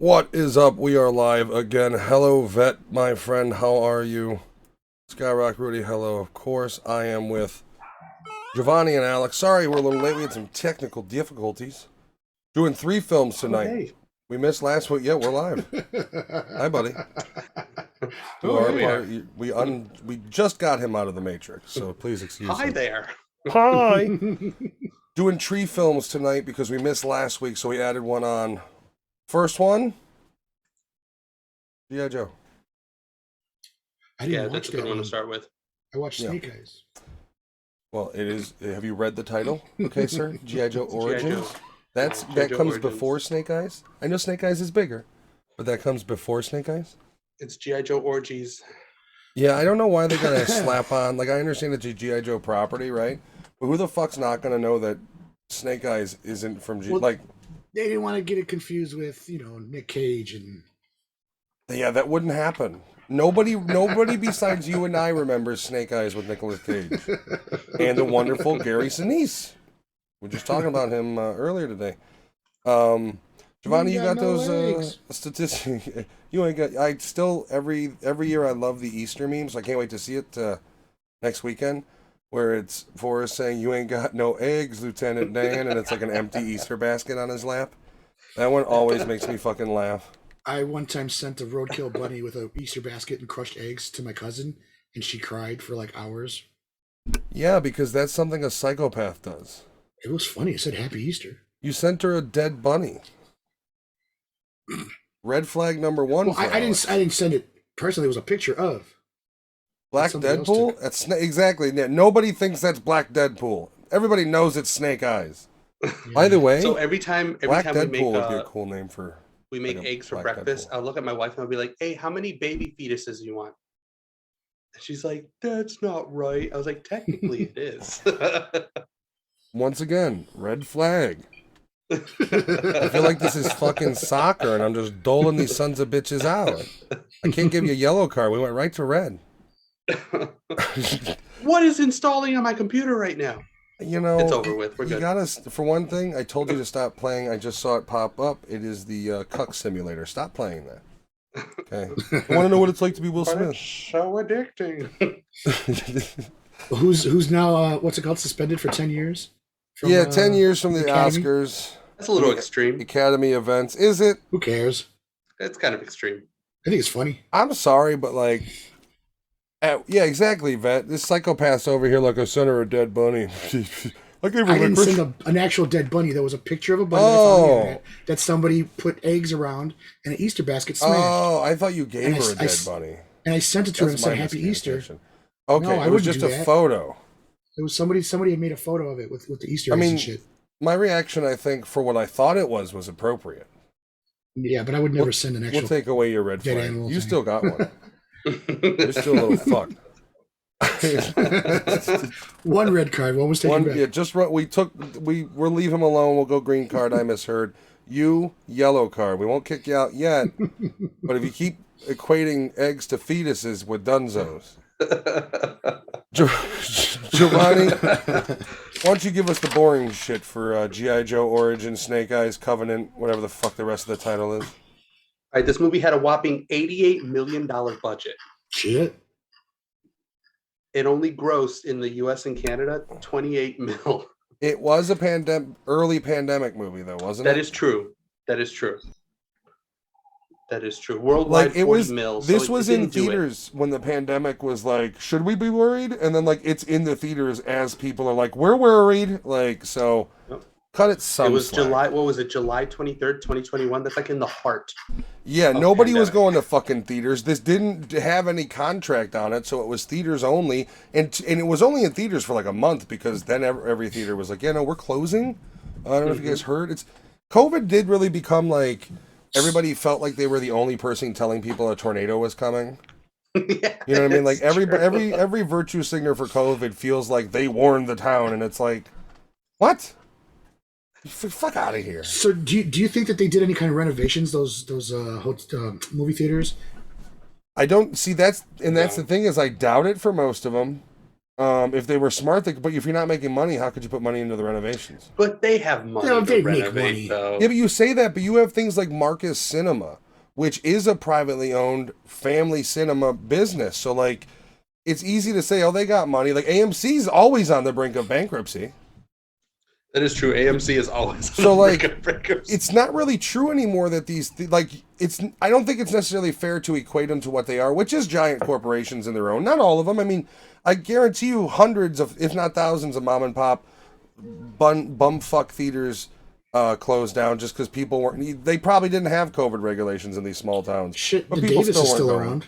What is up? We are live again. Hello, Vet, my friend. How are you? Skyrock Rudy, hello. Of course, I am with Giovanni and Alex. Sorry, we're a little late. We had some technical difficulties. Doing 3 films tonight. Hey. We missed last week. Yeah, we're live. Hi, buddy. Do our part. We just got him out of the Matrix, so please excuse me. Hi there. Hi. Doing 3 films tonight because we missed last week, so we added one on. First one, G.I. Joe. Yeah, that's a good one to start with. I watched Snake Eyes. Well, it is. Have you read the title? Okay, sir. G.I. Joe Origins. That comes Origins. before Snake Eyes. I know Snake Eyes is bigger, but that comes before Snake Eyes. It's G.I. Joe Orgies. Yeah, I don't know why they're gonna slap on. Like, I understand it's a G.I. Joe property, right? But who the fuck's not gonna know that Snake Eyes isn't from G? Well, like, they didn't want to get it confused with, Nick Cage and. yeah, that wouldn't happen. Nobody besides you and I remembers Snake Eyes with Nicolas Cage and the wonderful Gary Sinise. We're just talking about him earlier today. Giovanni, you got those statistics? You ain't got. I still every year I love the Easter memes. I can't wait to see it next weekend, where it's Forrest saying, "You ain't got no eggs, Lieutenant Dan," and it's like an empty Easter basket on his lap. That one always makes me fucking laugh. I one time sent a roadkill bunny with a Easter basket and crushed eggs to my cousin, and she cried for like hours. Yeah, because that's something a psychopath does. It was funny. It said Happy Easter. You sent her a dead bunny. Red flag number 1. Well, I didn't send it personally. It was a picture of Black Deadpool. That's exactly. Nobody thinks that's Black Deadpool. Everybody knows it's Snake Eyes. Yeah. By the way, so every time Black we Deadpool make would be a cool name for. We make like eggs for Black breakfast. Deadpool. I'll look at my wife and I'll be like, "Hey, how many baby fetuses do you want?" And she's like, "That's not right." I was like, "Technically, it is." Once again, red flag. I feel like this is fucking soccer, and I'm just doling these sons of bitches out. I can't give you a yellow card. We went right to red. What is installing on my computer right now? It's over with. We're good. You gotta, for one thing, I told you to stop playing. I just saw it pop up. It is the cuck simulator. Stop playing that. Okay. I want to know what it's like to be Will Smith. It's so addicting. Who's now what's it called? Suspended for 10 years. From, 10 years from the Academy? Oscars. That's a little extreme. Academy events. Is it? Who cares? It's kind of extreme. I think it's funny. I'm sorry, but like, yeah, exactly, Vet. This psychopath's over here like I sent her a dead bunny. I didn't send an actual dead bunny. There was a picture of a bunny that I found on the internet that somebody put eggs around and an Easter basket smashed. Oh, I thought you gave her a dead bunny. And I sent it to her and said Happy Easter. Okay, No, it was just a photo. It was somebody had made a photo of it with the Easter eggs and shit. My reaction, I think, for what I thought it was appropriate. Yeah, but I would never send an actual. We'll take away your red flag. You still got one. You're still a little fucked. One red card. One was taken back. Yeah, just we'll leave him alone. We'll go green card. I misheard. You yellow card. We won't kick you out yet. But if you keep equating eggs to fetuses, we're dunzos. Giovanni, why don't you give us the boring shit for G.I. Joe Origins, Snake Eyes, Covenant, whatever the fuck the rest of the title is. All right, this movie had a whopping $88 million budget. Shit. It only grossed in the U.S. and Canada 28 mil. It was a early pandemic movie, though, wasn't it? That is true. Worldwide, like, it 40 was. mil. This was in theaters when the pandemic was like, should we be worried? And then like it's in the theaters as people are like, we're worried. Like, so cut it some. It was slack. July. What was it? July 23rd, 2021. That's like in the heart. Yeah, nobody was going to fucking theaters. This didn't have any contract on it, so it was theaters only, and it was only in theaters for like a month because then every theater was like, yeah, no, we're closing. I don't know if you guys heard. COVID did really become like. Everybody felt like they were the only person telling people a tornado was coming. Yeah, you know what I mean? Like every virtue singer for COVID feels like they warned the town, and it's like, what? Fuck out of here. So do you think that they did any kind of renovations? Those movie theaters? I don't see that's the thing is I doubt it for most of them. If they were smart, but if you're not making money, how could you put money into the renovations? But they have money Yeah, to they make renovate, money. though. Yeah, but you say that, but you have things like Marcus Cinema, which is a privately owned family cinema business. So, like, it's easy to say, oh, they got money. Like, AMC's always on the brink of bankruptcy. That is true. AMC is always on So, the like, brink of bankruptcy. it's not really true anymore that I don't think it's necessarily fair to equate them to what they are, which is giant corporations in their own. Not all of them. I mean, I guarantee you hundreds of, if not thousands of mom and pop bumfuck theaters closed down just because people weren't, they probably didn't have COVID regulations in these small towns. Shit, But the people Davis is weren't still going. around.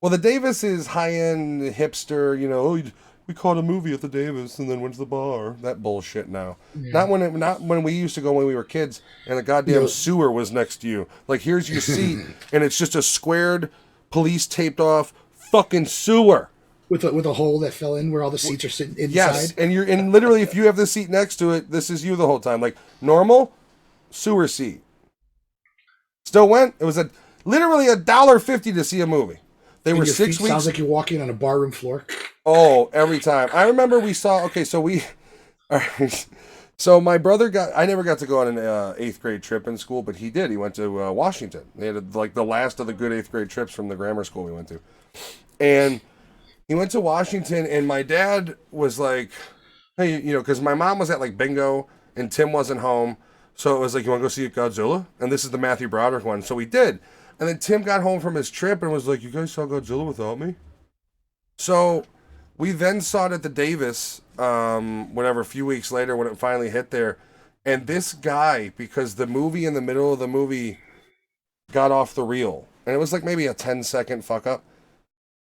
Well, the Davis is high-end hipster, we caught a movie at the Davis and then went to the bar. That bullshit now. Yeah. Not when we used to go when we were kids and the goddamn sewer was next to you. Like, here's your seat and it's just a squared, police taped off fucking sewer. With a hole that fell in where all the seats are sitting inside. Yes, and literally if you have the seat next to it, this is you the whole time. Like, normal sewer seat. Still went. It was literally $1.50 to see a movie. They And were your 6 feet weeks. sounds like you're walking on a barroom floor. Oh, every time. I remember we saw. Okay, so all right. So my brother I never got to go on an 8th grade trip in school, but he did. He went to Washington. They had like the last of the good 8th grade trips from the grammar school we went to, and he went to Washington. And my dad was like, "Hey, because my mom was at like bingo and Tim wasn't home, so it was like, you want to go see Godzilla?" And this is the Matthew Broderick one, so we did. And then Tim got home from his trip and was like, "You guys saw Godzilla without me?" So we then saw it at the Davis, a few weeks later when it finally hit there. And this guy, because the movie in the middle of the movie got off the reel, and it was like maybe a 10-second fuck up,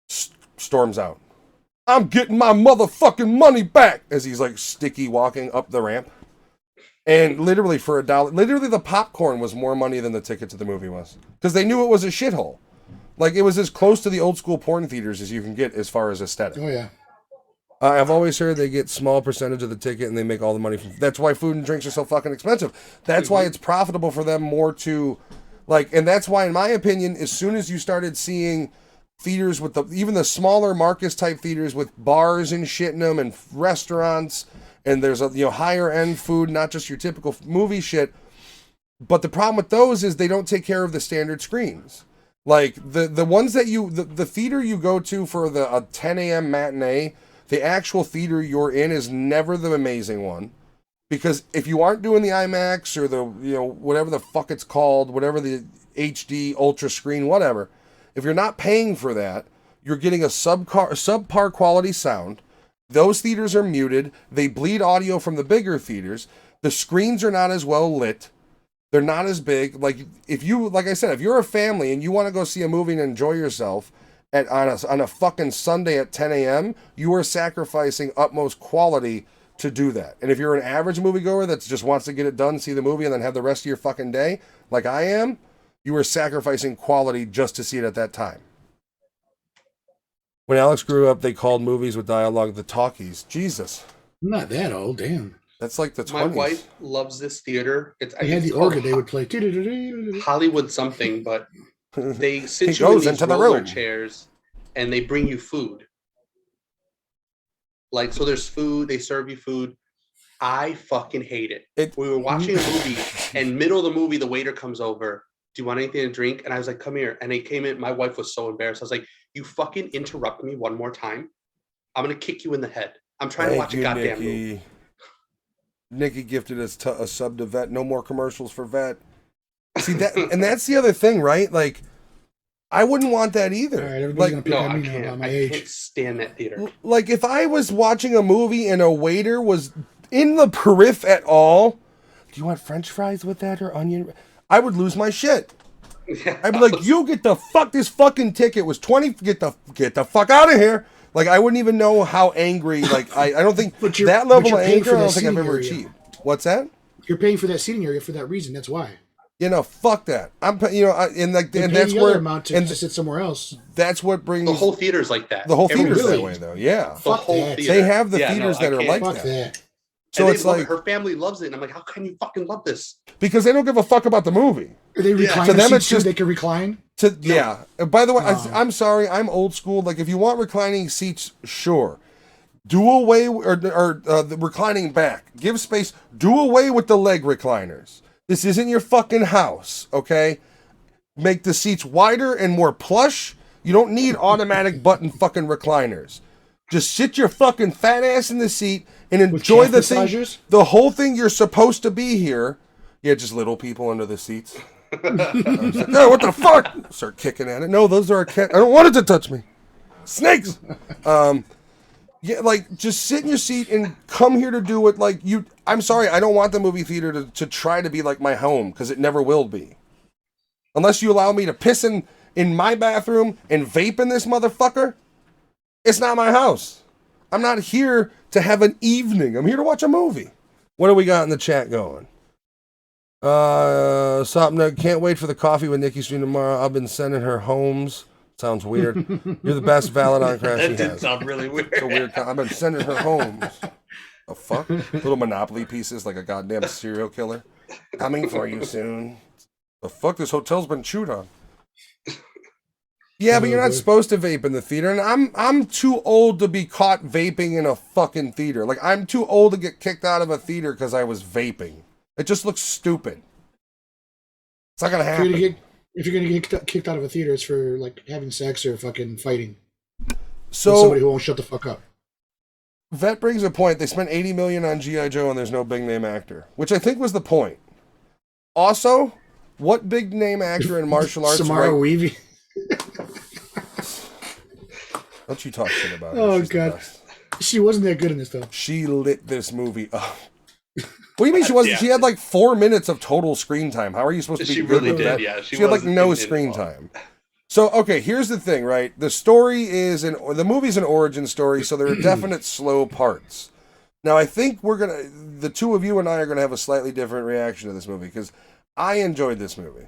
storms out. "I'm getting my motherfucking money back," as he's like sticky walking up the ramp. And literally for $1, literally the popcorn was more money than the ticket to the movie was. Because they knew it was a shithole. Like, it was as close to the old school porn theaters as you can get as far as aesthetic. Oh, yeah. I've always heard they get small percentage of the ticket and they make all the money from. That's why food and drinks are so fucking expensive. That's why it's profitable for them more to, like, and that's why, in my opinion, as soon as you started seeing theaters with even the smaller Marcus type theaters with bars and shit in them and restaurants, and there's a higher end food, not just your typical movie shit. But the problem with those is they don't take care of the standard screens. Like the ones that the theater you go to for a 10 a.m. matinee, the actual theater you're in is never the amazing one. Because if you aren't doing the IMAX or the whatever the fuck it's called, whatever the HD ultra screen, whatever, if you're not paying for that, you're getting a subpar quality sound. Those theaters are muted. They bleed audio from the bigger theaters. The screens are not as well lit. They're not as big. Like I said, if you're a family and you want to go see a movie and enjoy yourself on a fucking Sunday at 10 a.m., you are sacrificing utmost quality to do that. And if you're an average moviegoer that just wants to get it done, see the movie, and then have the rest of your fucking day, like I am, you are sacrificing quality just to see it at that time. When Alex grew up, they called movies with dialogue the talkies. Jesus. I'm not that old, damn. That's like the 20s. My wife loves this theater. They had the organ, they would play. Hollywood something, but they sit He you in goes these into the roller room. chairs and they bring you food. Like, so there's food, they serve you food. I fucking hate it. We were watching a movie, and middle of the movie, the waiter comes over. "Do you want anything to drink?" And I was like, "Come here." And he came in. My wife was so embarrassed. I was like, "You fucking interrupt me one more time, I'm going to kick you in the head. I'm trying to watch a goddamn movie." Nikki gifted us a sub to Vet. No more commercials for Vet. See that, and that's the other thing, right? Like, I wouldn't want that either. All right, everybody's going to pick No, on I me now about can't. my I age. can't stand that theater. Like, if I was watching a movie and a waiter was in the periph at all, "Do you want French fries with that or onion?" I would lose my shit. I'd be like, "You get the fuck, this fucking ticket was 20, get the fuck out of here." Like, I wouldn't even know how angry, like, I don't think that level of anger, I don't think I've ever achieved. What's that? You're paying for that seating area for that reason. That's why. Fuck that. And that's the where, other amount to sit somewhere else. that's what brings The whole theater's like that. the whole theater's really? that way, though. Yeah. The Fuck whole that. theater. They have the Yeah, theaters no, that I are can't. like Fuck that. that. So And it's they love like, it. Her family loves it. And I'm like, how can you fucking love this? because they don't give a fuck about the movie. Are they recliner To them, seats it's too? just- They can recline? Yeah. By the way, No. I'm sorry, I'm old school. Like, if you want reclining seats, sure. Do away or the reclining back. Give space. Do away with the leg recliners. This isn't your fucking house, okay? Make the seats wider and more plush. You don't need automatic button fucking recliners. Just sit your fucking fat ass in the seat and enjoy the thing. The whole thing you're supposed to be here. Yeah, just little people under the seats. Like, oh, what the fuck? Start kicking at it. No, those are cat. I don't want it to touch me. Snakes. Yeah, like, just sit in your seat and come here to do it like you... I'm sorry, I don't want the movie theater to try to be like my home, because it never will be. Unless you allow me to piss in my bathroom and vape in this motherfucker, it's not my house. I'm not here to have an evening. I'm here to watch a movie. What do we got in the chat going? Something, can't wait for the coffee with Nikki stream tomorrow. I've been sending her homes. Sounds weird. You're the best valid on crash. That did sound really weird. It's a weird. I've been sending her homes. The fuck? Little Monopoly pieces like a goddamn serial killer. Coming for you soon. The fuck? This hotel's been chewed on. Yeah, but you're not supposed to vape in the theater, and I'm too old to be caught vaping in a fucking theater. Like, I'm too old to get kicked out of a theater because I was vaping. It just looks stupid. It's not gonna happen. If you're gonna get kicked out of a theater, it's for like having sex or fucking fighting. So with somebody who won't shut the fuck up. Vet brings a point. They spent $80 million on G.I. Joe and there's no big name actor, which I think was the point. Also, what big name actor in martial arts? Samara Weaving. Don't you talk shit about her. Oh, She's God. She wasn't that good in this, though. She lit this movie up. What do you mean she wasn't? Yeah. She had like 4 minutes of total screen time. How are you supposed to be She good really with did, that? yeah. She had like no screen time. So, okay, here's the thing, right? The story is, the movie's an origin story, so there are definite slow parts. Now, I think the two of you and I are going to have a slightly different reaction to this movie, because I enjoyed this movie.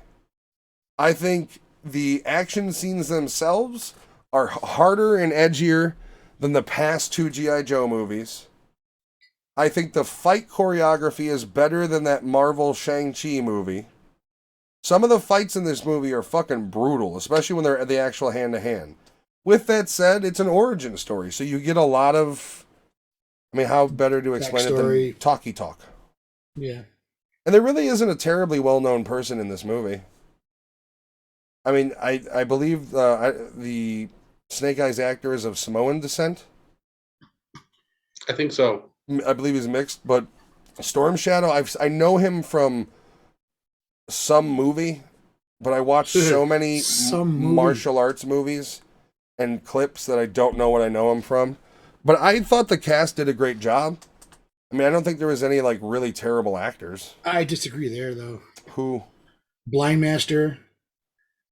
I think the action scenes themselves are harder and edgier than the past two G.I. Joe movies. I think the fight choreography is better than that Marvel Shang-Chi movie. Some of the fights in this movie are fucking brutal, especially when they're the actual hand-to-hand. With that said, it's an origin story, so you get a lot of... I mean, how better to explain it than talky talk? Yeah. And there really isn't a terribly well-known person in this movie. I mean, I believe the Snake Eyes actor is of Samoan descent. I think so. I believe he's mixed, but Storm Shadow, I know him from some movie, but I watched so many martial arts movies and clips that I don't know what I know him from. But I thought the cast did a great job. I mean, I don't think there was any like really terrible actors. I disagree there, though. Who? Blind Master.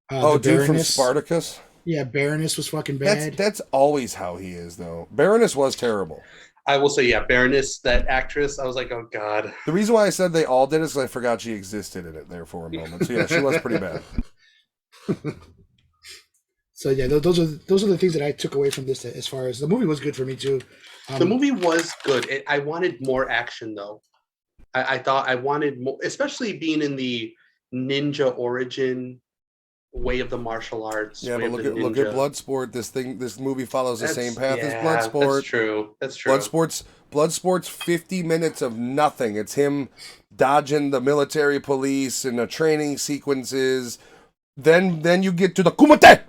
Dude from Spartacus? Yeah, Baroness was fucking bad. That's always how he is, though. Baroness was terrible. I will say, yeah, Baroness, that actress, I was like, oh, God. The reason why I said they all did is because I forgot she existed in it there for a moment. So, yeah, she was pretty bad. So, yeah, those are the things that I took away from this as far as... The movie was good for me, too. The movie was good. I wanted more action, though. I thought I wanted more, especially being in the ninja origin way of the martial arts. Yeah, but look at Bloodsport. This movie follows the same path as Bloodsport. That's true. Bloodsport's 50 minutes of nothing. It's him dodging the military police and the training sequences. Then you get to the Kumite,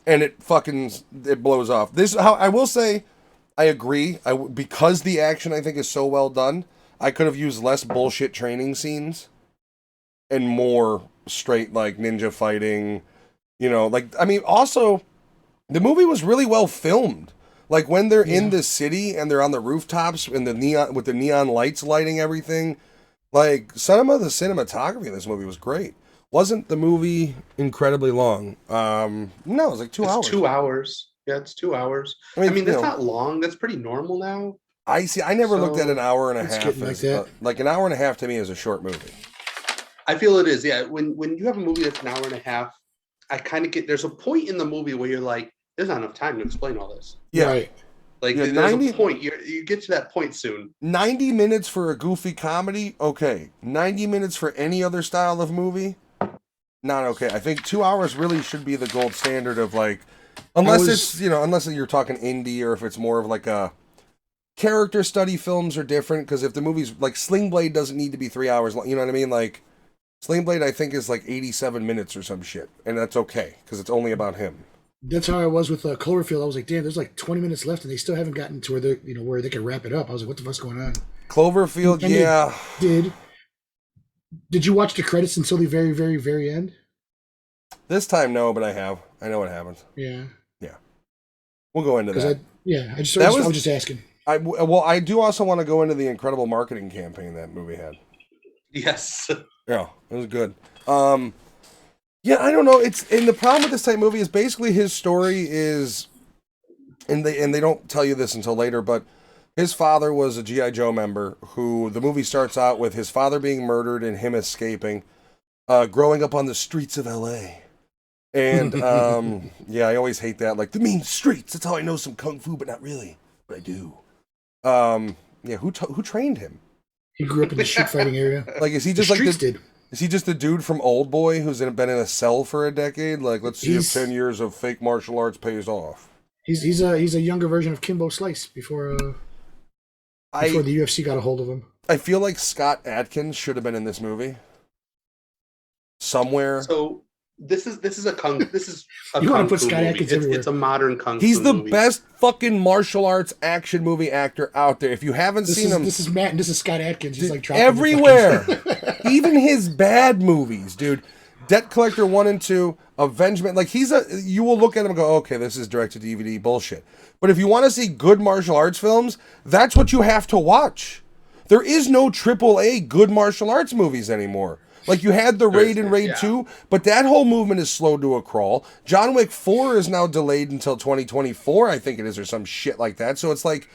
and it blows off. This how I will say, I agree. Because the action I think is so well done, I could have used less bullshit training scenes and more straight like ninja fighting, also the movie was really well filmed. Like when they're in the city and they're on the rooftops and the neon lights lighting everything, like some of the cinematography in this movie was great. Wasn't the movie incredibly long? No, it was like 2 hours. 2 hours. Yeah, it's 2 hours. I mean that's not long. That's pretty normal now. I never looked at an hour and a half as like an hour and a half to me is a short movie. I feel it is, yeah. When you have a movie that's an hour and a half, I kind of get... There's a point in the movie where you're like, there's not enough time to explain all this. Yeah. Right. Like, there's a point. You get to that point soon. 90 minutes for a goofy comedy, okay. 90 minutes for any other style of movie, not okay. I think 2 hours really should be the gold standard of, like... Unless you're talking indie or if it's more of like a character study films are different because if the movie's like Sling Blade doesn't need to be 3 hours long, you know what I mean? Like Sling Blade, I think is like 87 minutes or some shit, and that's okay because it's only about him. That's how I was with Cloverfield. I was like, damn, there's like 20 minutes left, and they still haven't gotten to where they, where they can wrap it up. I was like, what the fuck's going on? Cloverfield, And yeah. Did you watch the credits until the very, very, very end? This time, no, but I have. I know what happens. Yeah. Yeah. We'll go into that. I was just asking. I do also want to go into the incredible marketing campaign that movie had. Yes. Yeah, it was good. Yeah, I don't know. And the problem with this type of movie is basically his story is, and they don't tell you this until later, but his father was a G.I. Joe member who the movie starts out with his father being murdered and him escaping, growing up on the streets of L.A. And yeah, I always hate that. Like the mean streets. That's how I know some kung fu, but not really. But I do. Yeah, who trained him? He grew up in the street fighting area. Like, is he just Is he just the dude from Old Boy who's been in a cell for a decade? Like, let's see if 10 years of fake martial arts pays off. He's a younger version of Kimbo Slice before the UFC got a hold of him. I feel like Scott Adkins should have been in this movie somewhere. So this is a kung. This is a you kung want to put fu Scott movie. Adkins everywhere. It's a modern kung fu. He's the movie. best fucking martial arts action movie actor out there. If you haven't seen him, this is Matt and this is Scott Adkins. He's like dropping everywhere. Even his bad movies, dude. Debt Collector 1 and 2, Avengement. Like you will look at him and go, okay, this is direct to DVD bullshit. But if you want to see good martial arts films, that's what you have to watch. There is no AAA good martial arts movies anymore. Like you had the Raid and Raid 2, but that whole movement is slowed to a crawl. John Wick 4 is now delayed until 2024, I think it is, or some shit like that. So it's like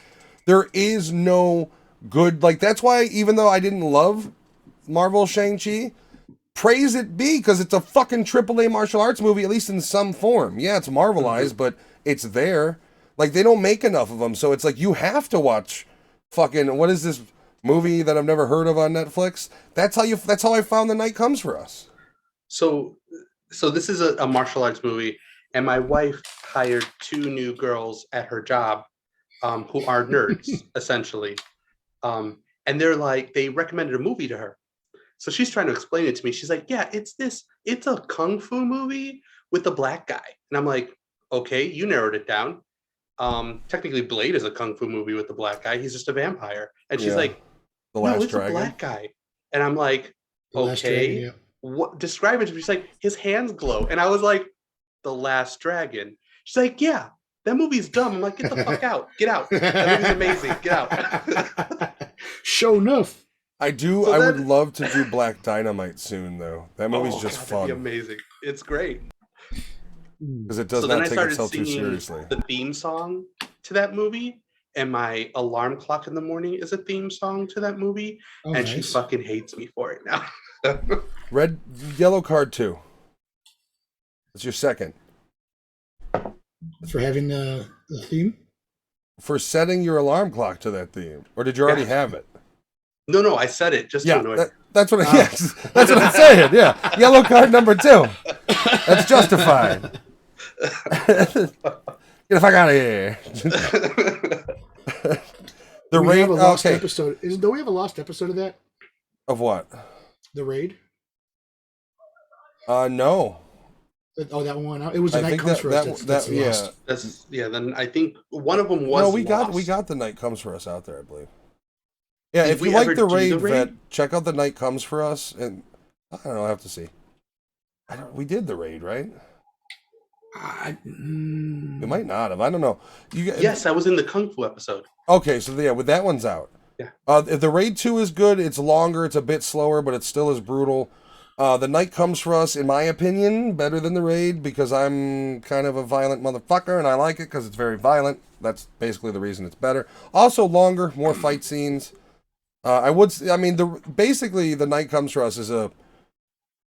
there is no good, like that's why even though I didn't love Marvel Shang-Chi, praise it be, because it's a fucking AAA martial arts movie, at least in some form. Yeah, it's Marvelized, but it's there. Like they don't make enough of them, so it's like you have to watch fucking, what is this movie that I've never heard of on Netflix? That's how I found The Night Comes for Us. So this is a martial arts movie, and my wife hired 2 new girls at her job, who are nerds essentially, and they recommended a movie to her. So she's trying to explain it to me. She's like, "Yeah, it's a kung fu movie with a black guy," and I'm like, "Okay, you narrowed it down. Technically, Blade is a kung fu movie with the black guy. He's just a vampire," and she's like, "No, it's a black guy." And I'm like, okay, what? Describe it to me. She's like, his hands glow. And I was like, The Last Dragon. She's like, yeah, that movie's dumb. I'm like, get the fuck out. Get out. That movie's amazing. Get out. Show enough. I would love to do Black Dynamite soon, though. That movie's just fun. That'd be amazing. It's great. Because it does not take itself too seriously. The theme song to that movie, and my alarm clock in the morning is a theme song to that movie, and she fucking hates me for it now. Yellow card 2. That's your second. For having the theme? For setting your alarm clock to that theme. Or did you already have it? No, I said it just to annoy you. That's what that's what I'm saying, yeah. Yellow card number 2. That's justified. Get the fuck out of here. The Raid. Have a lost episode. Don't we have a lost episode of that? Of what? The Raid. No. Oh, that one. It was The Night Comes for Us. That's lost. Then I think one of them was. No, we got The Night Comes for Us out there, I believe. Yeah, if you like the Raid, Vet, check out The Night Comes for Us, and I don't know. I have to see. We did the Raid, right? We might not have. I don't know. Yes, I was in the Kung Fu episode. Okay, so yeah, that one's out. Yeah. The Raid 2 is good. It's longer. It's a bit slower, but it's still as brutal. The Night Comes for Us, in my opinion, better than the Raid because I'm kind of a violent motherfucker, and I like it because it's very violent. That's basically the reason it's better. Also longer, more fight scenes. Basically, The Night Comes for Us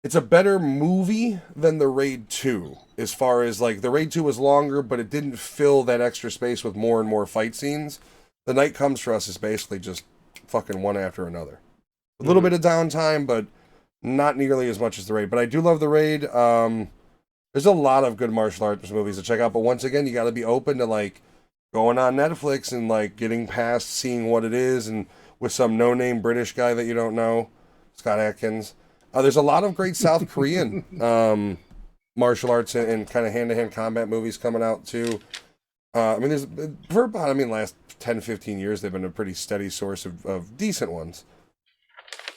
it's a better movie than the Raid 2, as far as, like, the Raid 2 was longer, but it didn't fill that extra space with more and more fight scenes. The Night Comes for Us is basically just fucking one after another. A little bit of downtime, but not nearly as much as the Raid. But I do love the Raid. There's a lot of good martial arts movies to check out, but once again, you got to be open to, like, going on Netflix and like getting past seeing what it is, and with some no-name British guy that you don't know, Scott Atkins. There's a lot of great South Korean martial arts and kind of hand-to-hand combat movies coming out too. I mean, there's for about last 10, 15 years they've been a pretty steady source of decent ones.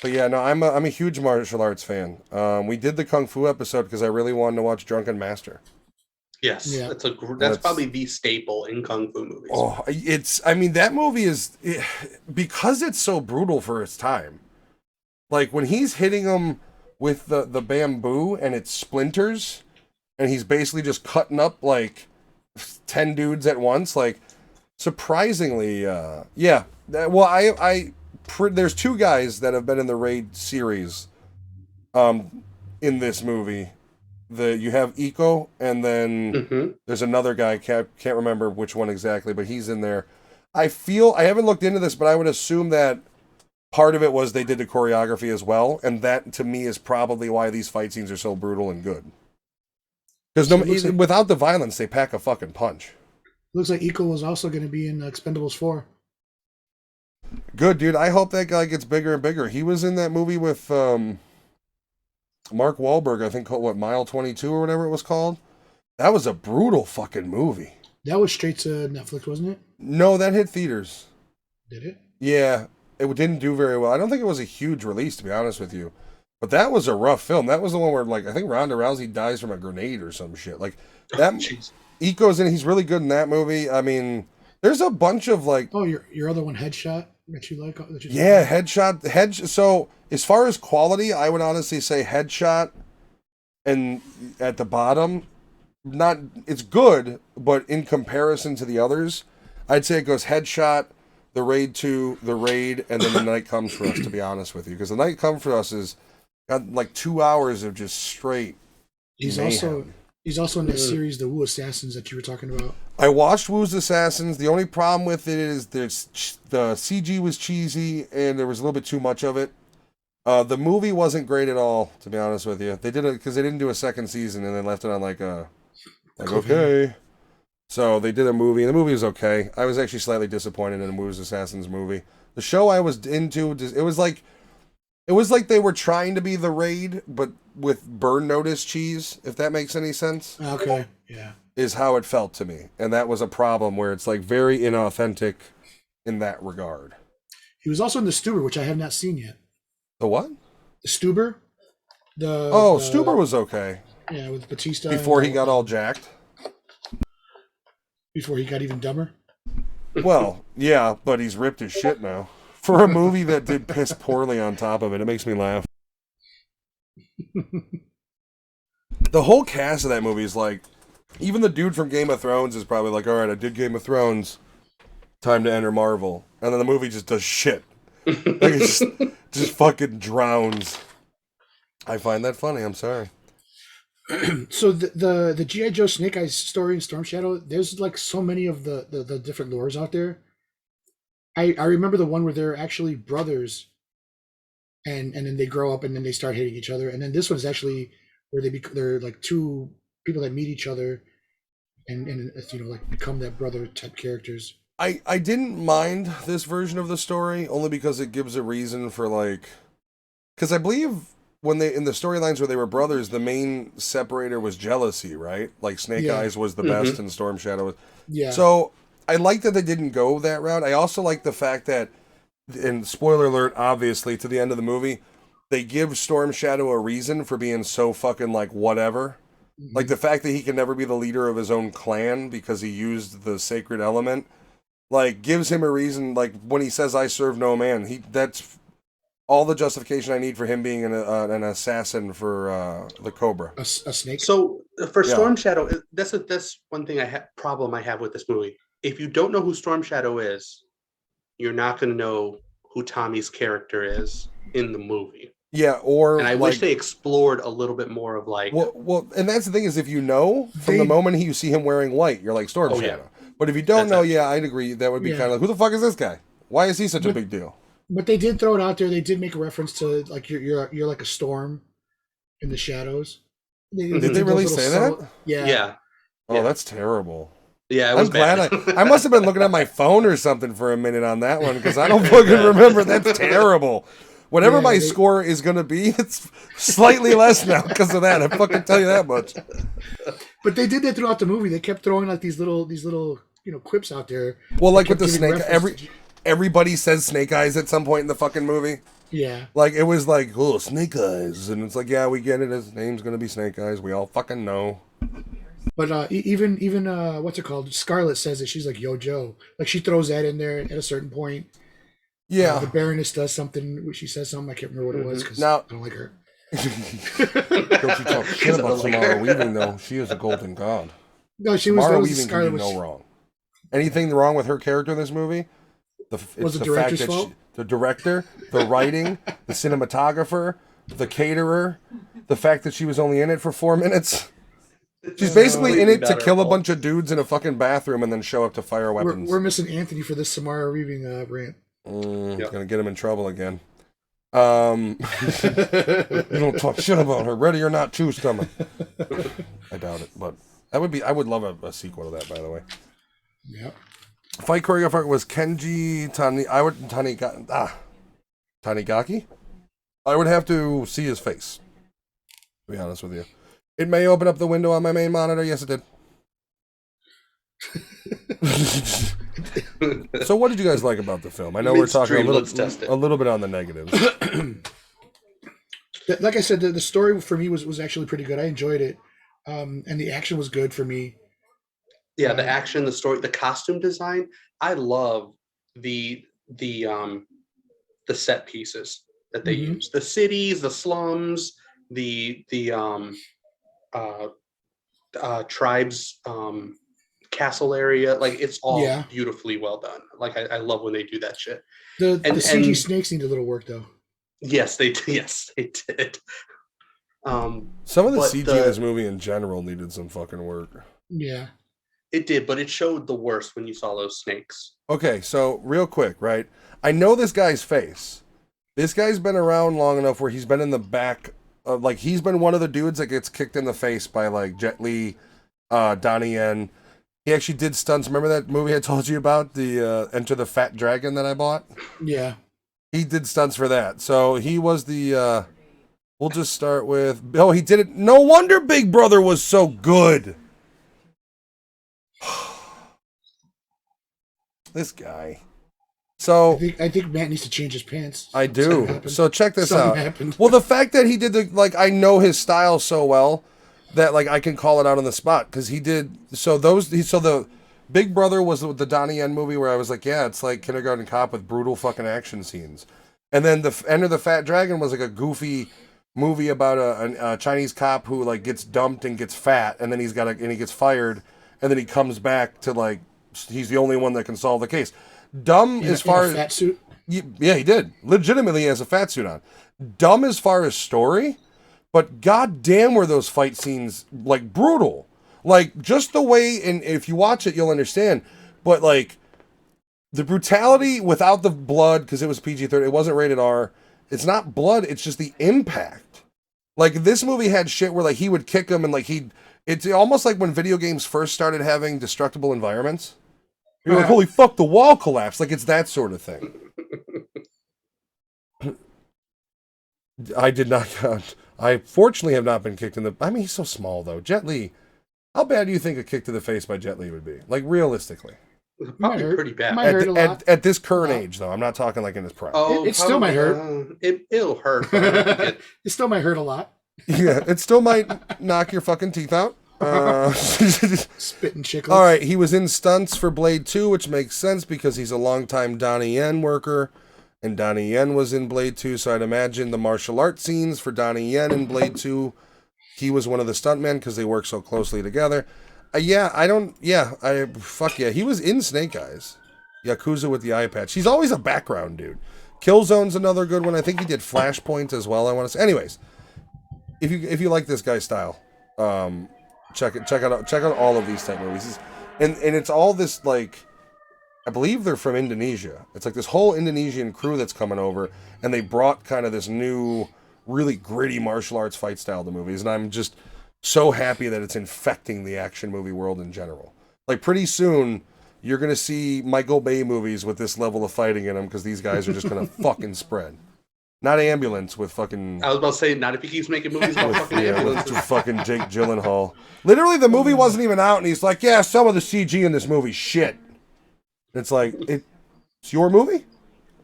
But yeah, no, I'm a huge martial arts fan. We did the Kung Fu episode because I really wanted to watch Drunken Master. Yes, Yeah. that's probably the staple in Kung Fu movies. Oh, that movie is because it's so brutal for its time. Like when he's hitting him with the bamboo and it splinters, and he's basically just cutting up like 10 dudes at once. Like surprisingly, yeah. Well, there's two guys that have been in the Raid series, in this movie. You have Iko, and then there's another guy, can't remember which one exactly, but he's in there. I haven't looked into this, but I would assume that part of it was they did the choreography as well, and that to me is probably why these fight scenes are so brutal and good. Because without the violence, they pack a fucking punch. Looks like Iko was also going to be in Expendables 4. Good, dude. I hope that guy gets bigger and bigger. He was in that movie with Mark Wahlberg, I think, called Mile 22 or whatever it was called. That was a brutal fucking movie. That was straight to Netflix, wasn't it? No, that hit theaters. Did it? Yeah, it didn't do very well. I don't think it was a huge release, to be honest with you. But that was a rough film. That was the one where, like, I think Ronda Rousey dies from a grenade or some shit. Like, that... Iko's in. He's really good in that movie. I mean, there's a bunch of, like... Oh, your other one, Headshot, that you like? Yeah, Headshot. So, as far as quality, I would honestly say Headshot and at the bottom, it's good, but in comparison to the others, I'd say it goes Headshot, The Raid 2, The Raid, and then The Night Comes For Us, to be honest with you. Because The Night Comes For Us is got like 2 hours of just straight mayhem. He's also in that series, The Wu Assassins, that you were talking about. I watched Wu's Assassins. The only problem with it is the CG was cheesy and there was a little bit too much of it. The movie wasn't great at all, to be honest with you. They did it because they didn't do a second season and they left it on okay. So they did a movie, and the movie was okay. I was actually slightly disappointed in Wu's Assassins movie. The show I was into, it was like they were trying to be The Raid, but with Burn Notice cheese, if that makes any sense. Okay, yeah. Is how it felt to me. And that was a problem where it's like very inauthentic in that regard. He was also in The Stuber, which I have not seen yet. The what? The Stuber. Stuber was okay. Yeah, with Batista. Before he got all jacked. Before he got even dumber. Well, yeah, but he's ripped as shit now. For a movie that did piss poorly on top of it, it makes me laugh. The whole cast of that movie is like, even the dude from Game of Thrones is probably like, all right, I did Game of Thrones, time to enter Marvel. And then the movie just does shit. Like it just fucking drowns. I find that funny, I'm sorry. So the G.I. Joe Snake Eyes story in Storm Shadow, there's like so many of the different lores out there. I remember the one where they're actually brothers, and then they grow up and then they start hating each other. And then this one's actually where they're like two people that meet each other and like become that brother type characters. I didn't mind this version of the story only because it gives a reason for like, because I believe when they in the storylines where they were brothers, the main separator was jealousy, right? Like Snake Eyes was the best and Storm Shadow was. Yeah. So I like that they didn't go that route. I also like the fact that, and spoiler alert, obviously, to the end of the movie, they give Storm Shadow a reason for being so fucking like whatever. Mm-hmm. Like the fact that he can never be the leader of his own clan because he used the sacred element, like gives him a reason. Like when he says, "I serve no man," that's all the justification I need for him being an assassin for the Cobra. A snake. So for Storm Shadow, that's one thing problem I have with this movie. If you don't know who Storm Shadow is, you're not going to know who Tommy's character is in the movie. Yeah, and I wish they explored a little bit more of like. Well, and that's the thing is, if you know from the moment you see him wearing white, you're like Storm Shadow. Yeah. But if you don't know, I'd agree that would be kind of like, who the fuck is this guy? Why is he such a big deal? But they did throw it out there. They did make a reference to like you're like a storm in the shadows. Did they really say that? Yeah. Oh, that's terrible. Yeah, it I'm was glad bad. I must have been looking at my phone or something for a minute on that one because I don't fucking remember. That's terrible. Whatever my score is going to be, it's slightly less now because of that. I fucking tell you that much. But they did that throughout the movie. They kept throwing like these little quips out there. Well, They like with kept the giving snake, reference to- everybody says Snake Eyes at some point in the fucking movie. yeah. Like it was like, oh, Snake Eyes, and it's like, yeah, we get it. His name's gonna be Snake Eyes. We all fucking know. But even what's it called? Scarlett says it. She's like, "Yo, Joe." Like she throws that in there at a certain point. Yeah. The Baroness does something. She says something. I can't remember what it was because Now- I don't like her. Don't you talk shit about Samara Weaving though? She is a golden god. No, she was. Samara That was Weaving Scarlett can do was. no wrong. Anything wrong with her character in this movie? Was the director's fault? The director, the writing, the cinematographer, the caterer, the fact that she was only in it for 4 minutes. She's basically in it to kill a bunch of dudes in a fucking bathroom and then show up to fire weapons. We're missing Anthony for this Samara Weaving rant. It's gonna get him in trouble again. You don't talk shit about her. Ready or Not 2's coming. I doubt it, but that would be. I would love a sequel to that. By the way. Yep. Fight choreographer was Kenji Tanigaki. I would have to see his face. To be honest with you, it may open up the window on my main monitor. Yes, it did. So, what did you guys like about the film? I know we're talking a little bit on the negatives. Like I said, the story for me was actually pretty good. I enjoyed it, and the action was good for me. Yeah, the action, the story, the costume design. I love the set pieces that they use. The cities, the slums, the tribes castle area. Like it's all beautifully well done. Like I love when they do that shit. The CG snakes need a little work though. Yes, they did. Yes, they did. Some of the CG in this movie in general needed some fucking work. Yeah. It did, but it showed the worst when you saw those snakes. Okay, so real quick, right? I know this guy's face. This guy's been around long enough where he's been in the back of, like, he's been one of the dudes that gets kicked in the face by, like, Jet Li, Donnie Yen. He actually did stunts. Remember that movie I told you about? The Enter the Fat Dragon that I bought? Yeah. He did stunts for that. So he was the, we'll just start with, oh, he did it. No wonder Big Brother was so good. This guy. So I think Matt needs to change his pants. I do. So check this out. Happened. Well, the fact that he did I know his style so well that I can call it out on the spot because he did. So the Big Brother was the Donnie Yen movie where I was like, yeah, it's like Kindergarten Cop with brutal fucking action scenes. And then the Enter the Fat Dragon was like a goofy movie about a Chinese cop who gets dumped and gets fat, and then he gets fired, and then he comes back to he's the only one that can solve the case. Dumb as far as fat suit. Yeah, he did. Legitimately, he has a fat suit on. Dumb as far as story, but goddamn, were those fight scenes brutal. Just the way, and if you watch it, you'll understand. But the brutality without the blood, because it was PG-13, it wasn't rated R. It's not blood. It's just the impact. This movie had shit where he would kick him and it's almost like when video games first started having destructible environments. You're like, holy fuck, the wall collapsed. It's that sort of thing. I did not. I fortunately have not been kicked in the. I mean, he's so small though. Jet Li. How bad do you think a kick to the face by Jet Li would be? Realistically. Probably pretty bad. At this current age, though, I'm not talking in his prime. Oh, it still might hurt. It'll hurt. It still might hurt a lot. Yeah, it still might knock your fucking teeth out. Spitting chiclets. All right, he was in stunts for Blade 2, which makes sense because he's a longtime Donnie Yen worker, and Donnie Yen was in Blade 2, so I'd imagine the martial arts scenes for Donnie Yen in Blade 2, he was one of the stuntmen because they work so closely together. He was in Snake Eyes. Yakuza with the eye patch. He's always a background dude. Killzone's another good one. I think he did Flashpoint as well, I want to say. Anyways, if you like this guy's style, check out all of these type movies. And it's all this I believe they're from Indonesia. It's this whole Indonesian crew that's coming over, and they brought kind of this new, really gritty martial arts fight style to movies, and I'm just so happy that it's infecting the action movie world in general. Like pretty soon, you're gonna see Michael Bay movies with this level of fighting in them because these guys are just gonna fucking spread. Not Ambulance with fucking. I was about to say, not if he keeps making movies about fucking ambulances. With fucking Jake Gyllenhaal. Literally, the movie wasn't even out, and he's like, "Yeah, some of the CG in this movie shit." It's like it's your movie,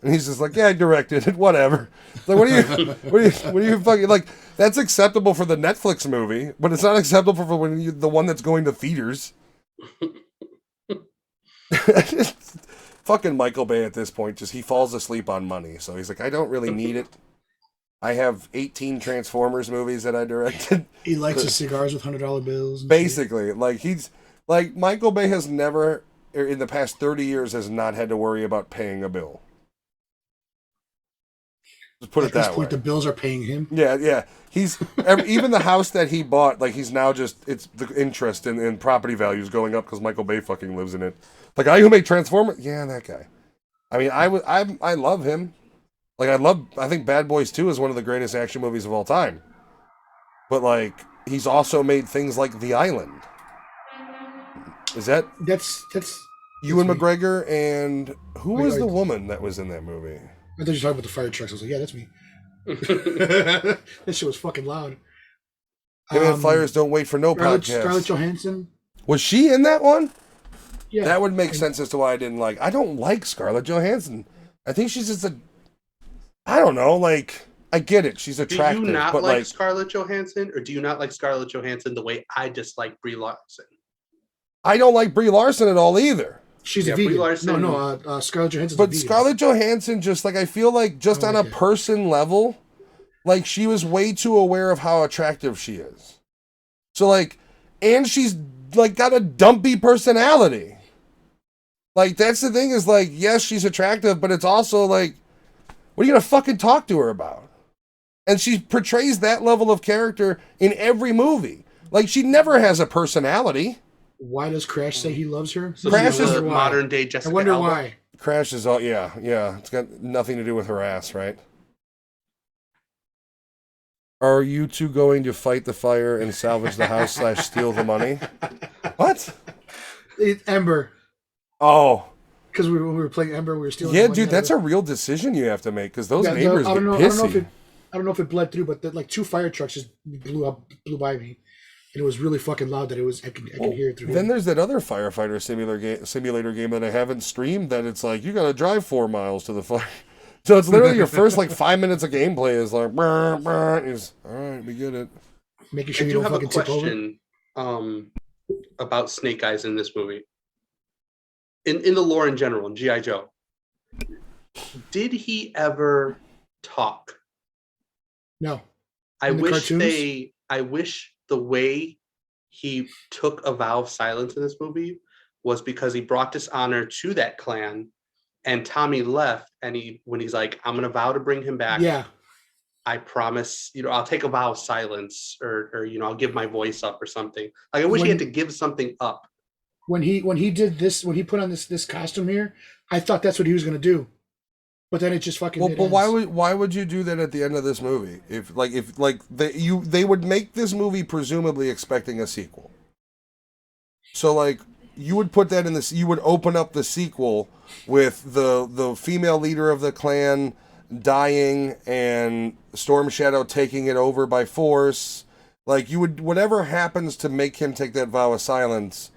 and he's just like, "Yeah, I directed it, whatever." It's like, what are you fucking like? That's acceptable for the Netflix movie, but it's not acceptable for the one that's going to theaters. Fucking Michael Bay at this point, he falls asleep on money. So he's like, I don't really need it. I have 18 Transformers movies that I directed. He likes his cigars with $100 bills. Basically, Michael Bay has never, in the past 30 years, has not had to worry about paying a bill. Just put it that way. At this point, the bills are paying him. Yeah. He's even the house that he bought. Like he's now it's the interest in property values going up because Michael Bay fucking lives in it. The guy who made Transformers, yeah, that guy. I mean, I love him. Like I think Bad Boys 2 is one of the greatest action movies of all time. But like he's also made things like The Island. That's Ewan McGregor and who was the woman that was in that movie? I thought you were talking about the fire trucks. I was like, yeah, that's me. That shit was fucking loud. Fires Don't Wait for No podcast. Scarlett Johansson. Was she in that one? Yeah. That would make sense as to why I didn't like. I don't like Scarlett Johansson. I think she's just I don't know, like, I get it. She's attractive. Do you not but like Scarlett Johansson, or do you not like Scarlett Johansson the way I dislike Brie Larson? I don't like Brie Larson at all either. She's a vegan. Scarlett Johansson. But Scarlett Johansson, just like I feel like, just on a person level, like she was way too aware of how attractive she is. So like, and she's like got a dumpy personality. Like that's the thing is like, yes, she's attractive, but it's also like, what are you gonna fucking talk to her about? And she portrays that level of character in every movie. Like she never has a personality. Why does Crash say he loves her? So Crash is modern day Jessica Alba. I wonder Alba. why. Crash is all yeah. It's got nothing to do with her ass, right? Are you two going to fight the fire and salvage the house / steal the money? What? Ember. Oh. Because when we were playing Ember, we were stealing. Yeah, dude, that's a real decision you have to make because those neighbors get pissy. I don't know if it bled through, but like 2 fire trucks just blew by me, and it was really fucking loud. That it was I can hear it through. Then there's that other firefighter simulator game that I haven't streamed. That it's like you got to drive 4 miles to the fire. So it's literally your first like 5 minutes of gameplay is like, all right, we get it. Making sure you don't fucking tip over. I do have a question about Snake Eyes in this movie. In the lore in general, in G.I. Joe, did he ever talk? No. I wish the way he took a vow of silence in this movie was because he brought dishonor to that clan, and Tommy left, and when he's like, I'm gonna vow to bring him back. Yeah. I promise, I'll take a vow of silence, or I'll give my voice up or something. Like I wish he had to give something up. When he did this, when he put on this costume here, I thought that's what he was gonna do, but then it just fucking. Well, but why would you do that at the end of this movie? If they would make this movie presumably expecting a sequel. So like you would put that in this, you would open up the sequel with the female leader of the clan dying and Storm Shadow taking it over by force. Like you would, whatever happens to make him take that vow of silence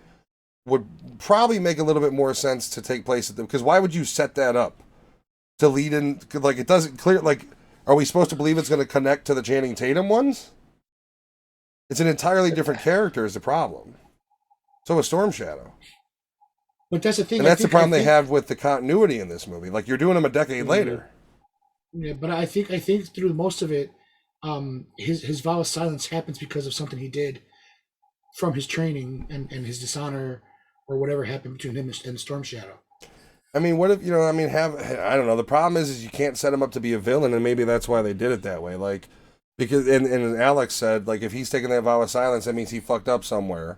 would probably make a little bit more sense to take place at them. Because why would you set that up to lead in? Like it doesn't clear. Like, are we supposed to believe it's going to connect to the Channing Tatum ones? It's an entirely different character is the problem. So is Storm Shadow. But that's the thing. And that's the problem they have with the continuity in this movie. Like you're doing them a decade later. Yeah, but I think through most of it, his vow of silence happens because of something he did from his training and his dishonor or whatever happened between him and Storm Shadow. I mean, what if, I don't know. The problem is you can't set him up to be a villain, and maybe that's why they did it that way. Like, because, and Alex said, like, if he's taking that vow of silence, that means he fucked up somewhere.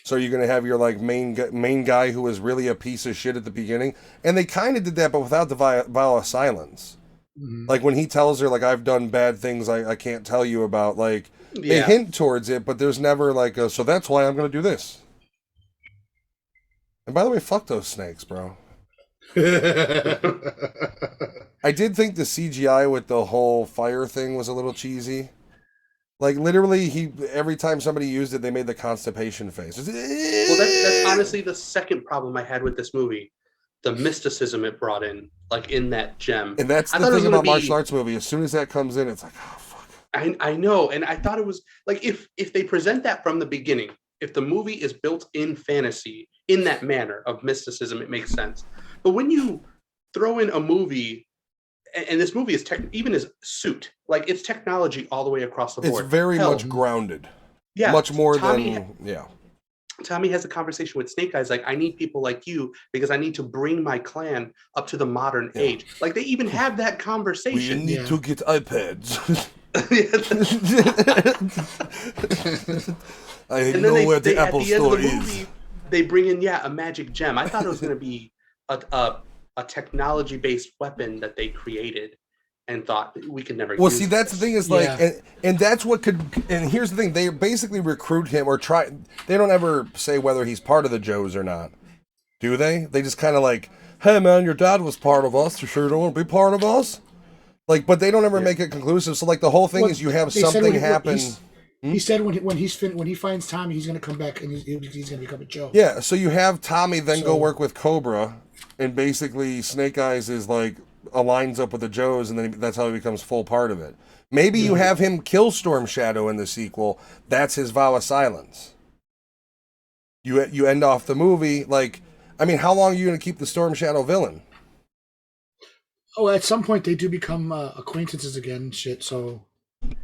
So you're going to have your, like, main guy who was really a piece of shit at the beginning. And they kind of did that, but without the vow of silence. Mm-hmm. Like, when he tells her, like, I've done bad things I can't tell you about, like, they hint towards it, but there's never, like, so that's why I'm going to do this. And by the way, fuck those snakes, bro. I did think the CGI with the whole fire thing was a little cheesy. Like literally, every time somebody used it, they made the constipation face. Well, that's honestly the second problem I had with this movie. The mysticism it brought in, like in that gem. And that's the thing about martial arts movie. As soon as that comes in, it's like, oh fuck. I know, and I thought it was like if they present that from the beginning, if the movie is built in fantasy in that manner of mysticism, it makes sense. But when you throw in a movie, and this movie is even his suit, like it's technology all the way across the board. It's very much grounded. Yeah, much more than Tommy has a conversation with Snake Eyes like, I need people like you because I need to bring my clan up to the modern age. Like they even have that conversation. We need to get iPads. I know where the Apple Store is. They bring in a magic gem. I thought it was going to be a technology-based weapon that they created and thought we could never use. Well, see, that's the thing is like, and that's what could, and here's the thing, they basically recruit him or try, they don't ever say whether he's part of the Joes or not, do they? They just kind of like, hey man, your dad was part of us, you sure don't want to be part of us? Like, but they don't ever make it conclusive, so like the whole thing is you have something happen. He said when he finds Tommy, he's going to come back and he's going to become a Joe. Yeah, so you have Tommy then go work with Cobra, and basically Snake Eyes is like, aligns up with the Joes, and then that's how he becomes full part of it. Maybe you have him kill Storm Shadow in the sequel. That's his vow of silence. You end off the movie like, I mean, how long are you going to keep the Storm Shadow villain? Oh, at some point they do become acquaintances again and shit, so...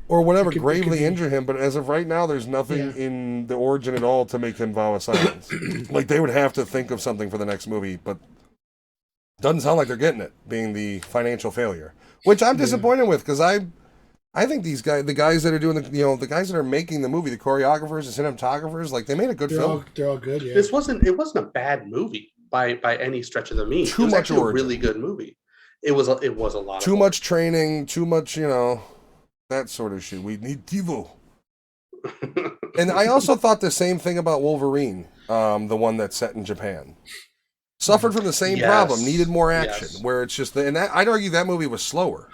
Or whatever, gravely injure him, but as of right now, there's nothing in the origin at all to make him vow of silence. Like, they would have to think of something for the next movie, but doesn't sound like they're getting it, being the financial failure. Which I'm disappointed with, because I think these guys, the guys that are doing the guys that are making the movie, the choreographers, the cinematographers, like, they made a good film. They're all good, yeah. It wasn't a bad movie by any stretch of the means. Too much a really good movie. It was a lot. Too much training, too much, that sort of shit. We need Devo. And I also thought the same thing about Wolverine, the one that's set in Japan. Suffered from the same problem, needed more action, where it's just, I'd argue that movie was slower.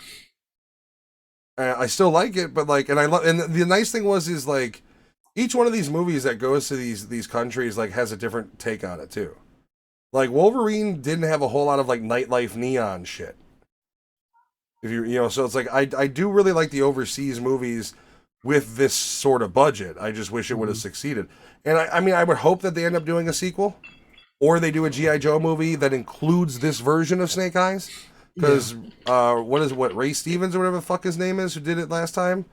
I still like it, but like, and the nice thing is like, each one of these movies that goes to these countries, like, has a different take on it too. Like, Wolverine didn't have a whole lot of like nightlife neon shit. If so it's like, I do really like the overseas movies with this sort of budget. I just wish it would have succeeded. And I mean, I would hope that they end up doing a sequel, or they do a G.I. Joe movie that includes this version of Snake Eyes. Because, Ray Stevens or whatever the fuck his name is, who did it last time,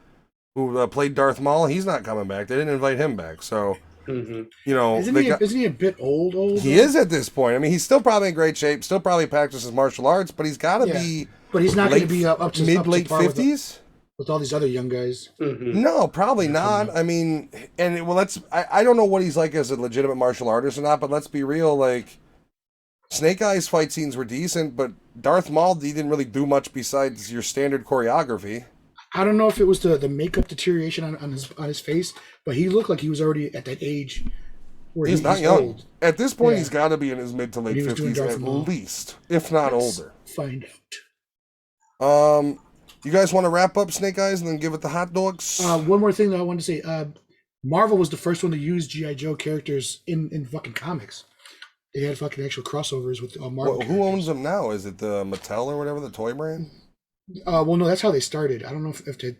who played Darth Maul, he's not coming back. They didn't invite him back, so... Isn't he a bit old? He is at this point. I mean, he's still probably in great shape, still probably practices martial arts, but he's got to be... But he's not going to be up to mid-late 50s? With all these other young guys. Mm-hmm. No, probably not. I mean, I don't know what he's like as a legitimate martial artist or not, but let's be real, like, Snake Eyes fight scenes were decent, but Darth Maul, he didn't really do much besides your standard choreography. I don't know if it was the makeup deteriation on his face, but he looked like he was already at that age where he's not young. Old. At this point, he's got to be in his mid to late 50s at least, if not older. Find out. You guys want to wrap up Snake Eyes and then give it the hot dogs? One more thing that I wanted to say. Marvel was the first one to use G.I. Joe characters in fucking comics. They had fucking actual crossovers with Marvel. Who owns them now? Is it the Mattel or whatever, the toy brand? Well, no, that's how they started. I don't know if they...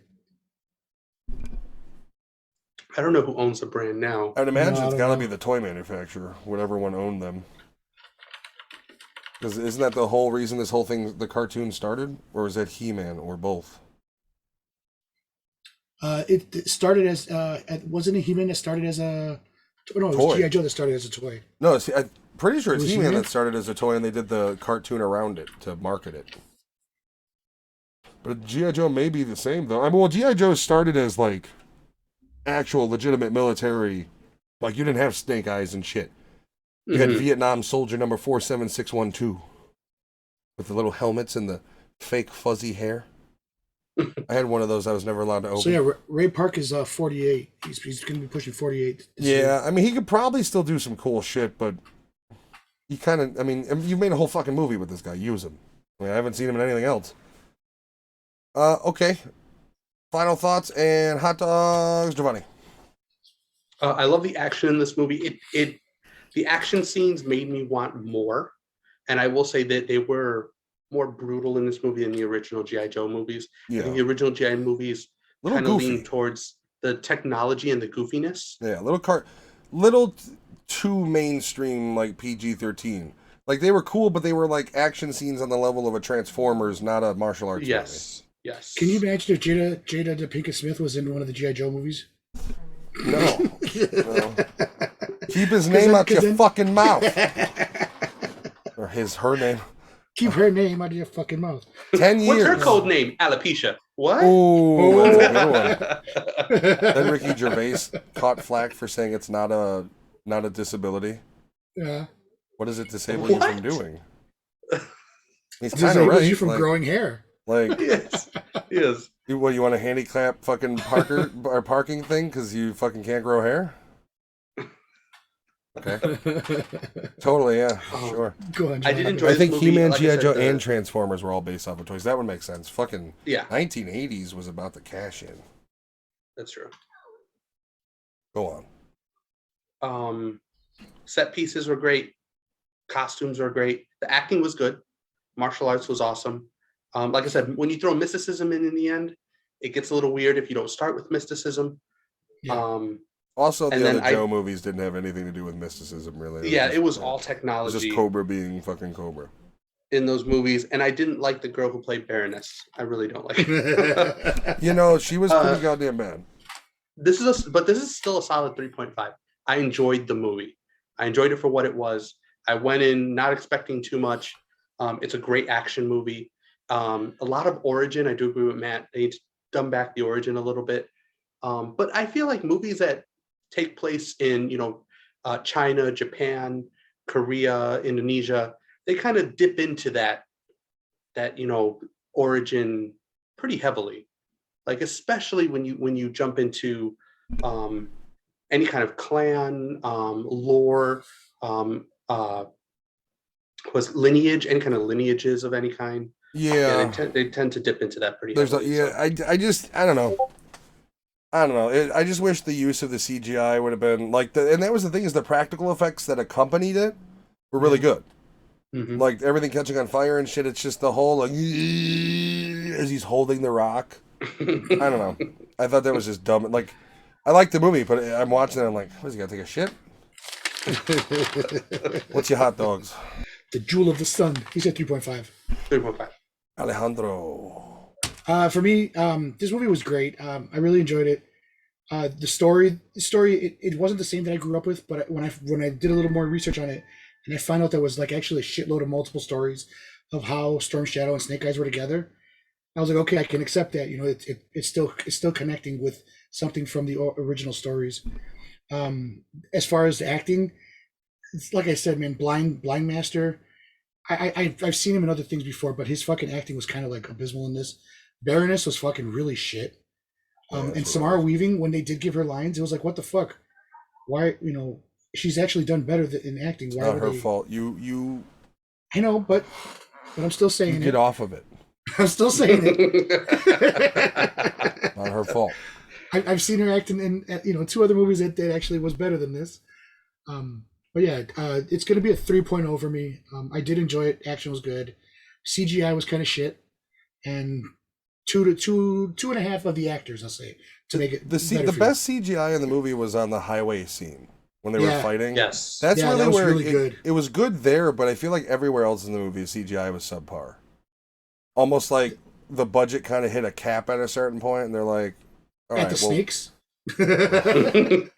I don't know who owns the brand now. I'd imagine it's got to be the toy manufacturer, whatever one owned them. Because isn't that the whole reason this whole thing, the cartoon started? Or is that He-Man, or both? It started as... wasn't it He-Man that started as a... No, it was G.I. Joe that started as a toy. No, I'm pretty sure it's He-Man that started as a toy, and they did the cartoon around it to market it. But G.I. Joe may be the same, though. I mean, well, G.I. Joe started as, like, actual legitimate military... Like, you didn't have Snake Eyes and shit. You had Vietnam Soldier number 47612 with the little helmets and the fake fuzzy hair. I had one of those I was never allowed to open. So yeah, Ray Park is 48. He's going to be pushing 48. Yeah, I mean, he could probably still do some cool shit, but You kind of, I mean, you've made a whole fucking movie with this guy. Use him. I mean, I haven't seen him in anything else. Okay. Final thoughts and hot dogs, Giovanni. I love the action in this movie. The action scenes made me want more, and I will say that they were more brutal in this movie than the original G.I. Joe movies. Yeah. I think the original G.I. movies kind of goofy. leaned towards the technology and the goofiness. Yeah, little too mainstream, like PG-13. Like, they were cool, but they were like action scenes on the level of a Transformers, not a martial arts movie. Yes. Can you imagine if Jada Pinkett Smith was in one of the G.I. Joe movies? No. Keep his name out your fucking mouth. Or her name. Keep her name out of your fucking mouth. 10 years. What's her code name? Alopecia. What? Oh, that's a good one. Then Ricky Gervais caught flack for saying it's not a disability. Yeah. What does it disable you from doing? He's kind of disables right. you from growing hair. Like, Yes. you want a handicap fucking parking thing because you fucking can't grow hair? Okay. Totally, yeah, sure. Go on, I did enjoy I this think movie. He-Man, Like I G.I. said, Joe, and Transformers were all based off of toys. That would make sense. Fucking Yeah, 1980s was about the cash in. that's true. Go on. Set pieces were great. Costumes were great. The acting was good. Martial arts was awesome. Like I said, when you throw mysticism in the end, it gets a little weird if you don't start with mysticism. Yeah. Also, the other Joe movies didn't have anything to do with mysticism, really. It was all It technology. was just Cobra being fucking Cobra. In those movies, and I didn't like the girl who played Baroness. I really don't like her. You know, she was pretty goddamn bad. This is still a solid 3.5. I enjoyed the movie. I enjoyed it for what it was. I went in not expecting too much. It's a great action movie. A lot of origin. I do agree with Matt. They need to dumb back the origin a little bit. But I feel like movies that take place in, China, Japan, Korea, Indonesia, they kind of dip into that origin pretty heavily. Like, especially when you jump into any kind of clan lore, was lineage, any kind of lineages of any kind. Yeah, they tend to dip into that pretty there's heavily. I don't know. I just wish the use of the CGI would have been like and that was the thing, is the practical effects that accompanied it were really good. Mm-hmm. Like everything catching on fire and shit. It's just the whole like as he's holding the rock. I don't know. I thought that was just dumb. Like, I like the movie, but I'm watching it. I'm like, what is he gotta take a shit? What's your hot dogs? The Jewel of the Sun. He said 3.5. 3.5. Alejandro. For me, this movie was great. I really enjoyed it. The story, it wasn't the same that I grew up with, but when I did a little more research on it, and I found out there was like actually a shitload of multiple stories of how Storm Shadow and Snake Eyes were together, I was like, okay, I can accept that. It's still connecting with something from the original stories. As far as the acting, it's like I said, man, Blind Master. I've seen him in other things before, but his fucking acting was kind of like abysmal in this. Baroness was fucking really shit. And Samara Weaving, when they did give her lines, it was like, what the fuck? Why, she's actually done better in acting. Why Not her fault. You. I know, but I'm still saying it. Get off of it. I'm still saying it. Not her fault. I've seen her act in 2 other movies that actually was better than this. But yeah, it's going to be a 3.0 for me. I did enjoy it. Action was good. CGI was kind of shit. And 2.5 of the actors, I'll say, to make it the best CGI in the movie was on the highway scene when they were fighting. Yes, that's really that was where really good. It was good there, but I feel like everywhere else in the movie, CGI was subpar. Almost like the budget kind of hit a cap at a certain point, and they're like, snakes. It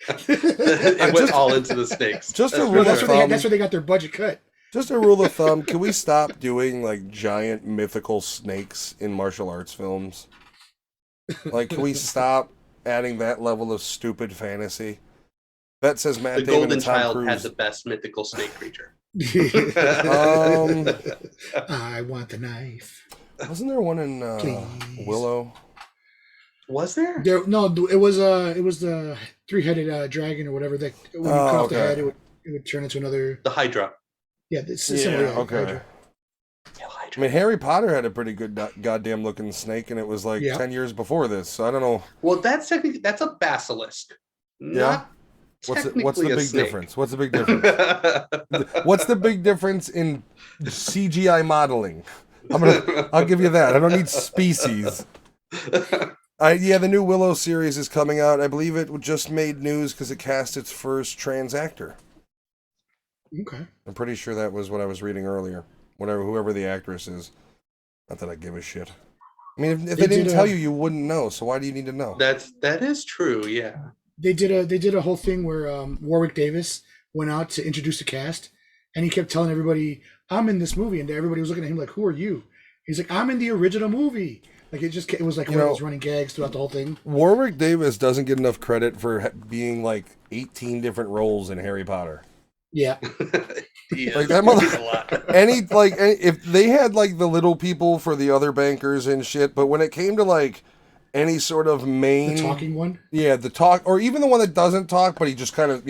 went all into the snakes. Just a rule of thumb. That's where they got their budget cut. Just a rule of thumb. Can we stop doing like giant mythical snakes in martial arts films? Like, can we stop adding that level of stupid fantasy? That says Matt The Damon Golden and Tom Child Cruise. had the best mythical snake creature. I want the knife. Wasn't there one in Willow? Was there? No, it was the 3-headed dragon or whatever that when you cut off the head, it would turn into another. The Hydra. Yeah, this is similar. Yeah, okay. Hydra. I mean, Harry Potter had a pretty good goddamn looking snake, and it was like 10 years before this, so I don't know. Well, that's a basilisk. Yeah. What's the big snake. difference? What's the big difference? What's the big difference in CGI modeling? I'll give you that. I don't need species. The new Willow series is coming out. I believe it just made news because it cast its first trans actor. Okay. I'm pretty sure that was what I was reading earlier. Whoever the actress is. Not that I give a shit. I mean, if they didn't tell you, you wouldn't know. So why do you need to know? That is true. Yeah. They did a whole thing where Warwick Davis went out to introduce the cast, and he kept telling everybody, "I'm in this movie," and everybody was looking at him like, "Who are you?" He's like, "I'm in the original movie." Like it was like one of those running gags throughout the whole thing. Warwick Davis doesn't get enough credit for being like 18 different roles in Harry Potter. Yeah. Like that if they had like the little people for the other bankers and shit, but when it came to like any sort of main the talking one, the talk, or even the one that doesn't talk, but he just kind of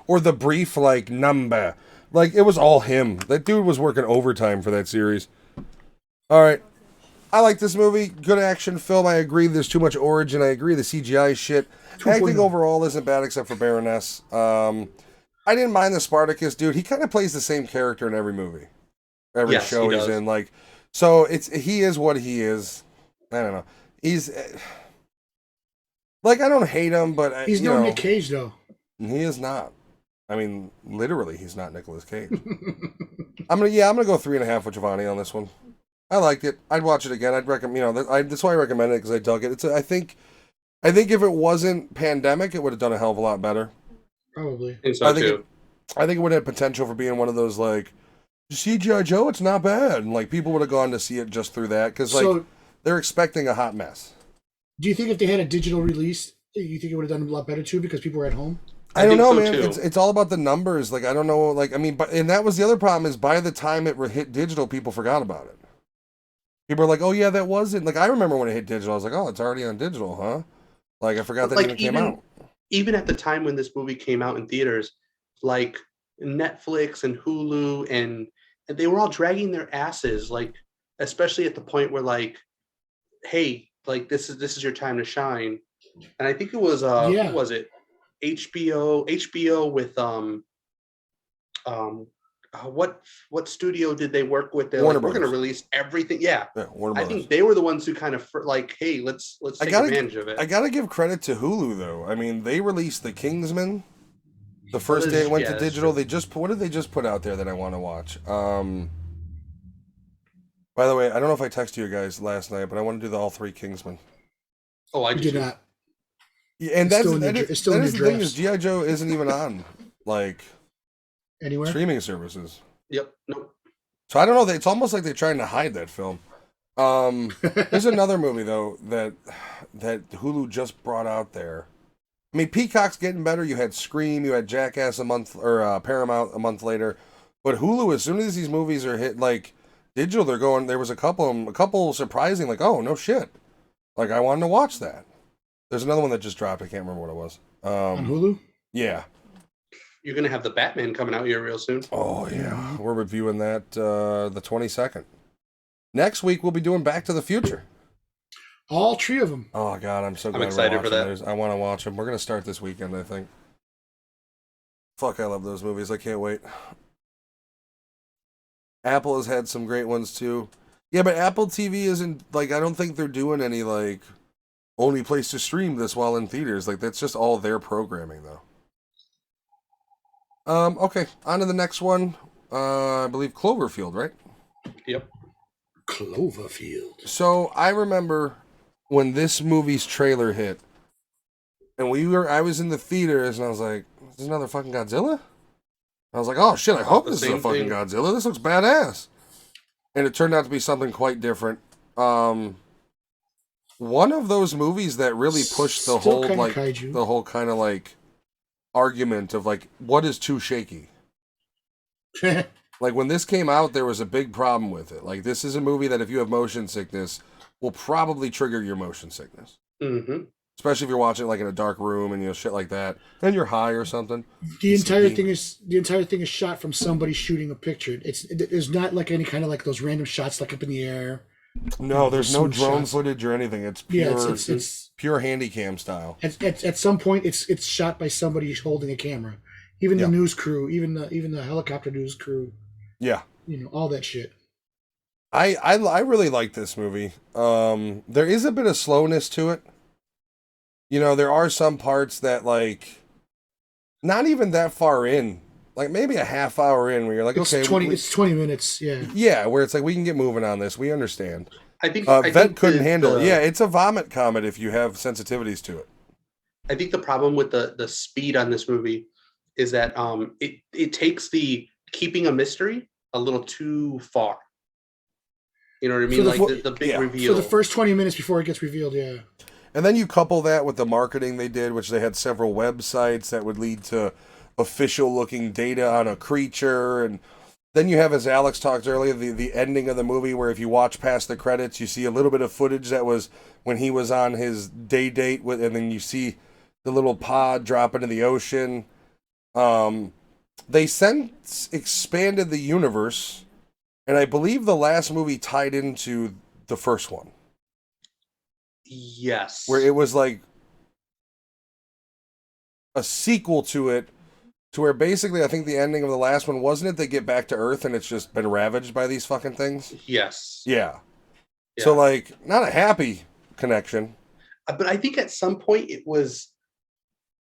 or the brief like number, like it was all him. That dude was working overtime for that series. All right, I like this movie. Good action film. I agree. There's too much origin. I agree. The CGI shit. Acting overall isn't bad except for Baroness. I didn't mind the Spartacus dude. He kind of plays the same character in every movie, every show he's in. Like, so he is what he is. I don't know. He's like, I don't hate him, but he's no Nick Cage though. He is not. I mean, literally, he's not Nicolas Cage. I'm gonna go 3.5 with Giovanni on this one. I liked it. I'd watch it again. I'd recommend. That's why I recommend it because I dug it. I think if it wasn't pandemic, it would have done a hell of a lot better. Probably. I think it would have potential for being one of those like CGI Joe. It's not bad, and like people would have gone to see it just through that because they're expecting a hot mess. Do you think if they had a digital release, you think it would have done a lot better too because people were at home? I don't know, man. It's all about the numbers. Like I don't know. Like I mean, and that was the other problem is by the time it hit digital, people forgot about it. People are like, "Oh yeah, that wasn't." Like I remember when it hit digital, I was like, "Oh, it's already on digital, huh?" Like I forgot that even came out. Even at the time when this movie came out in theaters, like Netflix and Hulu and they were all dragging their asses, like especially at the point where like, hey, like this is your time to shine. And I think it was who was it? HBO with what studio did they work with? They're like, we're going to release everything. Yeah, Warner Brothers. I think they were the ones who kind of like, hey, let's take advantage of it. I gotta give credit to Hulu though. I mean, they released The Kingsman the first day it went to digital. What did they just put out there that I want to watch? By the way, I don't know if I texted you guys last night, but I want to do the all three Kingsmen. Oh, I did not. Yeah, and that's the thing is G.I. Joe isn't even on like anywhere streaming services. Yep. Nope. So I don't know. It's almost like they're trying to hide that film. There's another movie though that Hulu just brought out there. I mean, Peacock's getting better. You had Scream, you had Jackass a month, or Paramount a month later. But Hulu, as soon as these movies are hit like digital, they're going. There was a couple surprising, like, oh no shit, like I wanted to watch that. There's another one that just dropped. I can't remember what it was. On Hulu? Yeah. You're gonna have the Batman coming out here real soon. Oh yeah, we're reviewing that the 22nd. Next week we'll be doing Back to the Future. All three of them. Oh god, I'm so glad I'm excited for that. Those. I want to watch them. We're gonna start this weekend, I think. Fuck, I love those movies. I can't wait. Apple has had some great ones too. Yeah, but Apple TV isn't like I don't think they're doing any like only place to stream this while in theaters. Like that's just all their programming though. Okay, on to the next one. I believe Cloverfield, right? Yep. Cloverfield. So I remember when this movie's trailer hit, and I was in the theaters, and I was like, "Is this another fucking Godzilla?" I was like, "Oh shit! I hope this is a fucking Godzilla. This looks badass." And it turned out to be something quite different. One of those movies that really pushed the whole kind of like argument of like what is too shaky. Like when this came out, there was a big problem with it. Like this is a movie that if you have motion sickness will probably trigger your motion sickness. Mm-hmm. especially if you're watching like in a dark room and shit like that, and you're high or something. The entire thing is shot from somebody shooting a picture. There's not like any kind of like those random shots like up in the air. No, there's no drone footage or anything. It's pure, it's pure handycam style. At some point, it's shot by somebody holding a camera. Even the news crew, even the helicopter news crew. Yeah, all that shit. I really like this movie. There is a bit of slowness to it. There are some parts that like, not even that far in, like maybe a half hour in, where you're like, okay, it's 20 minutes, yeah. Yeah, where it's like, we can get moving on this. We understand. I think Vet couldn't handle it. Yeah, it's a vomit comet if you have sensitivities to it. I think the problem with the speed on this movie is that it takes the keeping a mystery a little too far. You know what I mean? Like the big reveal. So the first 20 minutes before it gets revealed, yeah. And then you couple that with the marketing they did, which they had several websites that would lead to official-looking data on a creature. And then you have, as Alex talked earlier, the ending of the movie where if you watch past the credits, you see a little bit of footage that was when he was on his date and then you see the little pod drop into the ocean. They since expanded the universe, and I believe the last movie tied into the first one. Yes. Where it was like a sequel to it, to where basically I think the ending of the last one, wasn't it they get back to Earth and it's just been ravaged by these fucking things? Yes. Yeah. So like, not a happy connection. But I think at some point it was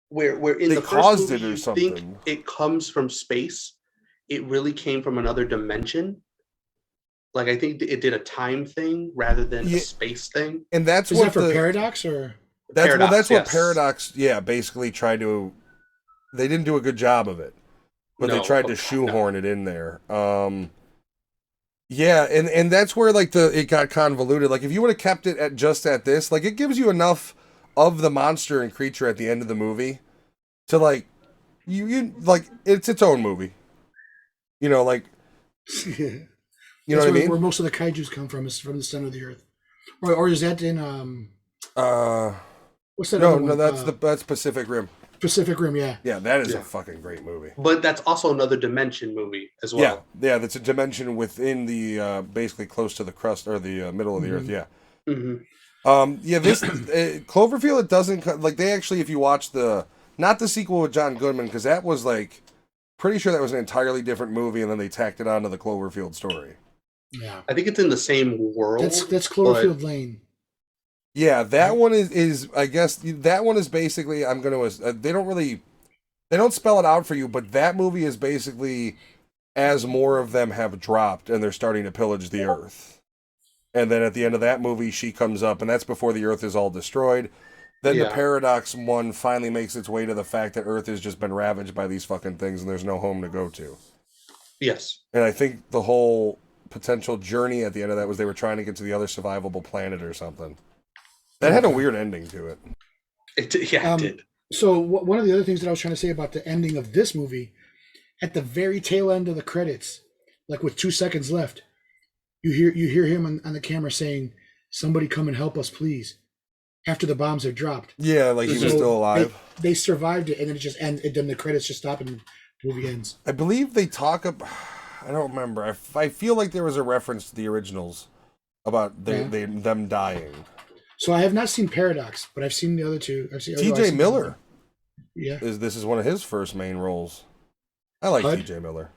where in they the caused first movie it or you something. think it comes from space. It really came from another dimension. Like, I think it did a time thing rather than a space thing. And that's Is that for Paradox or? That's what Paradox, basically tried to. They didn't do a good job of it, but they tried to shoehorn it in there. And that's where like it got convoluted. Like, if you would have kept it at this, like, it gives you enough of the monster and creature at the end of the movie to like you like it's its own movie. Like. You know what I mean? Where most of the kaijus come from is from the center of the earth, or is that in what's that? No, that's Pacific Rim. Pacific Rim, yeah. Yeah, that is a fucking great movie. But that's also another dimension movie as well. Yeah, that's a dimension within the basically close to the crust or the middle of the earth. Yeah. Mm-hmm. This Cloverfield. It doesn't like they actually. If you watch not the sequel with John Goodman, because that was like pretty sure that was an entirely different movie, and then they tacked it onto the Cloverfield story. Yeah, I think it's in the same world. That's Cloverfield Lane. Yeah, that one is I guess that one is basically they don't spell it out for you, but that movie is basically as more of them have dropped and they're starting to pillage the earth. And then at the end of that movie, she comes up, and that's before the earth is all destroyed. Then the Paradox one finally makes its way to the fact that Earth has just been ravaged by these fucking things and there's no home to go to. Yes. And I think the whole potential journey at the end of that was they were trying to get to the other survivable planet or something. That had a weird ending to it. It did. So one of the other things that I was trying to say about the ending of this movie, at the very tail end of the credits, like with 2 seconds left, you hear him on the camera saying, "Somebody come and help us, please." After the bombs are dropped. Yeah, like he was still alive. They survived it, and then it just ends. Then the credits just stop, and the movie ends. I believe they talk about. I don't remember. I feel like there was a reference to the originals about them dying. So I have not seen Paradox, but I've seen the other two. I've seen T.J. Miller. Yeah, this is one of his first main roles. I like T.J. Miller.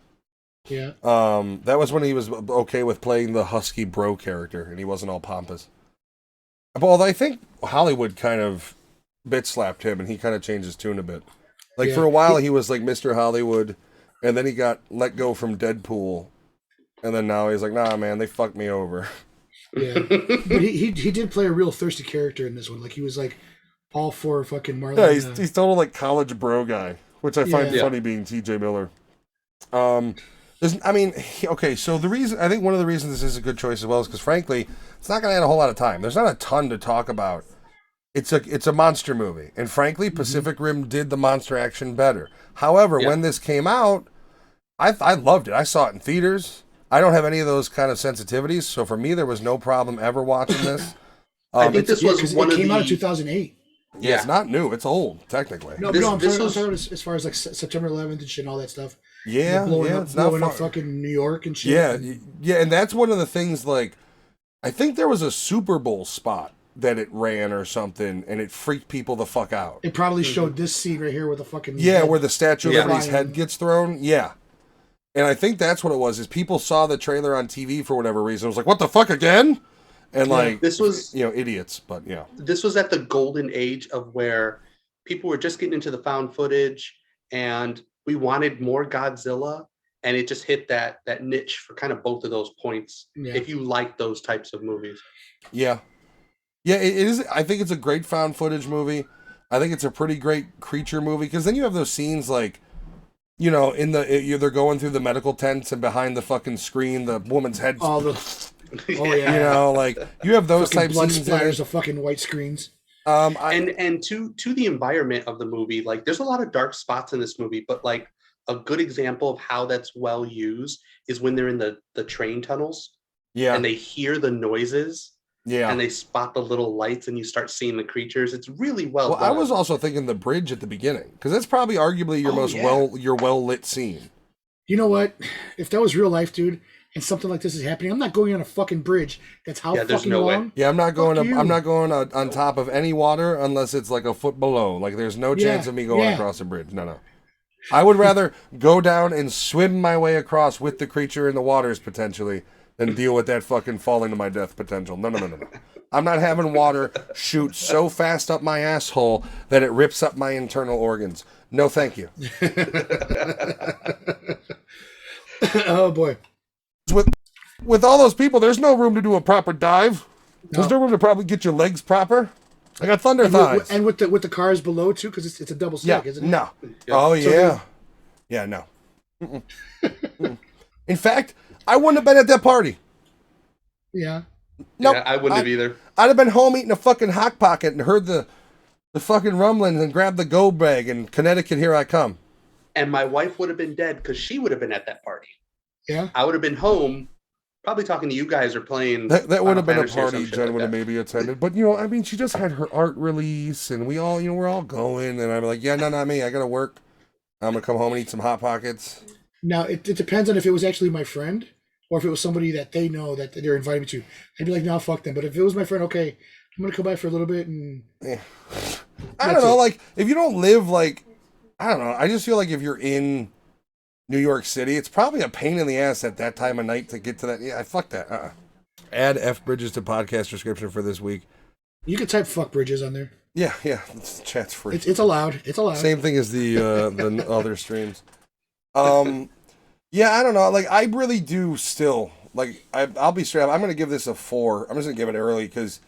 Yeah. That was when he was okay with playing the husky bro character, and he wasn't all pompous. Although I think Hollywood kind of bit-slapped him, and he kind of changed his tune a bit. Like, for a while, he was like Mr. Hollywood, and then he got let go from Deadpool, and then now he's like, nah, man, they fucked me over. Yeah. But he did play a real thirsty character in this one. Like, he was like all for fucking Marlon. Yeah, he's total like college bro guy, which I find funny being T.J. Miller. So the reason, I think one of the reasons this is a good choice as well is because, frankly, it's not going to add a whole lot of time. There's not a ton to talk about. It's a monster movie, and frankly, Pacific Rim did the monster action better. However, when this came out, I loved it. I saw it in theaters. I don't have any of those kind of sensitivities, so for me, there was no problem ever watching this. I think this was one of the... It came out in 2008. Yeah, it's not new. It's old, technically. No, I'm talking as far as like September 11th and shit and all that stuff. Yeah, it's blowing up fucking New York and shit. Yeah, and that's one of the things, like, I think there was a Super Bowl spot that it ran or something, and it freaked people the fuck out. It probably showed this scene right here where the fucking... where the Statue of Liberty's head gets thrown. Yeah. And I think that's what it was, is people saw the trailer on TV for whatever reason. It was like, what the fuck, again? And, like, this was... idiots, but, yeah. This was at the golden age of where people were just getting into the found footage, and we wanted more Godzilla, and it just hit that niche for kind of both of those points, if you like those types of movies. Yeah. Yeah, it is. I think it's a great found footage movie. I think it's a pretty great creature movie, because then you have those scenes like, they're going through the medical tents, and behind the fucking screen, the woman's head. Like, you have those types of scenes. Blood splatters of fucking white screens. And to the environment of the movie, like, there's a lot of dark spots in this movie, but like a good example of how that's well used is when they're in the train tunnels. Yeah. And they hear the noises. Yeah. And they spot the little lights, and you start seeing the creatures. It's really well done. I was also thinking the bridge at the beginning, because that's probably arguably your well lit scene. You know what? If that was real life, dude, and something like this is happening, I'm not going on a fucking bridge that's fucking long. Way. Yeah, I'm not going I'm not going on top of any water unless it's like a foot below. Like, there's no chance of me going across a bridge. No. I would rather go down and swim my way across with the creature in the waters potentially than deal with that fucking falling to my death potential. No. I'm not having water shoot so fast up my asshole that it rips up my internal organs. No, thank you. Oh boy. With all those people, there's no room to do a proper dive. There's no room to probably get your legs proper. I got thunder thighs. And with the cars below too, because it's a double stack, isn't it? No. Oh yeah. Yeah, no. In fact, I wouldn't have been at that party. Yeah. Nope. Yeah, I wouldn't have either. I'd have been home eating a fucking Hot Pocket and heard the fucking rumblings and grabbed the go bag and Connecticut, here I come. And my wife would have been dead because she would have been at that party. Yeah. I would have been home, probably talking to you guys or playing. That would have been a party Jen would have maybe attended. But, she just had her art release, and we all, we're all going. And I'm like, yeah, no, not me. I got to work. I'm going to come home and eat some Hot Pockets. Now, it depends on if it was actually my friend or if it was somebody that they know that they're inviting me to. I'd be like, no, fuck them. But if it was my friend, okay, I'm going to come by for a little bit. And I don't know. Like, if you don't live, like, I don't know. I just feel like if you're in New York City, it's probably a pain in the ass at that time of night to get to that. Yeah, fuck that. Add F Bridges to podcast description for this week. You can type fuck Bridges on there. Yeah. Chat's free. It's allowed. It's allowed. Same thing as the other streams. Yeah, I don't know. Like, I really do still, like, I'll be straight up. I'm going to give this a 4. I'm just going to give it early because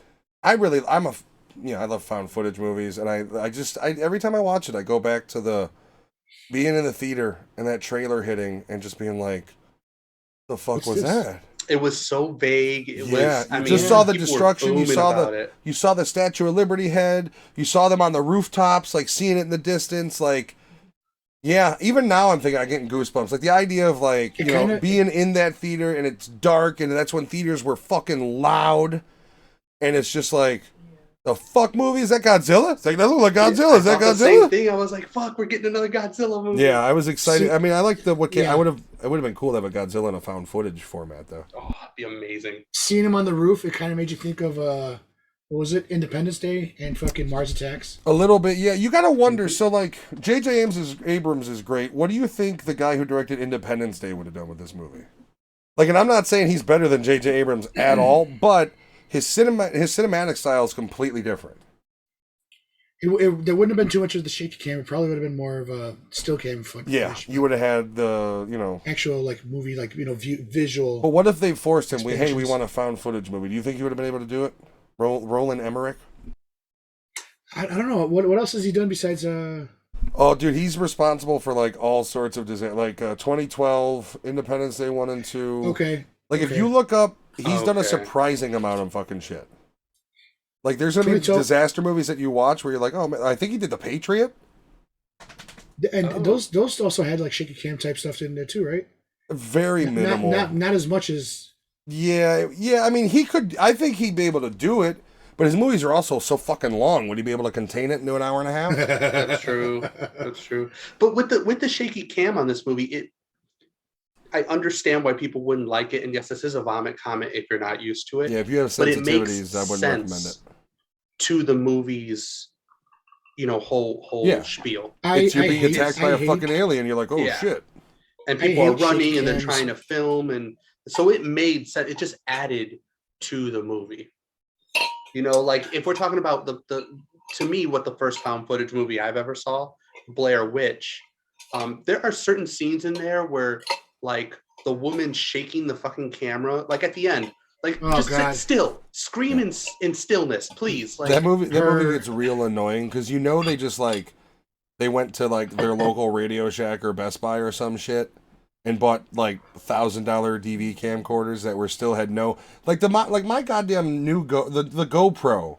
I love found footage movies. And I every time I watch it, I go back to being in the theater and that trailer hitting and just being like, the fuck was that? It was so vague. You saw the destruction. You saw the Statue of Liberty head. You saw them on the rooftops, like seeing it in the distance. Like, yeah, even now I'm thinking I'm getting goosebumps. Like the idea of like, being in that theater and it's dark and that's when theaters were fucking loud. And it's just like, the fuck movie? Is that Godzilla? It's like, that look like Godzilla. Is that Godzilla? Same thing. I was like, fuck, we're getting another Godzilla movie. Yeah, I was excited. I mean, I like it would have been cool to have a Godzilla in a found footage format though. Oh, it'd be amazing. Seeing him on the roof, it kind of made you think of what was it? Independence Day and fucking Mars Attacks. A little bit, yeah. You gotta wonder. So like, J.J. Abrams is great. What do you think the guy who directed Independence Day would have done with this movie? Like, and I'm not saying he's better than J.J. Abrams at all, but his cinematic style is completely different. There wouldn't have been too much of the shaky cam. It probably would have been more of a still cam footage. Yeah, you would have had the actual like movie visual. But what if they forced him? We want a found footage movie. Do you think he would have been able to do it? Roland Emmerich. I don't know what else has he done besides. Oh, dude, he's responsible for like all sorts of design, like 2012, Independence Day 1 and 2. Okay. Like if you look up. He's done a surprising amount of fucking shit. Like, there's going to be disaster movies that you watch where you're like, oh, man, I think he did The Patriot. And those also had, like, shaky cam type stuff in there, too, right? Very minimal. Not as much as... Yeah, I mean, I think he'd be able to do it, But his movies are also so fucking long. Would he be able to contain it into an hour and a half? That's true. That's true. But with the shaky cam on this movie, I understand why people wouldn't like it. And yes, this is a vomit comment if you're not used to it. Yeah, if you have but it makes sensitivities, I wouldn't recommend it. To the movie's, whole spiel. You're being attacked by a fucking alien. You're like, oh shit. And people are running and they're trying to film, and so it made sense. It just added to the movie. Like if we're talking about the to me, what the first found footage movie I've ever saw, Blair Witch, there are certain scenes in there where like the woman shaking the fucking camera, like at the end, like just sit still, scream in stillness, please. Like that movie gets real annoying because they just they went to like their local Radio Shack or Best Buy or some shit and bought like $1,000 DV camcorders that were still had no my goddamn new the GoPro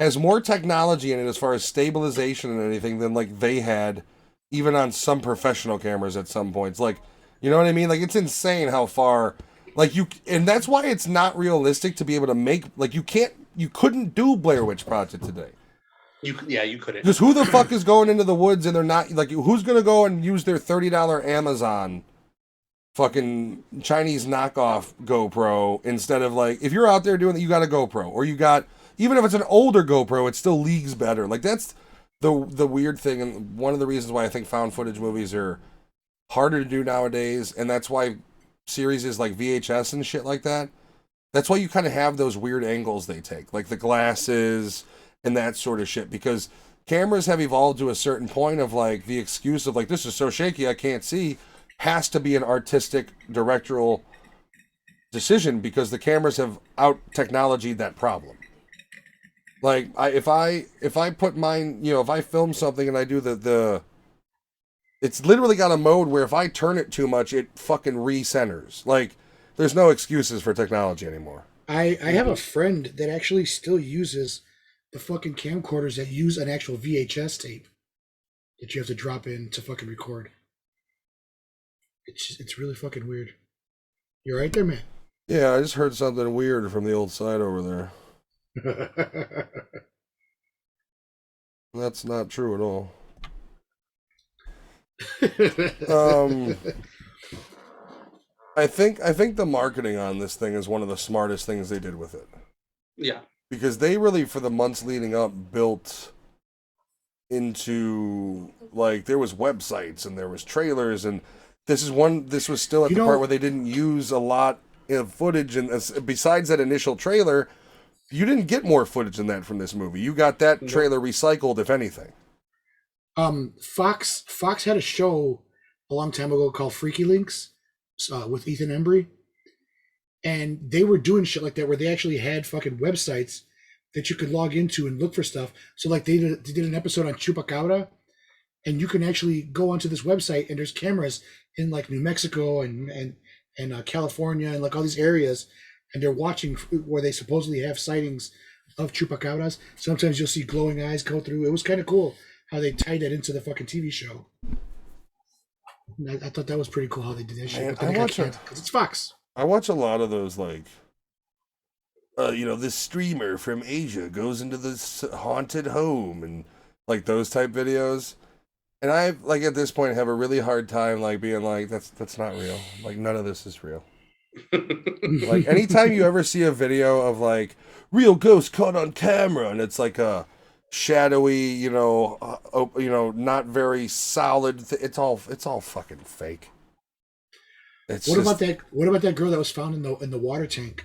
has more technology in it as far as stabilization and anything than like they had even on some professional cameras at some points. Like, you know what I mean? Like it's insane how far and that's why it's not realistic to be able to make you couldn't do Blair Witch Project today. You couldn't. Because who the fuck is going into the woods and they're not who's gonna go and use their $30 Amazon fucking Chinese knockoff GoPro instead of if you're out there doing that, you got a GoPro or you got, even if it's an older GoPro, it's still leagues better. Like that's the weird thing, and one of the reasons why I think found footage movies are harder to do nowadays, and that's why series is like VHS and shit like that. That's why you kind of have those weird angles they take, like the glasses and that sort of shit, because cameras have evolved to a certain point of the excuse of this is so shaky I can't see has to be an artistic directorial decision because the cameras have out technologied that problem. If I put mine, if I film something and I do the it's literally got a mode where if I turn it too much, it fucking recenters. There's no excuses for technology anymore. I have a friend that actually still uses the fucking camcorders that use an actual VHS tape that you have to drop in to fucking record. It's really fucking weird. You're right there, man. Yeah, I just heard something weird from the old side over there. That's not true at all. I think the marketing on this thing is one of the smartest things they did with it. Yeah. Because they really, for the months leading up, built into there was websites and there was trailers, and this was still at the part where they didn't use a lot of footage, and besides that initial trailer, you didn't get more footage than that from this movie. You got that trailer recycled, if anything. Fox had a show a long time ago called Freaky Links with Ethan Embry, and they were doing shit like that where they actually had fucking websites that you could log into and look for stuff. So they did an episode on Chupacabra, and you can actually go onto this website and there's cameras in New Mexico and California and all these areas, and they're watching where they supposedly have sightings of chupacabras. Sometimes you'll see glowing eyes go through. It was kind of cool how they tied that into the fucking TV show. And I thought that was pretty cool how they did that shit. I watch it because it's Fox. I watch a lot of those this streamer from Asia goes into this haunted home and those type videos. And I at this point have a really hard time being that's not real. None of this is real. Anytime you ever see a video of real ghost caught on camera and it's a shadowy, not very solid. It's all fucking fake. What about that girl that was found in the water tank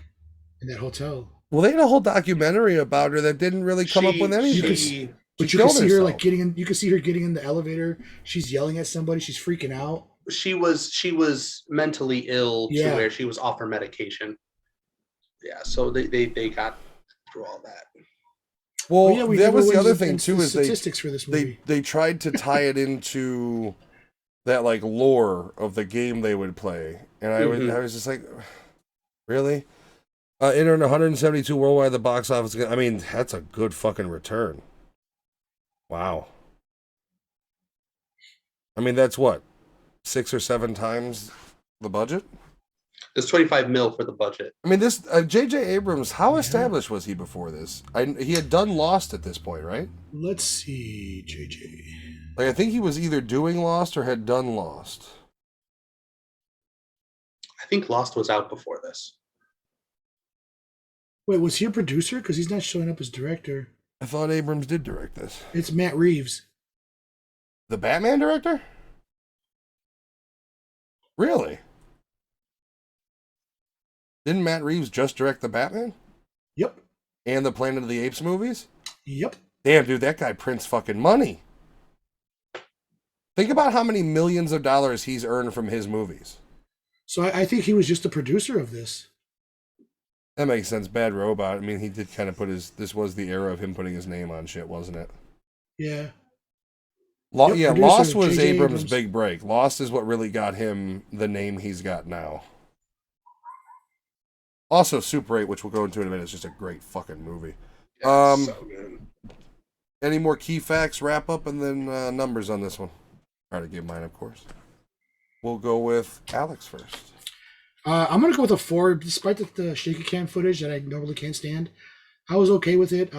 in that hotel? Well, they had a whole documentary about her that didn't really come up with anything. But you can see her getting in. You can see her getting in the elevator. She's yelling at somebody. She's freaking out. She was mentally ill to where she was off her medication. Yeah, so they got through all that. Well, that was the other thing too. Is statistics for this movie. They tried to tie it into that lore of the game they would play, and I was just really. It earned 172 worldwide at the box office. I mean, that's a good fucking return. Wow. I mean, that's what, 6 or 7 times the budget? There's 25 mil for the budget. I mean, this J.J. Abrams, how established was he before this? He had done Lost at this point, right? Let's see, JJ. Like, I think he was either doing Lost or had done Lost. I think Lost was out before this. Wait, was he a producer? Because he's not showing up as director. I thought Abrams did direct this. It's Matt Reeves. The Batman director? Really? Didn't Matt Reeves just direct the Batman? Yep. And the Planet of the Apes movies? Yep. Damn, dude, that guy prints fucking money. Think about how many millions of dollars he's earned from his movies. So I think he was just a producer of this. That makes sense. Bad Robot. I mean, he did kind of put this was the era of him putting his name on shit, wasn't it? Yeah. Yeah, producer, Lost was J.J. Abrams' big break. Lost is what really got him the name he's got now. Also, Super 8, which we'll go into in a minute, is just a great fucking movie. Yeah, so good. Any more key facts, wrap up, and then numbers on this one? I already gave mine, of course. We'll go with Alex first. I'm gonna go with a 4, despite the shaky cam footage that I normally can't stand. I was okay with it.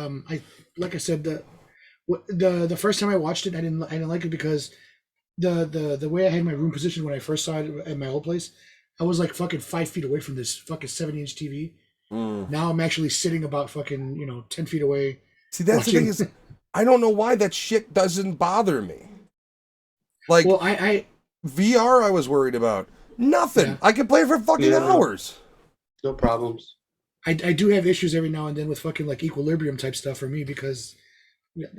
Like I said, the first time I watched it, I didn't like it because the way I had my room positioned when I first saw it at my old place, I was like fucking 5 feet away from this fucking 70-inch TV. Now I'm actually sitting about fucking 10 feet away. See, that's watching. The thing is, I don't know why that shit doesn't bother me. Like, well, I VR, I was worried about. Nothing. Yeah. I can play for fucking hours. No problems. I do have issues every now and then with fucking like equilibrium type stuff for me because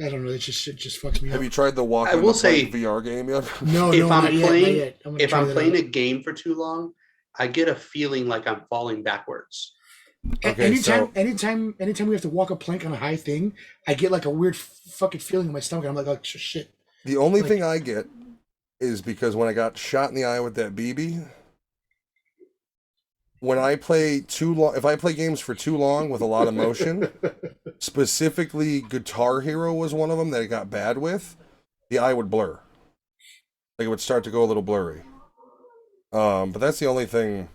I don't know. It just fucks me up. Have you tried the walk? I will say VR game yet? No, if I'm not playing, yet. If I'm playing a game for too long, I get a feeling like I'm falling backwards. Okay, anytime we have to walk a plank on a high thing, I get like a weird fucking feeling in my stomach. I'm like, oh shit. The only thing I get is because when I got shot in the eye with that BB, when I play too long, if I play games for too long with a lot of motion, specifically Guitar Hero was one of them that it got bad with, the eye would blur. Like it would start to go a little blurry. But that's the only thing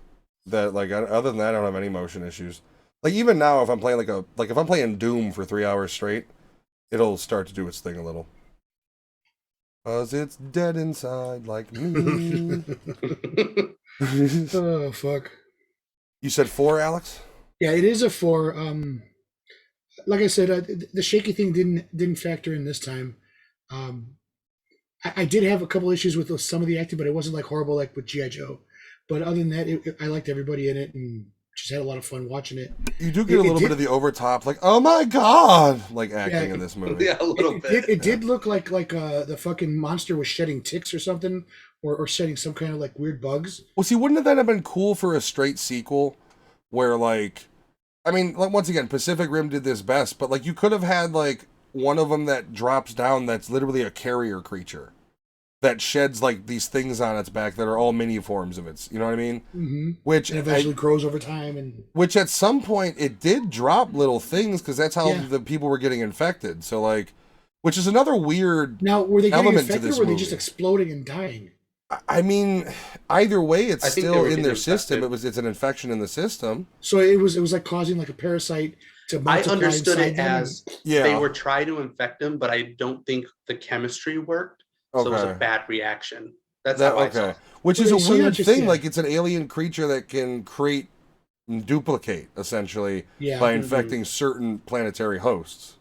that, like, other than that, I don't have any motion issues. Like even now, if I'm playing if I'm playing Doom for 3 hours straight, it'll start to do its thing a little. 'Cause it's dead inside like me. Oh, fuck. You said 4, Alex? Yeah, it is a 4. Like I said, the shaky thing didn't factor in this time. I did have a couple issues with some of the acting, but it wasn't like horrible like with G.I. Joe. But other than that, I liked everybody in it and just had a lot of fun watching it. You do get a little bit of the overtop, like, oh my god, like acting in this movie. Yeah, a little bit. It did look like the fucking monster was shedding ticks or something, or shedding some kind of like weird bugs. Well, see, wouldn't that have been cool for a straight sequel, where like, I mean, like once again, Pacific Rim did this best, but like you could have had like one of them that drops down that's literally a carrier creature that sheds like these things on its back that are all mini forms of its, you know what I mean? Mm-hmm. Which and eventually grows over time, and which at some point it did drop little things because that's how the people were getting infected. So like, which is another weird now were they getting infected or were they just exploding and dying? I mean, either way, it's still in their system. It's an infection in the system. So it was like causing like a parasite to multiply. I understood it as they were Yeah. trying to infect him, but I don't think the chemistry worked. So it was a bad reaction. That's how I saw it. Which is a So weird just- thing. yeah. Like it's an alien creature that can create and duplicate essentially by infecting certain planetary hosts.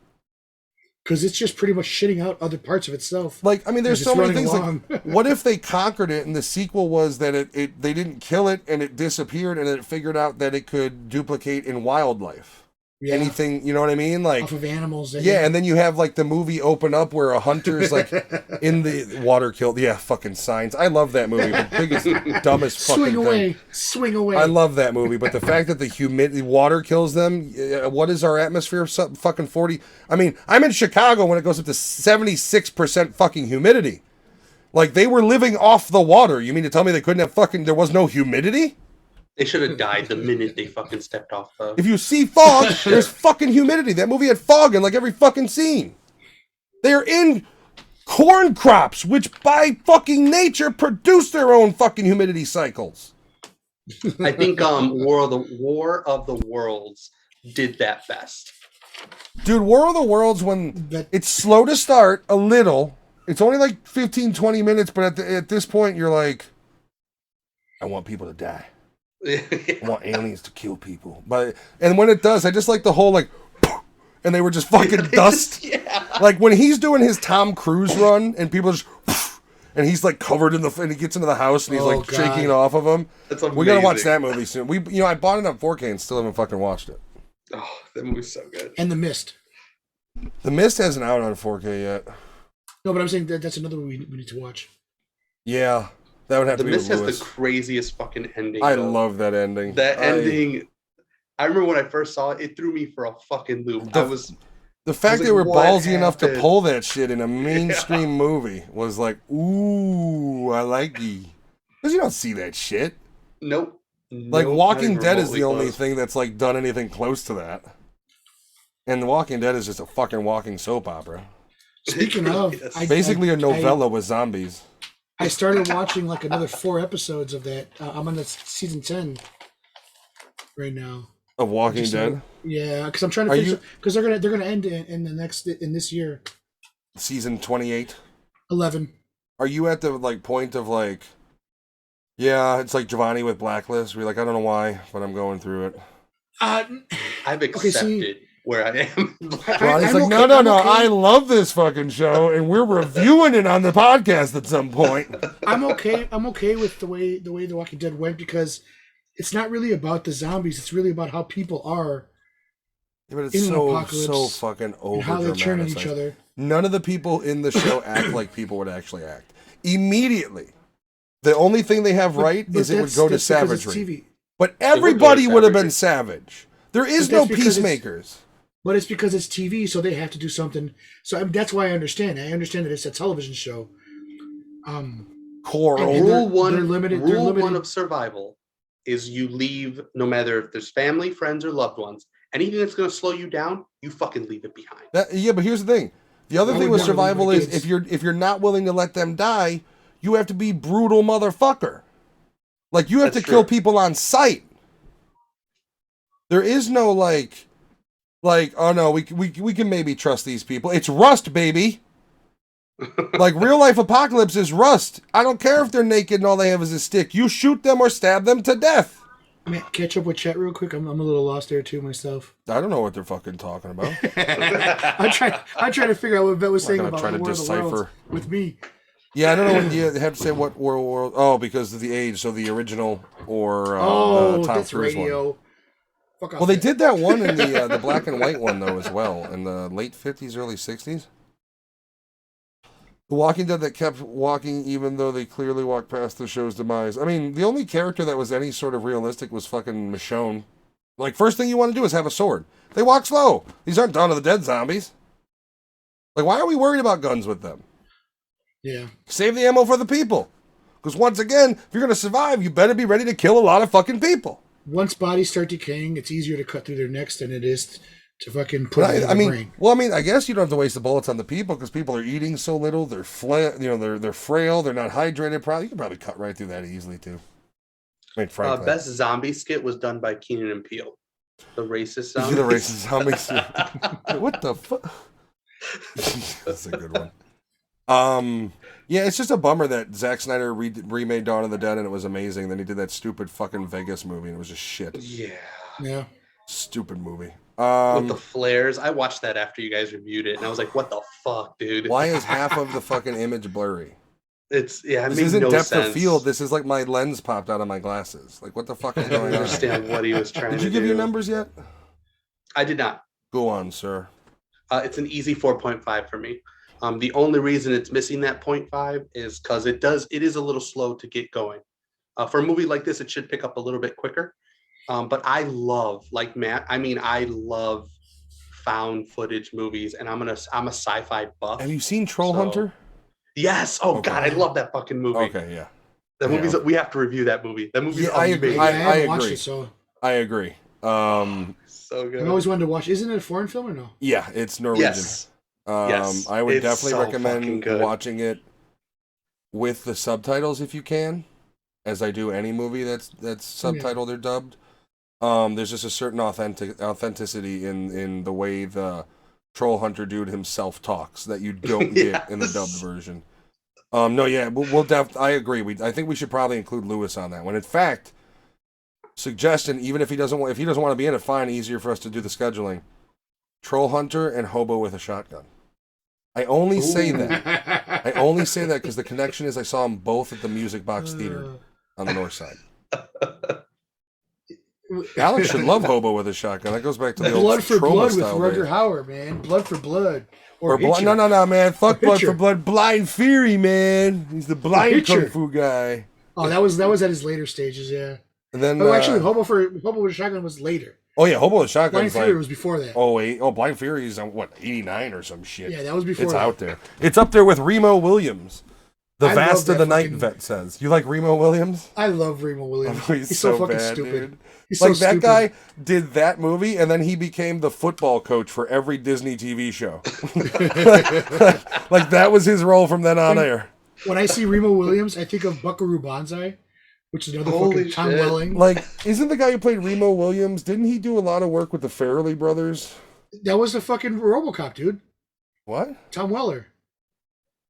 Because it's just pretty much shitting out other parts of itself. Like, I mean, there's It's so many running things. along. Like, what if they conquered it and the sequel was that they didn't kill it and it disappeared and it figured out that it could duplicate in wildlife? Yeah. Anything, you know what I mean? Like Off of animals. and then you have like the movie open up where a hunter's like in the water killed. Yeah, fucking Signs. I love that movie. The biggest, dumbest fucking thing. Swing away. I love that movie, but the fact that the water kills them. What is our atmosphere? Something fucking 40. I mean, I'm in Chicago when it goes up to 76% fucking humidity. Like they were living off the water. You mean to tell me they couldn't have fucking? There was no humidity. They should have died the minute they fucking stepped off the... If you see fog, there's fucking humidity. That movie had fog in like every fucking scene. They're in corn crops, which by fucking nature produce their own fucking humidity cycles. I think War of the Worlds did that best. Dude, War of the Worlds, when it's slow to start a little, it's only like 15, 20 minutes, but at this point, you're like, I want people to die. Yeah. I want aliens to kill people. And when it does, I just like the whole, like, and they were just fucking dust. Yeah. Like, when he's doing his Tom Cruise run, and people just, and he's, like, covered in and he gets into the house, and he's, like, shaking it off of him. That's amazing. We gotta watch that movie soon. I bought it on 4K and still haven't fucking watched it. Oh, that movie's so good. And The Mist. The Mist hasn't out on 4K yet. No, but I'm saying that's another one we need to watch. Yeah, that would have to be The Mist with has Lewis. the craziest fucking ending. I love that ending. That ending. I remember when I first saw it, it threw me for a fucking loop. The fact they like, were what ballsy enough to happened? pull that shit in a mainstream movie was like, ooh, I like ye. Because you don't see that shit. Nope. Like, Nope, Walking not even Dead is remotely the only close. thing that's, like, done anything close to that. And The Walking Dead is just a fucking walking soap opera. Speaking of, Yes. Basically a novella with zombies. I started watching like another 4 episodes of that. I'm on the season 10 right now. Of Walking Just, Dead? Yeah, because I'm trying to Are finish you- because they're gonna end in this year. Season 28? 11. Are you at the, like, point of, like, yeah, it's like Giovanni with Blacklist, where you're like, I don't know why, but I'm going through it. I've accepted Okay, see- where I am. Ronnie's I'm like, okay- no, I'm okay. I love this fucking show, and we're reviewing it on the podcast at some point. I'm okay with the way The Walking Dead went because it's not really about the zombies. It's really about how people are Yeah, but it's in an so apocalypse fucking over and how they turn on each dramatized. other. None of the people in the show act like people would actually act. Immediately, the only thing they have right But is it would that's- go to that's because it's savagery. TV. But would go to everybody would have been savagery. savage. There is But no that's because it's- peacemakers. But it's because it's TV, so they have to do something. So that's why I understand. I understand that it's a television show. Coral. And Rule one. they're limited- they're Rule limited. one of survival is you leave no matter if there's family, friends, or loved ones. Anything that's going to slow you down, you fucking leave it behind. Yeah, but here's the thing. The other I thing would with never leave survival my is kids. if you're not willing to let them die, you have to be brutal motherfucker. Like you have That's to kill true. people on sight. There is no like oh no, we can maybe trust these people. It's Rust, baby. Like real life apocalypse is Rust. I don't care if they're naked and all they have is a stick. You shoot them or stab them to death. Man, catch up with chat real quick. I'm a little lost there too myself. I don't know what they're fucking talking about. I'm trying to figure out what Bet was I'm saying gonna about try to War of the Worlds decipher. with me. Yeah, I don't know what you have to say what world. Oh, because of the age. So the original or Oh, Tom that's Cruise one. radio. Fuck off. Well, they Bet. did that one in the black and white one though as well in the late 50s, early 60s. The Walking Dead that kept walking even though they clearly walked past the show's demise. I mean, the only character that was any sort of realistic was fucking Michonne. Like, first thing you want to do is have a sword. They walk slow. These aren't Dawn of the Dead zombies. Like, why are we worried about guns with them? Yeah. Save the ammo for the people. Because once again, if you're going to survive, you better be ready to kill a lot of fucking people. Once bodies start decaying, it's easier to cut through their necks than it is to fucking put it in I the mean, brain. I guess you don't have to waste the bullets on the people because people are eating so little. They're they're frail. They're not hydrated. Probably you can probably cut right through that easily too. I mean, frankly, Best zombie skit was done by Keenan and Peele. The racist the zombie. racist zombies. What the fuck? That's a good one. Yeah, it's just a bummer that Zack Snyder remade Dawn of the Dead and it was amazing. Then he did that stupid fucking Vegas movie and it was just shit. Yeah. Yeah. Stupid movie. With the flares. I watched that after you guys reviewed it, and I was like, what the fuck, dude? Why is half of the fucking image blurry? It This makes isn't no depth sense. of field. This is like my lens popped out of my glasses. Like, what the fuck is I don't going on? understand what he was trying Did to you do. give your numbers yet? I did not. Go on, sir. It's an easy 4.5 for me. The only reason it's missing that 0.5 is because it is a little slow to get going. For a movie like this, it should pick up a little bit quicker. But I love, like Matt, I love found footage movies, and I'm a sci-fi buff. Have you seen Troll So- Hunter? Yes. Oh Okay. God, I love that fucking movie. Okay, yeah. That movie's we have to review that movie. That movie's Yeah, I agree. amazing. I haven't watched agree. it, so I agree. So good. I've always wanted to watch. Isn't it a foreign film or no? Yeah, it's Norwegian. Yes. Yes, I would it's definitely so fucking recommend good. watching it with the subtitles if you can. as I do any movie that's subtitled or dubbed. There's just a certain authenticity in the way the troll hunter dude himself talks that you don't get in the dubbed version. No, yeah, I agree. I think we should probably include Lewis on that one. In fact, suggestion, even if he doesn't want to be in it, fine, easier for us to do the scheduling. Troll hunter and hobo with a shotgun. I only say that because the connection is I saw them both at the Music Box Theater on the north side. Alex should love hobo with a shotgun. That goes back to the old Blood for Blood with style Rutger days. Hauer, man. Blood for Blood. Or no, man. Fuck Blood for Blood. Blind Fury, man. He's the blind kung fu guy. Oh, that was at his later stages, yeah. And then, actually, Hobo with a Shotgun was later. Oh yeah, Hobo with a Shotgun. Blind Fury was before that. Oh wait, Blind Fury is on what 89 or some shit. Yeah, that was before. It's that. out there. It's up there with Remo Williams. The Vast of the Night vet says. You like Remo Williams? I love Remo Williams. Oh, he's so fucking bad, stupid. Dude. He's like so that stupid. guy did that movie, and then he became the football coach for every Disney TV show. like that was his role from then on air. When I see Remo Williams, I think of Buckaroo Banzai, which is another fucking Tom Welling. Like, isn't the guy who played Remo Williams? Didn't he do a lot of work with the Farrelly brothers? That was the fucking RoboCop, dude. What? Tom Weller.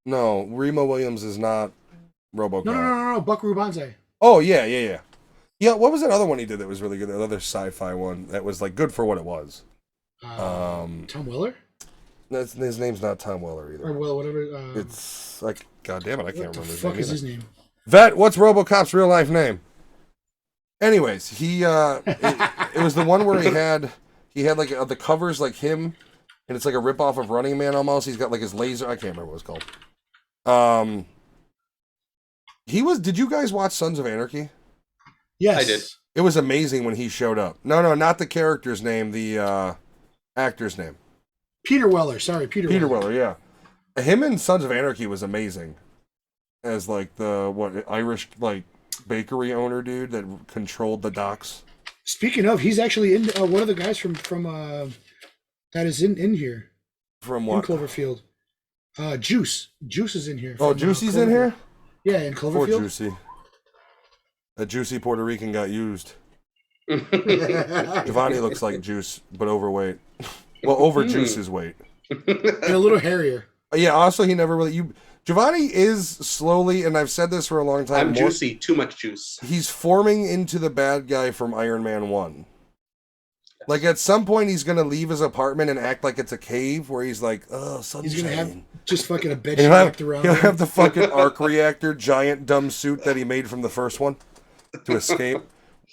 No, Remo Williams is not RoboCop. No. Buckaroo Banzai. Oh yeah. Yeah, what was that other one he did that was really good? That other sci-fi one that was like good for what it was. Tom Weller? His name's not Tom Weller either. Or well, whatever. It's like, god damn it, I can't remember his name. What the fuck is his name? Vet, what's RoboCop's real life name? Anyways, it was the one where he had like the covers like him, and it's like a ripoff of Running Man almost. He's got like his laser. I can't remember what it's called. Did you guys watch Sons of Anarchy? Yes. I did. It was amazing when he showed up. No, not the character's name, the actor's name. Peter Weller. Sorry, Peter Weller, yeah. Him in Sons of Anarchy was amazing. As like the Irish like bakery owner dude that controlled the docks. Speaking of, he's actually in one of the guys from that is in here. From what? In Cloverfield. Juice. Juice is in here. Oh, Juicy's in here? Yeah, in Cloverfield. Poor Juicy. That juicy Puerto Rican got used. Giovanni looks like Juice, but overweight. Well, over Juice's weight. And a little hairier. Yeah, also he never really... Giovanni is slowly, and I've said this for a long time... I'm juicy, too much juice. He's forming into the bad guy from Iron Man 1. Like, at some point, he's going to leave his apartment and act like it's a cave, where he's like, oh, sunshine. He's going to have just fucking a bed wrapped around He'll him. have the fucking arc reactor, giant dumb suit that he made from the first one to escape.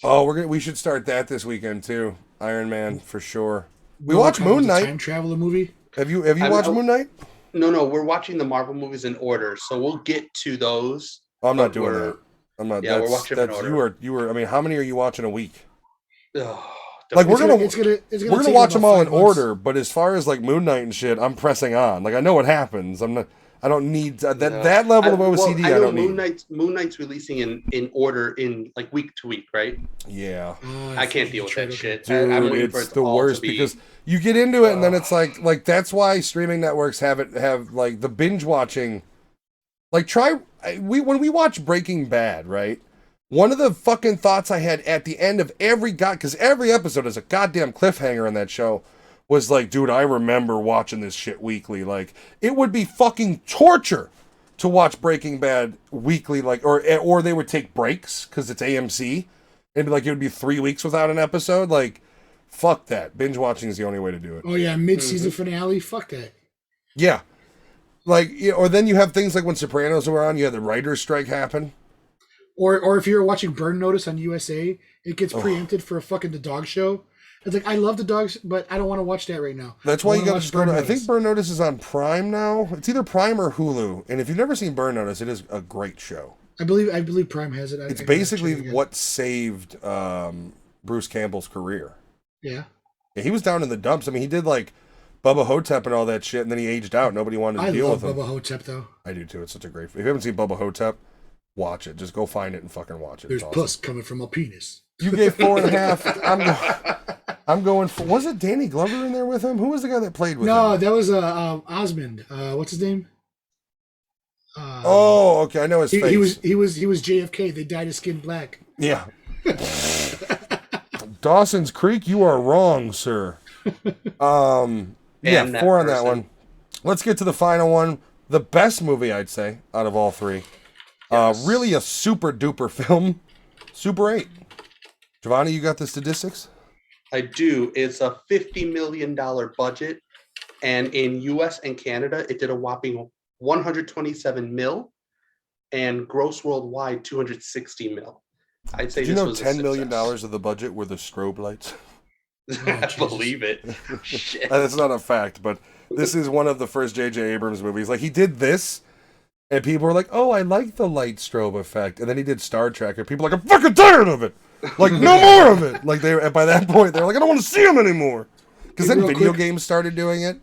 Oh, we should start that this weekend, too. Iron Man, for sure. We watched Moon Knight. Time traveler movie. Have you watched Moon Knight? No, we're watching the Marvel movies in order, so we'll get to those. I'm not doing that. I'm not. Yeah, we're watching in order. You were. I mean, how many are you watching a week? Oh, Like we're gonna watch them all in months. order, but as far as like Moon Knight and shit, I'm pressing on. Like I know what happens. I don't need that level of OCD. I don't need. Moon Knight's releasing in order in like week to week, right? Yeah. I can't deal with that shit. Dude, I'm waiting for it's it the all worst to be... because you get into it and then it's like that's why streaming networks have like the binge watching. Like when we watch Breaking Bad, right? One of the fucking thoughts I had at the end of because every episode is a goddamn cliffhanger in that show, was like, dude, I remember watching this shit weekly. Like, it would be fucking torture to watch Breaking Bad weekly, like, or they would take breaks because it's AMC. It'd be like, it would be 3 weeks without an episode. Like, fuck that. Binge watching is the only way to do it. Oh yeah, mid-season finale. Fuck that. Yeah. Like, or then you have things like when Sopranos were on, you had the writer's strike happen. Or if you're watching Burn Notice on USA, it gets preempted for the dog show. It's like, I love the dogs, but I don't want to watch that right now. That's why you got to just go to... I think Burn Notice is on Prime now. It's either Prime or Hulu. And if you've never seen Burn Notice, it is a great show. I believe Prime has it. It's basically what saved Bruce Campbell's career. Yeah. He was down in the dumps. I mean, he did like Bubba Hotep and all that shit, and then he aged out. Nobody wanted to deal with him. I love Bubba Hotep, though. I do, too. It's such a great... If you haven't seen Bubba Hotep, watch it. Just go find it and fucking watch it. There's awesome. pus coming from a penis. You gave 4.5. I'm going for... Was it Danny Glover in there with him? Who was the guy that played with him? No, that was Osmond. What's his name? Okay, I know his face. He was JFK. They dyed his skin black. Yeah. Dawson's Creek, you are wrong, sir. Yeah, 4 on that one. Let's get to the final one. The best movie, I'd say, out of all 3. Yes. Really a super duper film. Super 8. Giovanni, you got the statistics? I do. It's a $50 million budget. And in US and Canada, it did a whopping 127 mil. And gross worldwide, 260 mil. I'd say Did you know $10 million of the budget were the strobe lights? I believe it. Shit. That's not a fact, but this is one of the first J.J. Abrams movies. Like, he did this, and people were like, oh, I like the light strobe effect. And then he did Star Trek, and people were like, I'm fucking tired of it. Like, no more of it. Like, by that point, they were like, I don't want to see him anymore. Because then video games started doing it.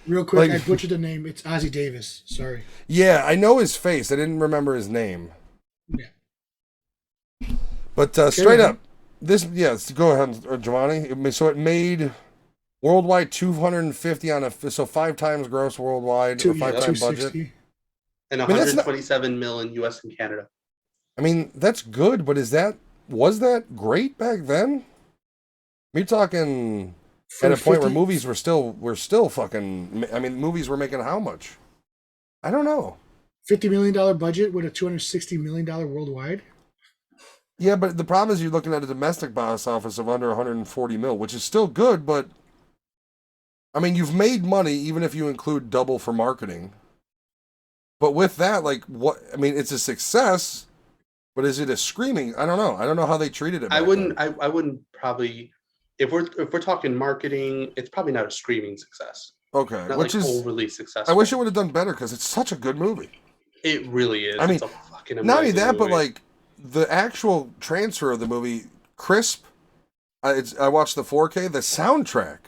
Real quick, I butchered the name. It's Ozzie Davis. Sorry. Yeah, I know his face. I didn't remember his name. Yeah. But straight up, go ahead, Giovanni. So it made worldwide 250 so 5 times gross worldwide, a 5 times budget. And 127 mil in US and Canada. I mean, that's good, but was that great back then? We're talking at a point where movies were still fucking, I mean, movies were making how much? I don't know. $50 million budget with a $260 million worldwide? Yeah, but the problem is you're looking at a domestic box office of under 140 mil, which is still good, but I mean, you've made money even if you include double for marketing. But with that, like, what? I mean, it's a success, but is it a screaming? I don't know. I don't know how they treated it. I wouldn't probably. If we're talking marketing, it's probably not a screaming success. Okay, not which like is overly successful. I wish it would have done better because it's such a good movie. It really is. I mean, it's a fucking amazing not only that, movie. but like the actual transfer of the movie, crisp. I watched the 4K. The soundtrack,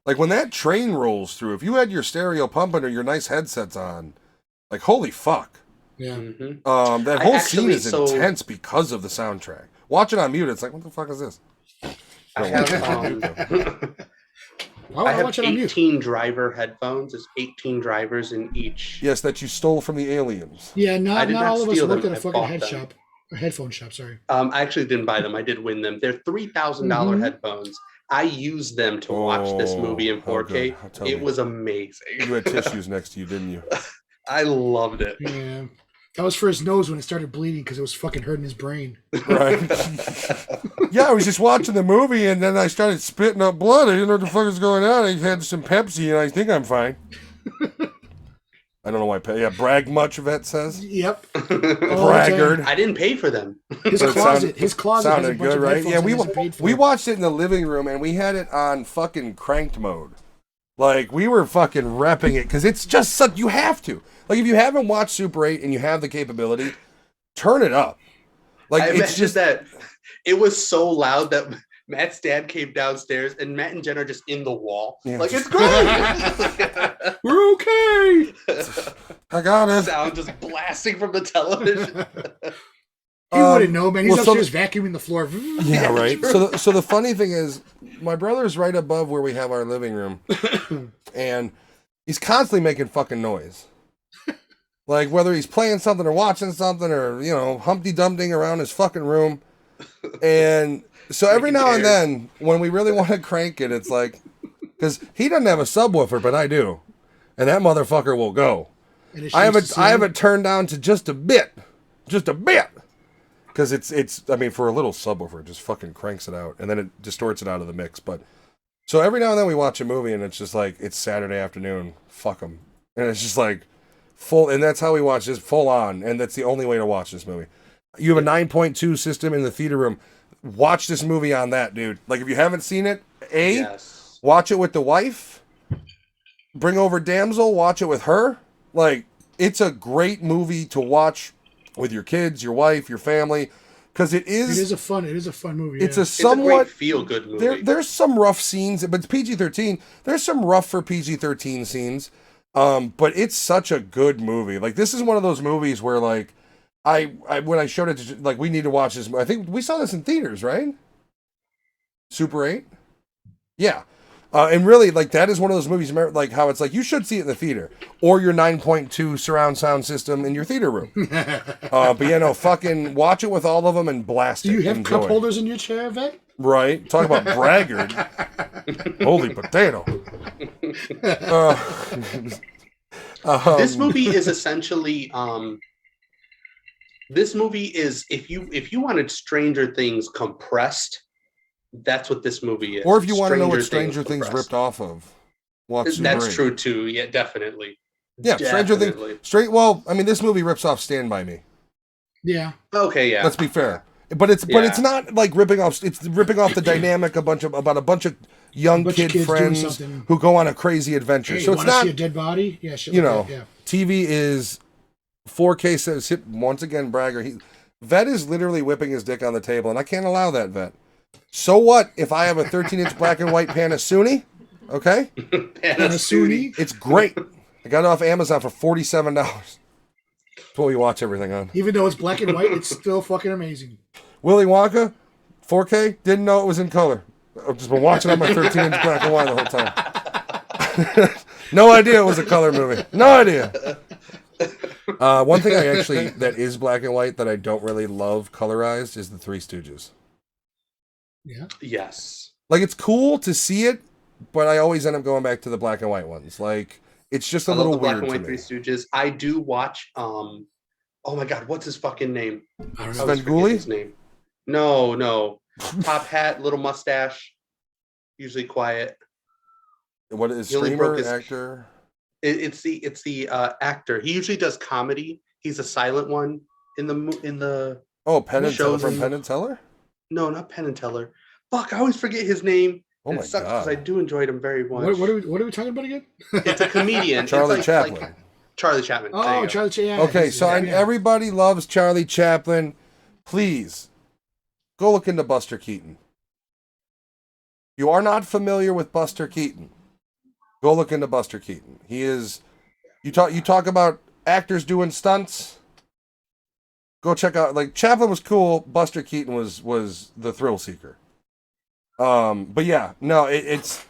like when that train rolls through, if you had your stereo pumping or your nice headsets on, like holy fuck. Yeah. Mm-hmm. That whole scene is intense because of the soundtrack. Watch it on mute. It's like, what the fuck is this? I have 18 driver headphones. There's 18 drivers in each. Yes, that you stole from the aliens. Yeah, not all of us worked at a fucking headphone shop. Sorry. I actually didn't buy them. I did win them. They're $3,000 headphones. I used them to watch this movie in 4K. It was amazing. You had tissues next to you, didn't you? I loved it. Yeah. That was for his nose when it started bleeding because it was fucking hurting his brain. Right. Yeah, I was just watching the movie and then I started spitting up blood. I didn't know what the fuck was going on. I had some Pepsi and I think I'm fine. I don't know why. Yeah, brag much, Vet says. Yep. Braggart. I didn't pay for them. His closet sounded good, right? Yeah, we watched it in the living room and we had it on fucking cranked mode. Like, we were fucking repping it because it's just such, you have to. Like, if you haven't watched Super 8 and you have the capability, turn it up. Like, it's just that it was so loud that Matt's dad came downstairs and Matt and Jen are just in the wall. Yeah, like, it's great. We're okay. I got it. Sound just blasting from the television. He wouldn't know, man. He's upstairs vacuuming the floor. Yeah, right. So the funny thing is, my brother's right above where we have our living room, and he's constantly making fucking noise. Like, whether he's playing something or watching something or, you know, Humpty Dumptying around his fucking room. And so every now and then, when we really want to crank it, it's like, because he doesn't have a subwoofer, but I do. And that motherfucker will go. I have it turned down to just a bit. Just a bit. Because it's, I mean, for a little subwoofer, it just fucking cranks it out. And then it distorts it out of the mix. But, so every now and then we watch a movie and it's just like, it's Saturday afternoon. Fuck them. And it's just like, full, and that's how we watch this, full on, and that's the only way to watch this movie. You have a 9.2 system in the theater room. Watch this movie on that, dude. Like, if you haven't seen it, watch it with the wife. Bring over Damsel, watch it with her. Like, it's a great movie to watch with your kids, your wife, your family, because it is a fun movie. It's a somewhat it's a feel-good movie. There's some rough scenes, but it's PG-13. There's some rough for PG-13 scenes. But it's such a good movie. Like, this is one of those movies where, like, I when I showed it to, like, we need to watch this. I think we saw this in theaters, right? Super 8? Yeah. And really, like, that is one of those movies, like, how it's like, you should see it in the theater. Or your 9.2 surround sound system in your theater room. But yeah, no, fucking watch it with all of them and blast it. Do you have Enjoy. cup holders in your chair, Vet? Right? Talk about braggart. Holy potato. This movie is essentially... this movie is, if you wanted Stranger Things compressed, that's what this movie is. Or if you want to know what Stranger Things ripped off of, watch That's true too. Yeah, definitely. Yeah, Stranger Things. Well, I mean, this movie rips off Stand By Me. Yeah. Okay. Yeah. Let's be fair, but it's not like ripping off. It's ripping off the dynamic about a bunch of young kid friends who go on a crazy adventure. Hey, so it's not see a dead body. Yeah, shit you like know. that, yeah. TV is 4K. Says once again, bragger. Vet is literally whipping his dick on the table, and I can't allow that, Vet. So what if I have a 13-inch black and white Panasonic? Okay? Panasonic? It's great. I got it off Amazon for $47. That's what we watch everything on. Even though it's black and white, it's still fucking amazing. Willy Wonka, 4K, didn't know it was in color. I've just been watching on my 13-inch black and white the whole time. No idea it was a color movie. No idea. One thing that is black and white that I don't really love colorized is the Three Stooges. Yeah. Yes. Like, it's cool to see it, but I always end up going back to the black and white ones. Like, it's just a little weird black and white to me. Three Stooges. I do watch. Oh my God, what's his fucking name? I don't know. Svengoolie? His name. No. Top hat, little mustache. Usually quiet. What is streamer actor? It's the actor. He usually does comedy. He's a silent one in the. Oh, Penn and Teller from Penn and Teller? No, not Penn and Teller. Fuck, I always forget his name. Oh my God! Because God. I do enjoy him very much. What are we talking about again? It's a comedian. Charlie Chaplin. Like Charlie Chaplin. Oh, Charlie Chaplin. Okay, so everybody loves Charlie Chaplin. Please, go look into Buster Keaton. You are not familiar with Buster Keaton. Go look into Buster Keaton. He is. You talk about actors doing stunts. Go check out. Like, Chaplin was cool. Buster Keaton was the thrill seeker. But yeah, no, it's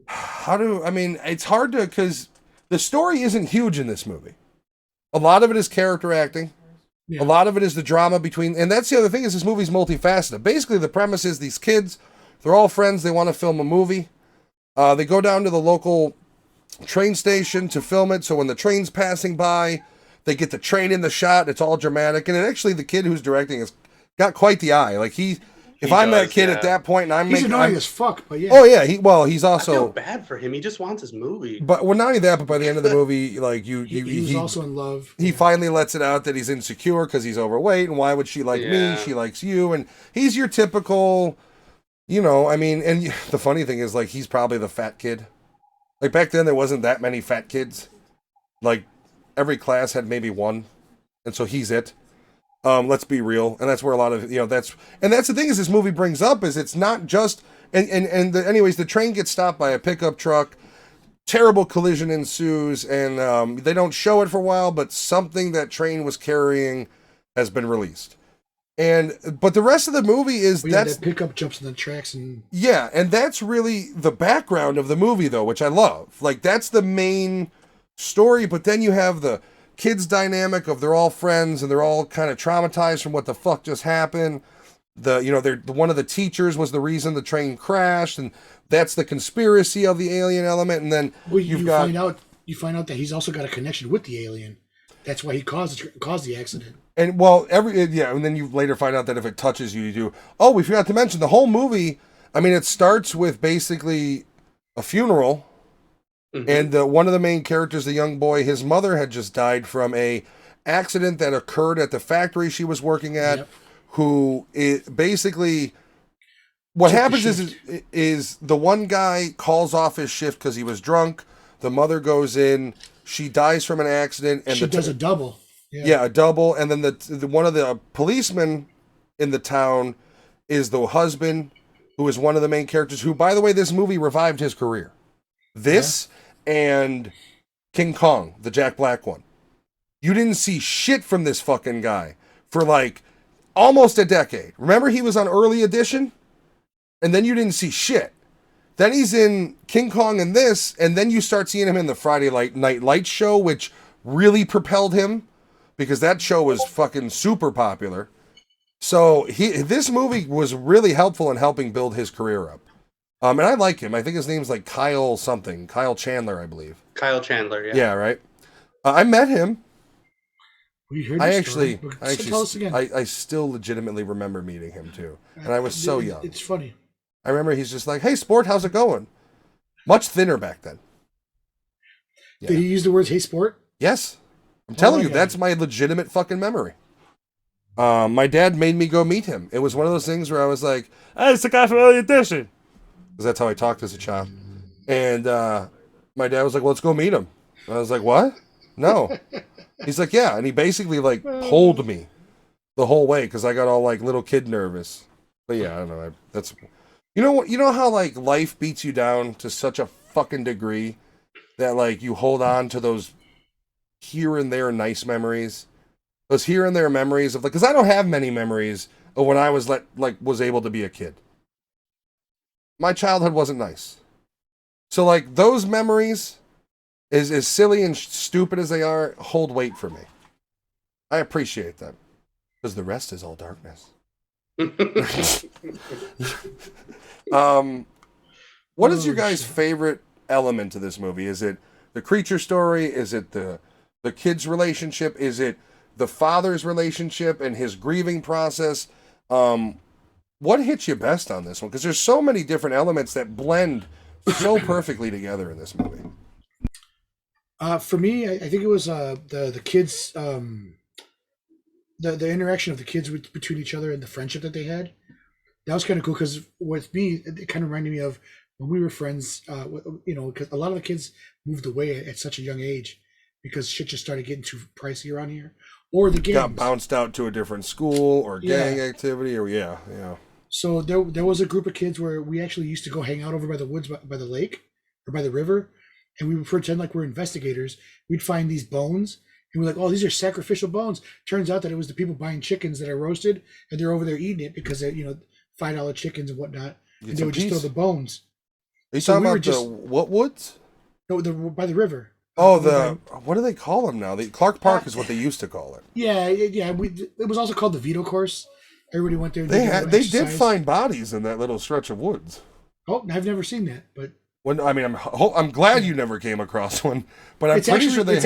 it's hard to, because the story isn't huge in this movie. A lot of it is character acting. Yeah. A lot of it is the drama between, and that's the other thing, is this movie's multifaceted. Basically, the premise is these kids, they're all friends. They want to film a movie. They go down to the local train station to film it. So when the train's passing by, they get the train in the shot. It's all dramatic. And actually, the kid who's directing has got quite the eye. Like, if I'm that kid at that point and he's annoying as fuck, but yeah. Oh yeah, he's also. I feel bad for him. He just wants his movie. But not only that, but by the end of the movie, like he's also in love. He finally lets it out that he's insecure because he's overweight, and why would she like me? She likes you, and he's your typical, and the funny thing is, like, he's probably the fat kid. Like, back then there wasn't that many fat kids. Like, every class had maybe one, and so he's it. Let's be real, and that's where a lot of that's the thing is this movie brings up is it's not just anyways, the train gets stopped by a pickup truck, terrible collision ensues, and they don't show it for a while, but something that train was carrying has been released, but the rest of the movie is that pickup jumps in the tracks and that's really the background of the movie though, which I love. Like, that's the main story, but then you have the kids dynamic of they're all friends and they're all kind of traumatized from what the fuck just happened. One of the teachers was the reason the train crashed, and that's the conspiracy of the alien element. And then you find out that he's also got a connection with the alien. That's why he caused the accident. And and then you later find out that if it touches you, you do. Oh, we forgot to mention the whole movie. I mean, it starts with basically a funeral. Mm-hmm. And one of the main characters, the young boy, his mother had just died from a accident that occurred at the factory she was working at. Yep. What happens is the one guy calls off his shift because he was drunk. The mother goes in. She dies from an accident, and she does a double. Yeah, a double. And then the one of the policemen in the town is the husband, who is one of the main characters. Who, by the way, this movie revived his career. This. Yeah. And King Kong, the Jack Black one. You didn't see shit from this fucking guy for like almost a decade. Remember, he was on early edition? And then you didn't see shit. Then he's in King Kong and this, and then you start seeing him in the Friday Night Lights show, which really propelled him because that show was fucking super popular. So this movie was really helpful in helping build his career up. And I like him. I think his name's like Kyle Chandler, I believe. Kyle Chandler, yeah. Yeah, right. I met him. I still legitimately remember meeting him too, and I was so young. It's funny. I remember he's just like, "Hey, sport, how's it going?" Much thinner back then. Yeah. Did he use the words "Hey, sport"? Yes, I'm telling you, that's my legitimate fucking memory. My dad made me go meet him. It was one of those things where I was like, "Hey, it's the guy from Early Edition," because that's how I talked as a child. And my dad was like, "Well, let's go meet him." And I was like, "What? No." He's like, "Yeah," and he basically like pulled me the whole way because I got all like little kid nervous. But yeah, I don't know. That's you know how like life beats you down to such a fucking degree that like you hold on to those here and there nice memories, those here and there memories of like because I don't have many memories of when I was was able to be a kid. My childhood wasn't nice, so like those memories. As silly and stupid as they are, hold weight for me. I appreciate them. Because the rest is all darkness. What is your guys' favorite element to this movie? Is it the creature story? Is it the kid's relationship? Is it the father's relationship and his grieving process? What hits you best on this one? Because there's so many different elements that blend so perfectly together in this movie. For me, I think it was the kids, the interaction of the kids between each other and the friendship that they had. That was kind of cool because with me, it kind of reminded me of when we were friends. Because a lot of the kids moved away at such a young age because shit just started getting too pricey around here, or the games got bounced out to a different school or gang activity, or yeah. So there was a group of kids where we actually used to go hang out over by the woods, by the lake or by the river. And we would pretend like we're investigators. We'd find these bones, and we're like, "Oh, these are sacrificial bones." Turns out that it was the people buying chickens that are roasted, and they're over there eating it because they're $5 chickens and whatnot. And they would just throw the bones. Are you talking about the what woods? No, by the river. Oh, what do they call them now? Clark Park is what they used to call it. Yeah. It was also called the Veto Course. Everybody went there. And they did find bodies in that little stretch of woods. Oh, I've never seen that, but. I'm glad you never came across one, but I'm pretty sure it's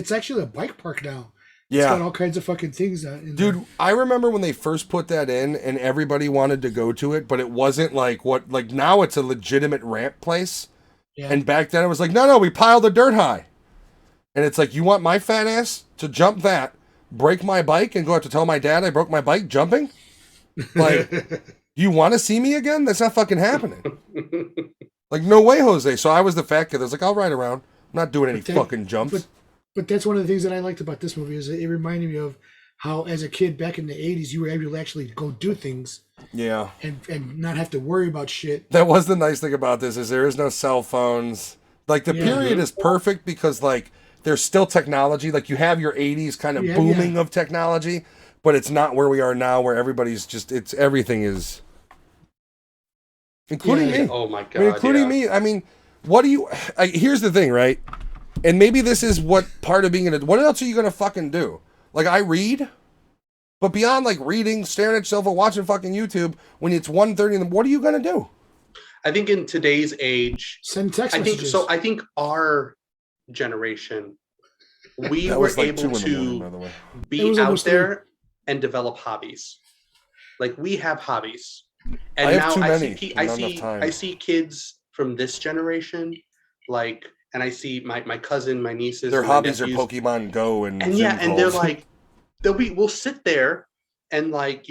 actually a bike park now. Yeah, it's got all kinds of fucking things. Dude, there. I remember when they first put that in, and everybody wanted to go to it, but it wasn't like now it's a legitimate ramp place. Yeah. And back then it was like, no, we piled the dirt high, and it's like, you want my fat ass to jump that, break my bike, and go out to tell my dad I broke my bike jumping? Like, you want to see me again? That's not fucking happening. Like, no way, Jose. So I was the fat kid. I was like, I'll ride around. I'm not doing any fucking jumps. But that's one of the things that I liked about this movie is it reminded me of how, as a kid back in the 80s, you were able to actually go do things. Yeah. And not have to worry about shit. That was the nice thing about this is there is no cell phones. Like, the period is perfect because, like, there's still technology. Like, you have your 80s kind of booming of technology, but it's not where we are now where everybody's just, everything is... Including me. Oh my god. Me. I mean, what do you... here's the thing, right? And maybe this is what part of being an... What else are you going to fucking do? Like, I read, but beyond, like, reading, staring at yourself, or watching fucking YouTube, when it's 1:30 in the... What are you going to do? I think in today's age... Send text messages. I think our generation, we were able to be out there and develop hobbies. Like, we have hobbies. And now I see kids from this generation, like, and I see my cousin, my nieces. Their hobbies are Pokemon Go and they're like, we'll sit there and like,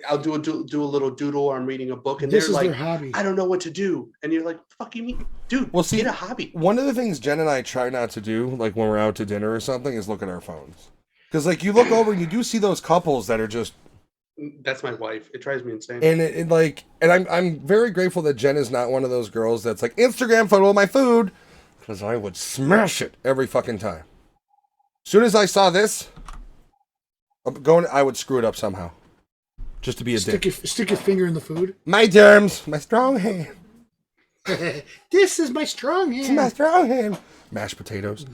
I'll do a little doodle, or I'm reading a book, and they're like, I don't know what to do, and you're like, fuck you mean, dude? Well, get a hobby. One of the things Jen and I try not to do, like when we're out to dinner or something, is look at our phones, because like you look over and you do see those couples that are just. That's my wife. It drives me insane. And I'm very grateful that Jen is not one of those girls that's like, Instagram photo of my food, because I would smash it every fucking time. As soon as I saw this, I would screw it up somehow, just to be a dick. Stick your finger in the food. My germs, my strong hand. This is my strong hand. It's my strong hand. Mashed potatoes.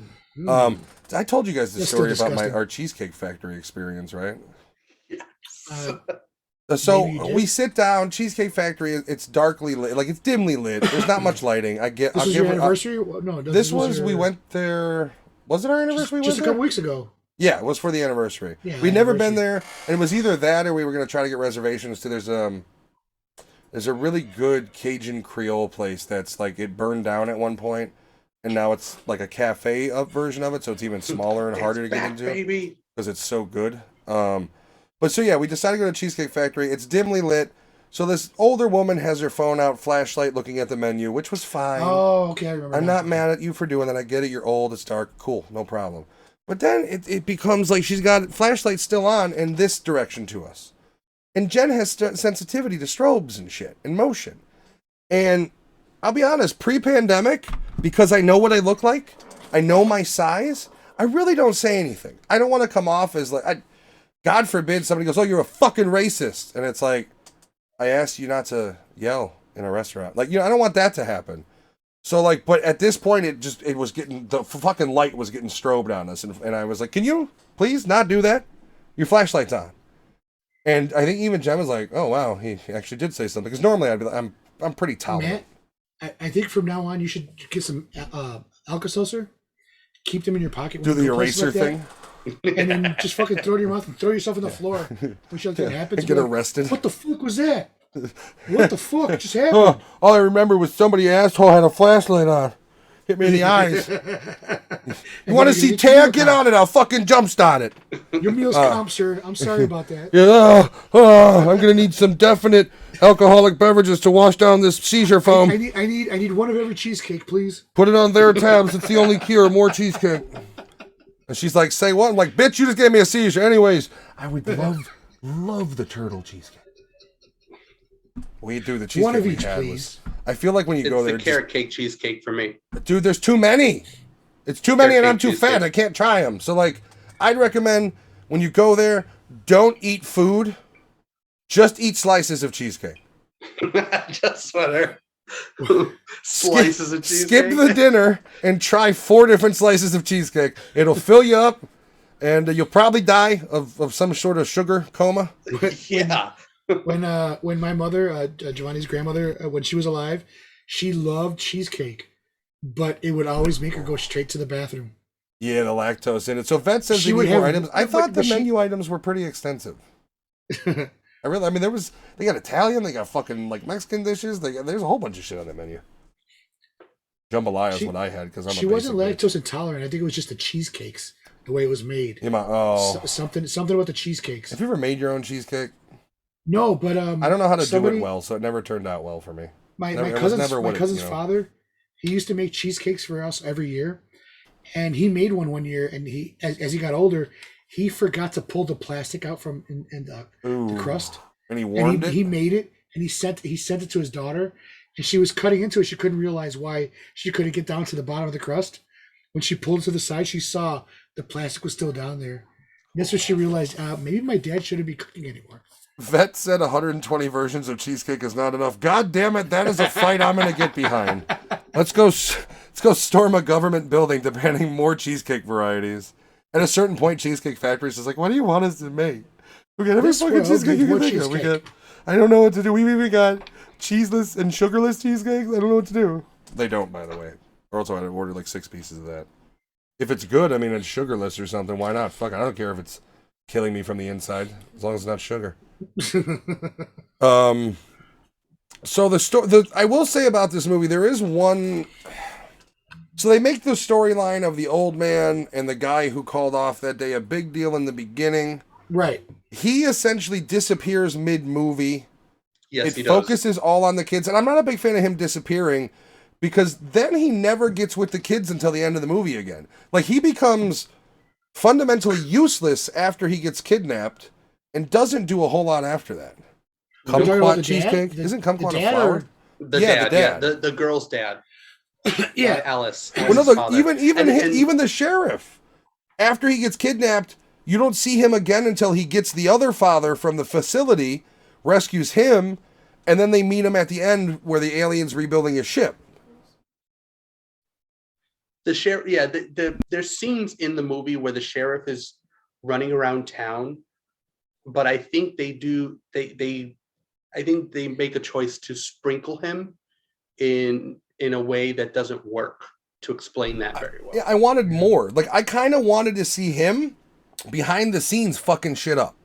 I told you guys the That's story still about disgusting. our Cheesecake Factory experience, right? Uh, So Maybe you did. we sit down, Cheesecake Factory. It's darkly lit, like it's dimly lit. There's not much lighting. this was your anniversary? Well, no, This was your- we went there. Was it our anniversary? just a we went couple there? weeks ago. Yeah, it was for the anniversary. Yeah, We'd never been anniversary. there, and it was either that or we were going to try to get reservations to. There's a really good Cajun Creole place that's like it burned down at one point, and now it's like a cafe up version of it, so it's even smaller and harder to get back, into baby. because it's so good. But so yeah, we decided to go to Cheesecake Factory. It's dimly lit. So this older woman has her phone out, flashlight, looking at the menu, which was fine. Oh, okay, I remember. I'm now. not mad at you for doing that. I get it. You're old. It's dark. Cool. No problem. But then it becomes like she's got flashlight still on in this direction to us. And Jen has sensitivity to strobes and shit and motion. And I'll be honest, pre-pandemic, because I know what I look like, I know my size, I really don't say anything. I don't want to come off as like, God forbid somebody goes, oh, you're a fucking racist. And it's like, I asked you not to yell in a restaurant. Like, I don't want that to happen. So like, but at this point, it was getting, the fucking light was getting strobed on us. And I was like, can you please not do that? Your flashlight's on. And I think even Jen was like, oh wow, he actually did say something. Because normally I'd be like, I'm pretty tolerant. Matt, I think from now on you should get some Alka-Seltzer, keep them in your pocket. Do when you the go places eraser like that, thing. and then just fucking throw it in your mouth and throw yourself on the floor. When shit like that happens, And get be like, arrested. What the fuck was that? What the fuck just happened? Oh, all I remember was somebody asshole had a flashlight on. Hit me in the eyes. You want to see Taya? Get on it. I'll fucking jumpstart it. Your meal's comp, sir. I'm sorry about that. Yeah, I'm gonna need some definite alcoholic beverages to wash down this seizure foam. I need one of every cheesecake, please. Put it on their tabs. It's the only cure. More cheesecake. And she's like, say what? I'm like, bitch, you just gave me a seizure. Anyways, I would love the turtle cheesecake. We do the cheesecake. One of we each, had please. I feel like when you It's go there, the carrot cake cheesecake for me. dude, there's too many. It's too many, and I'm too Cheesecake. fat. I can't try them. So like, I'd recommend when you go there, don't eat food. Just eat slices of cheesecake. Just sweater. Slices of cheesecake. Skip the dinner and try 4 different slices of cheesecake. It'll fill you up, and you'll probably die of some sort of sugar coma. Yeah. When my mother, Giovanni's grandmother, when she was alive, she loved cheesecake, but it would always make her go straight to the bathroom. Yeah, the lactose in it. So Vet says She they would need more have- items. I but- thought the but she- menu items were pretty extensive. I mean, they got Italian, they got fucking like Mexican dishes. There's a whole bunch of shit on that menu. Jambalaya is She- what I had because I'm She a wasn't basic bitch. lactose intolerant. I think it was just the cheesecakes, the way it was made. Oh, Something about the cheesecakes. have you ever made your own cheesecake? No, but I don't know how to do somebody- it well, so it never turned out well for me. My It was cousin's never what it, cousin's you know. father, he used to make cheesecakes for us every year, and he made one year, and he as he got older, he forgot to pull the plastic out from the Ooh. crust, And he and warmed he it. made it, and he sent it to his daughter, and she was cutting into it. She couldn't realize why she couldn't get down to the bottom of the crust. When she pulled it to the side, she saw the plastic was still down there. And that's when she realized maybe my dad shouldn't be cooking anymore. Vet said 120 versions of cheesecake is not enough. God damn it, that is a fight I'm gonna get behind. Let's go storm a government building demanding more cheesecake varieties. At a certain point, Cheesecake Factory's just like, what do you want us to make? We got every This fucking world cheesecake you needs can more think of. We got, cheesecake. I don't know what to do. We even got cheeseless and sugarless cheesecakes. I don't know what to do. They don't, by the way. Or else I'd order like 6 pieces of that. If it's good, I mean, it's sugarless or something. Why not? Fuck, I don't care if it's killing me from the inside, as long as it's not sugar. So I will say about this movie, there is one. So they make the storyline of the old man and the guy who called off that day a big deal in the beginning. Right. He essentially disappears mid-movie. Yes, It he does. focuses all on the kids, and I'm not a big fan of him disappearing because then he never gets with the kids until the end of the movie again. Like, he becomes fundamentally useless after he gets kidnapped and doesn't do a whole lot after that. You're talking about Kumquat the dad? cheesecake? The- Isn't the kumquat a dad flower? or- The Yeah, dad, the dad. yeah, the girl's dad. Yeah. Alice. Well, no, Alice's look, father. even the sheriff, after he gets kidnapped, you don't see him again until he gets the other father from the facility, rescues him, and then they meet him at the end where the alien's rebuilding his ship. The sheriff, yeah, there's scenes in the movie where the sheriff is running around town, but I think they make a choice to sprinkle him in a way that doesn't work to explain that very well. Yeah, I wanted more. Like, I kind of wanted to see him behind the scenes fucking shit up.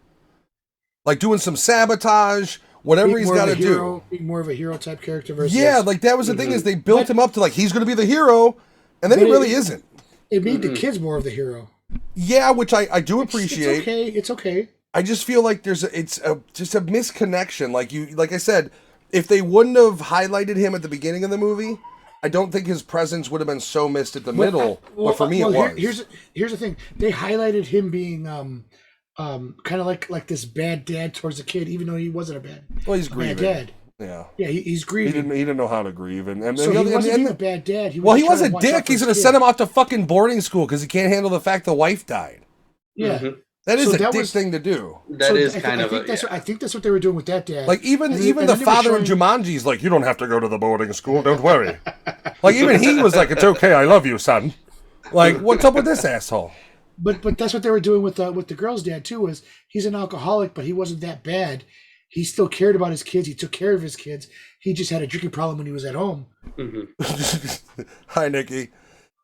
Like, doing some sabotage, whatever he's got to do. Being more of a hero type character versus... Yeah, like, that was the thing is they built him up to, like, he's going to be the hero, and then he really isn't. It made the kids more of the hero. Yeah, which I do appreciate. It's okay. I just feel like it's just a misconnection. Like I said, if they wouldn't have highlighted him at the beginning of the movie, I don't think his presence would have been so missed at the middle. But for me, it was. Here's the thing: they highlighted him being kind of like this bad dad towards the kid, even though he wasn't a bad. Well, he's grieving. Bad dad. Yeah, he's grieving. He didn't know how to grieve, and so he wasn't being a bad dad. He was a dick. He's going to send him off to fucking boarding school because he can't handle the fact the wife died. Yeah. Mm-hmm. That is a dick thing to do. I think that's what they were doing with that dad. Like even the father in Jumanji's like, you don't have to go to the boarding school. Don't worry. Like even he was like, it's okay. I love you, son. Like what's up with this asshole? But that's what they were doing with the girl's dad too. Was he's an alcoholic, but he wasn't that bad. He still cared about his kids. He took care of his kids. He just had a drinking problem when he was at home. Mm-hmm. Hi, Nikki.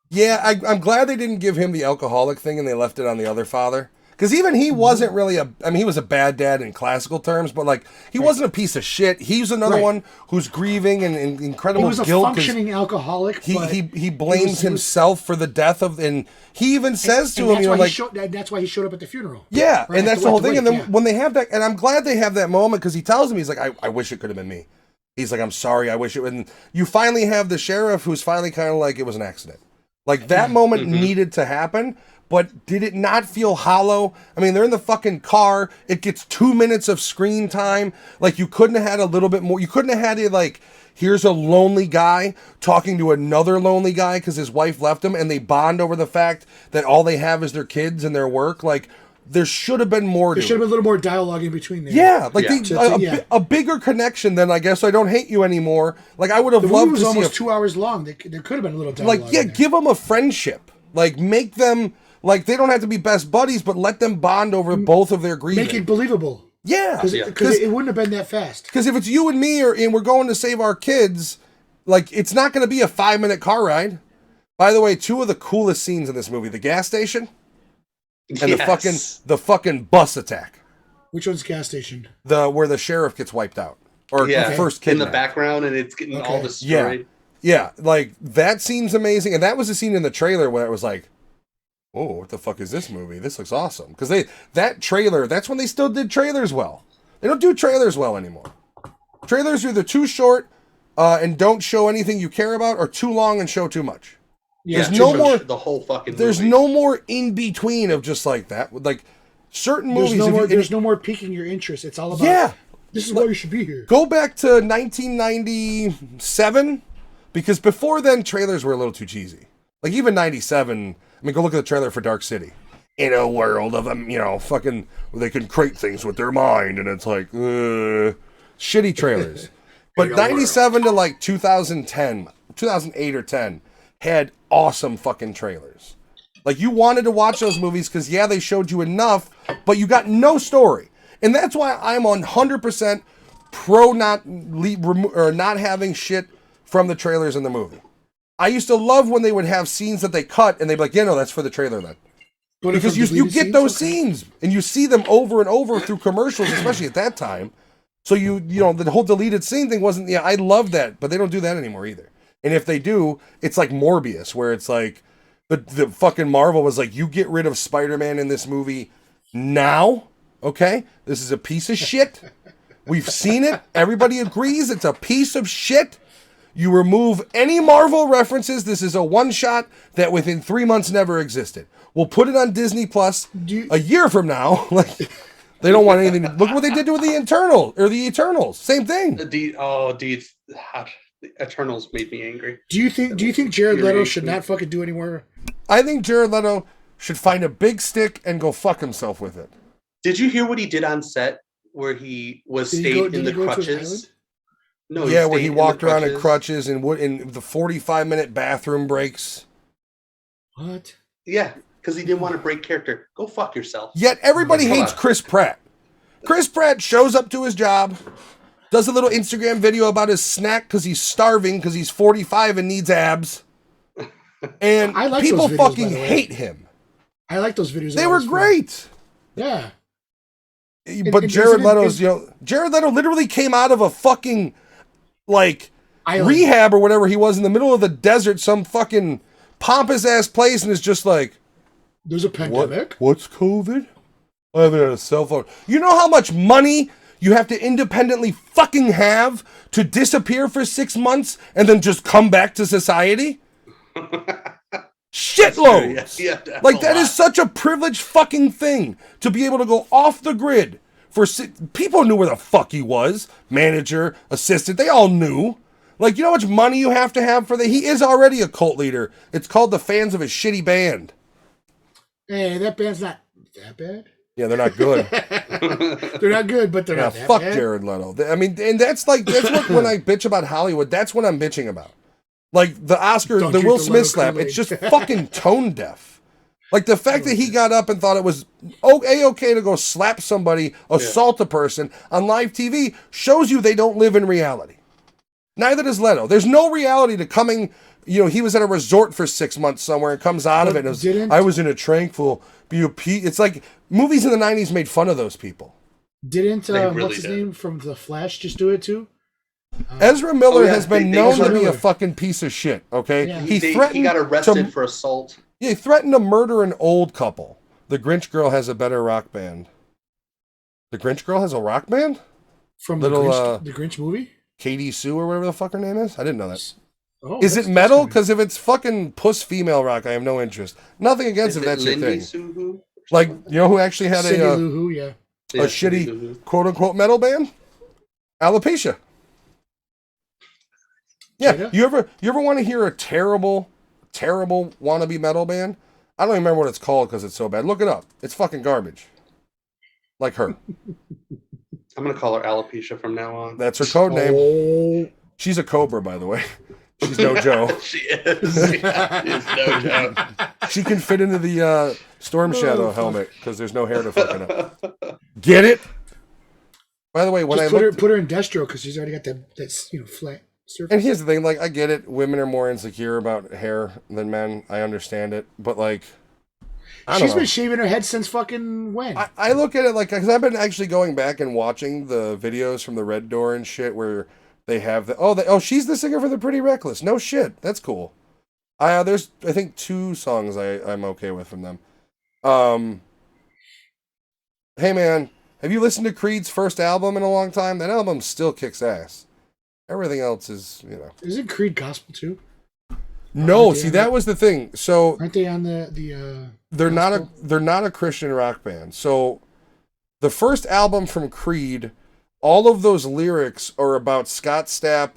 Yeah, I'm glad they didn't give him the alcoholic thing and they left it on the other father. Because even he wasn't really he was a bad dad in classical terms, but like he wasn't a piece of shit. He's another one who's grieving and incredible guilt. He was a functioning alcoholic. He blames himself for the death of, and he even says to him, that's why he showed up at the funeral. Yeah, right, and that's the whole thing. And then when they have that, and I'm glad they have that moment because he tells him, he's like, I wish it could have been me. He's like, I'm sorry, I wish it. And you finally have the sheriff who's finally kind of like, it was an accident. Like that moment needed to happen. But did it not feel hollow? I mean, they're in the fucking car. It gets 2 minutes of screen time. Like, you couldn't have had a little bit more. You couldn't have had it like, here's a lonely guy talking to another lonely guy because his wife left him and they bond over the fact that all they have is their kids and their work. Like, there should have been more to it. There should have been a little more dialogue in between there. Yeah, like a bigger connection than I guess I don't hate you anymore. Like, I would have loved to see. The movie was almost 2 hours long. There could have been a little dialogue. Like, yeah, give them a friendship. Like, make them. Like, they don't have to be best buddies, but let them bond over both of their grieving. Make it believable. Yeah. Because it wouldn't have been that fast. Because if it's you and me and we're going to save our kids, like, it's not going to be a 5-minute car ride. By the way, 2 of the coolest scenes in this movie, the gas station and the fucking bus attack. Which one's gas station? Where the sheriff gets wiped out. Or first kidnapped. In the background and it's getting all destroyed. Yeah, like, that scene's amazing. And that was a scene in the trailer where it was like, oh, what the fuck is this movie? This looks awesome. Because that's when they still did trailers well. They don't do trailers well anymore. Trailers are either too short and don't show anything you care about, or too long and show too much. Yeah, there's no more the whole fucking movie. There's no more in between of just like that. Like certain movies. There's no more piquing your interest. It's all about this is why you should be here. Go back to 1997, because before then trailers were a little too cheesy. Like even 97. I mean, go look at the trailer for Dark City. In a world of fucking where they can create things with their mind, and it's like shitty trailers. But 97 to like 2010, 2008 or 10 had awesome fucking trailers. Like you wanted to watch those movies because they showed you enough, but you got no story, and that's why I'm 100% pro not having shit from the trailers in the movie. I used to love when they would have scenes that they cut and they'd be like, that's for the trailer then. Because you get those scenes and you see them over and over through commercials, especially at that time. So the whole deleted scene thing wasn't, I love that, but they don't do that anymore either. And if they do, it's like Morbius, where it's like the fucking Marvel was like, you get rid of Spider-Man in this movie now, okay? This is a piece of shit. We've seen it. Everybody agrees it's a piece of shit. You remove any Marvel references. This is a one-shot that within 3 months never existed. We'll put it on Disney Plus a year from now. Like they don't want anything. Look what they did with the Eternals. Same thing. The Eternals made me angry. Do you think Jared Leto should not fucking do anymore? I think Jared Leto should find a big stick and go fuck himself with it. Did you hear what he did on set, where he was stayed in the crutches? No, Yeah, where he stayed in walked the around in crutches and in the 45-minute bathroom breaks. What? Yeah, because he didn't want to break character. Go fuck yourself. Yet everybody Come hates on. Chris Pratt. Chris Pratt shows up to his job, does a little Instagram video about his snack because he's starving because he's 45 and needs abs. And I like people those videos, fucking by the way. hate him. I like those videos. They were great. Yeah. But and Jared isn't it- Leto's, Jared Leto literally came out of a fucking, like, Island. rehab or whatever he was in the middle of the desert, some fucking pompous ass place, and is just like, There's a pandemic. What's COVID? I haven't had a cell phone. You know how much money you have to independently fucking have to disappear for 6 months and then just come back to society? Shitloads. Yeah, like, that is such a privileged fucking thing to be able to go off the grid for people knew where the fuck he was. Manager, assistant, they all knew. Like, you know how much money you have to have for that? He is already a cult leader. It's called the fans of his shitty band. Hey, that band's not that bad. Yeah, they're not good. They're not good, but they're Yeah, not that fuck bad. Jared Leto. I mean, and that's what when I bitch about Hollywood, that's what I'm bitching about. Like the Oscar, Don't the drink Will the Smith Leto slap, Kool-Aid. it's just fucking tone deaf. Like the fact that he got up and thought it was okay to go slap somebody, assault a person on live TV shows you they don't live in reality. Neither does Leto. There's no reality to coming. He was at a resort for 6 months somewhere and comes out of it. And I was in a tranquil BOP. It's like movies in the 90s made fun of those people. Didn't really what's his did. name from The Flash just do it too? Ezra Miller has been known Ezra to be a Miller. fucking piece of shit, okay? Yeah. He got arrested for assault. Yeah, he threatened to murder an old couple. The Grinch Girl has a better rock band. The Grinch Girl has a rock band? From Little, the Grinch movie? Katie Sue or whatever the fuck her name is? I didn't know that. Oh, Is it that's metal? kinda- Because if it's fucking puss female rock, I have no interest. Nothing against Is if it that's your Lindy thing. Suhu? Like, you know who actually had Cindy a Lou Who, yeah. Yeah, Cindy Lou shitty Who. quote-unquote metal band? Alopecia. Yeah, Jada? you ever want to hear a terrible wannabe metal band? I don't even remember what it's called because it's so bad. Look it up. It's fucking garbage. Like her. I'm gonna call her Alopecia from now on. That's her code name. Oh, She's a cobra, by the way. She's no Joe. She is. She's no joke. She can fit into the Storm Shadow fuck. helmet because there's no hair to fucking up. Get it? By the way, when just I put her in Destro because she's already got that flat surface. and here's the thing, like I get it, women are more insecure about hair than men. I understand it, but like, I don't She's know. been shaving her head since fucking when? I look at it like, because I've been actually going back and watching the videos from the Red Door and shit where they have she's the singer for the Pretty Reckless. No shit, that's cool. There's I think 2 songs I'm okay with from them. Hey man, have you listened to Creed's first album in a long time? That album still kicks ass. Everything else is, Isn't Creed gospel too? No, Aren't they see on that was the thing. So Aren't they on the they're gospel? not a Christian rock band. So the first album from Creed, all of those lyrics are about Scott Stapp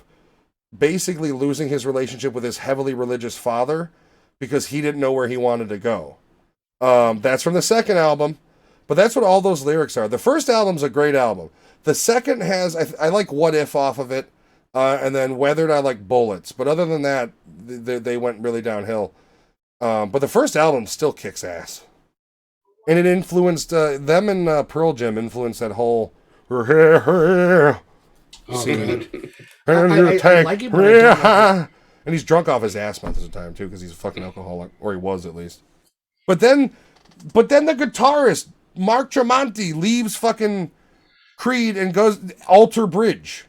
basically losing his relationship with his heavily religious father because he didn't know where he wanted to go. That's from the second album, but that's what all those lyrics are. The first album's a great album. The second has, I like What If off of it, and then Weathered I like Bullets. But other than that, they went really downhill. But the first album still kicks ass. And it influenced, them and Pearl Jam influenced that whole... Oh, scene. God. And I like it, but I don't like and he's drunk off his ass most of the time too, because he's a fucking alcoholic, or he was at least. But then the guitarist Mark Tremonti leaves fucking Creed and goes Alter Bridge,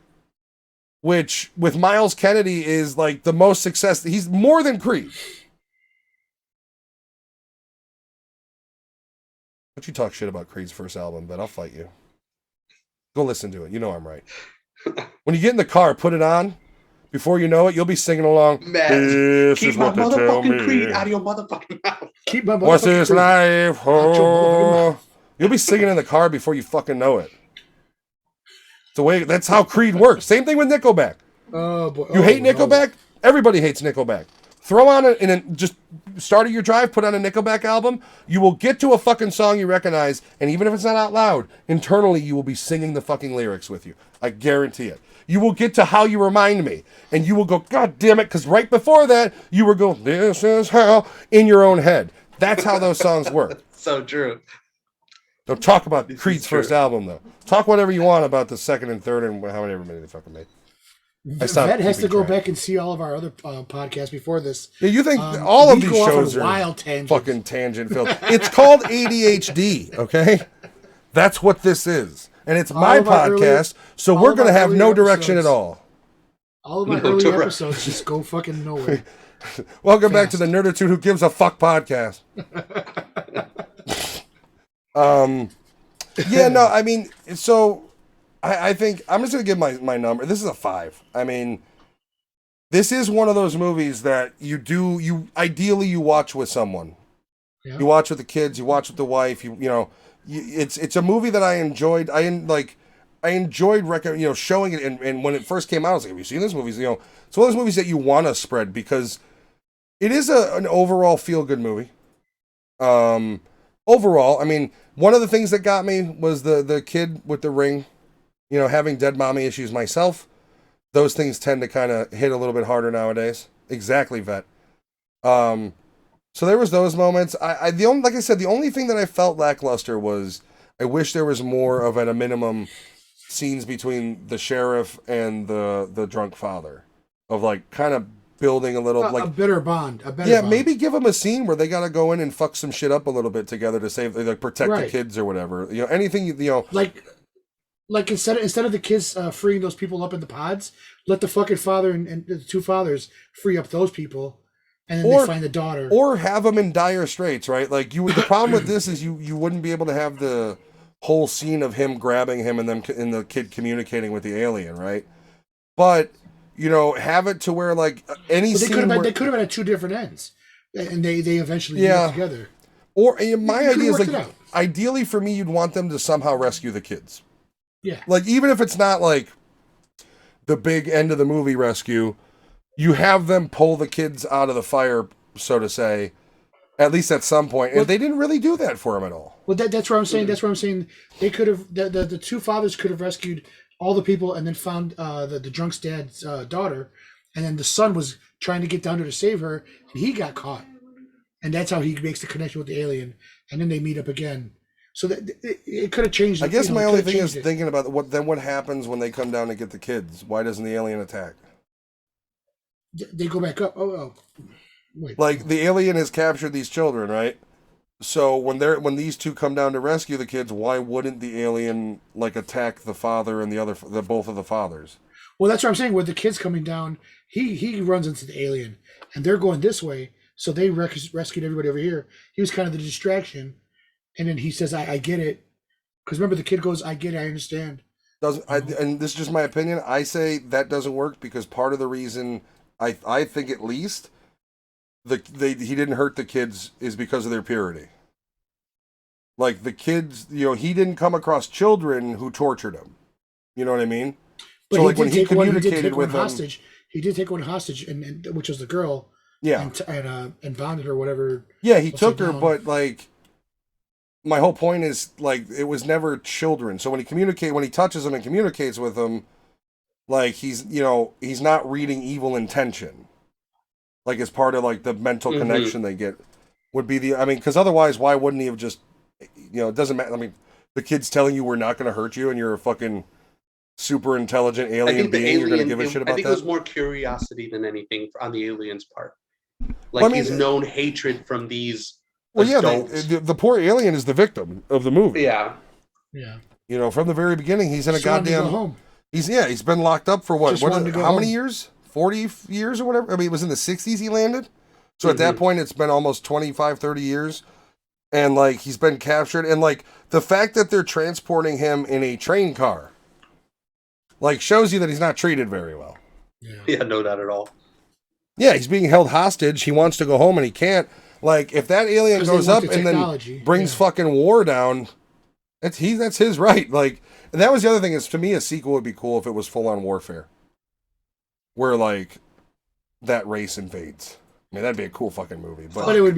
which with Miles Kennedy is like the most success. He's more than Creed. Don't you talk shit about Creed's first album, but I'll fight you. Go listen to it. You know I'm right. When you get in the car, put it on. Before you know it, you'll be singing along. Man, This keep is my what they tell motherfucking Creed me. out of your motherfucking mouth. Keep my What's motherfucking this Creed. life? Out your motherfucking Oh. mouth. You'll be singing in the car before you fucking know it. It's the way. That's how Creed works. Same thing with Nickelback. Oh boy. You hate no. Nickelback? Everybody hates Nickelback. Throw on it and then just start of your drive, put on a Nickelback album, you will get to a fucking song you recognize, and even if it's not out loud, internally you will be singing the fucking lyrics with you. I guarantee it. You will get to How You Remind Me, and you will go, God damn it, because right before that, you were going, this is how, in your own head. That's how those songs work. So true. Don't talk about Creed's first album, though. Talk whatever you want about the second and third and however many they fucking made. Vet has to go back and see all of our other podcasts before this. Yeah, you think all of these shows are wild fucking tangent filled? It's called ADHD, okay? That's what this is. And it's my podcast, so we're going to have no direction at all. All of my early episodes just go fucking nowhere. Welcome back to the Nerdattude Who Gives a Fuck podcast. Yeah, no, I mean, so I think I'm just going to give my number. This is a 5. I mean, this is one of those movies that ideally you watch with someone. Yeah. You watch with the kids, you watch with the wife, it's a movie that I enjoyed. I enjoyed showing it, and when it first came out, I was like, have you seen this movie? It's one of those movies that you want to spread because it is an overall feel-good movie. Overall, I mean, one of the things that got me was the kid with the ring, having dead mommy issues myself. Those things tend to kind of hit a little bit harder nowadays. Exactly, Vet. So there was those moments. Like I said, the only thing that I felt lackluster was I wish there was more of, at a minimum, scenes between the sheriff and the drunk father, of like kind of building a little like a bitter bond. Bond. Maybe give them a scene where they got to go in and fuck some shit up a little bit together to save, like, protect the kids or whatever. Anything. Like instead of the kids freeing those people up in the pods, let the fucking father and the two fathers free up those people. And then they find the daughter. Or have them in dire straits, right? Like, the problem with this is you wouldn't be able to have the whole scene of him grabbing him and the kid communicating with the alien, right? But, have it to where, like, any scene... They could have been at two different ends. And they eventually get together. Or, my idea is, like, ideally for me, you'd want them to somehow rescue the kids. Yeah. Like, even if it's not, like, the big end of the movie rescue... You have them pull the kids out of the fire, so to say, at least at some point. And they didn't really do that for him at all. Well, that's what I'm saying. That's what I'm saying. They could have, the two fathers could have rescued all the people and then found the drunk's dad's daughter. And then the son was trying to get down there to save her, and he got caught. And that's how he makes the connection with the alien. And then they meet up again. So that it could have changed. I guess my only thing is thinking about what happens when they come down to get the kids. Why doesn't the alien attack? They go back up. Oh, wait. Like, the alien has captured these children, right? So when these two come down to rescue the kids, why wouldn't the alien like attack the father and both of the fathers? Well, that's what I'm saying. With the kids coming down, he runs into the alien, and they're going this way. So they rescued everybody over here. He was kind of the distraction, and then he says, "I get it," because remember the kid goes, "I get it, I understand." And this is just my opinion. I say that doesn't work because part of the reason. I think at least he didn't hurt the kids is because of their purity. Like, the kids, he didn't come across children who tortured him. You know what I mean? But so, like, when he communicated with them, he did take one hostage, and which was the girl. Yeah. And bounded her, whatever. Yeah, he took her, but, like, my whole point is, like, it was never children. So when he touches them and communicates with them, like, he's not reading evil intention. Like, as part of, like, the mental connection they get would be because otherwise, why wouldn't he have just, it doesn't matter. I mean, the kid's telling you we're not going to hurt you and you're a fucking super intelligent alien being. You're going to give a shit about that? I think it was more curiosity than anything on the alien's part. Like, his known hatred from these adults. The poor alien is the victim of the movie. Yeah. Yeah. From the very beginning, he's in a goddamn... Go home. He's been locked up for what? How many years? 40 years or whatever? I mean, it was in the 60s he landed. So at that point, it's been almost 25, 30 years. And, like, he's been captured. And, like, the fact that they're transporting him in a train car, like, shows you that he's not treated very well. Yeah, no doubt at all. Yeah, he's being held hostage. He wants to go home and he can't. Like, if that alien goes up and then brings fucking war down, that's his right. Like, and that was the other thing is, to me, a sequel would be cool if it was full-on warfare. Where, like, that race invades. I mean, that'd be a cool fucking movie. But it would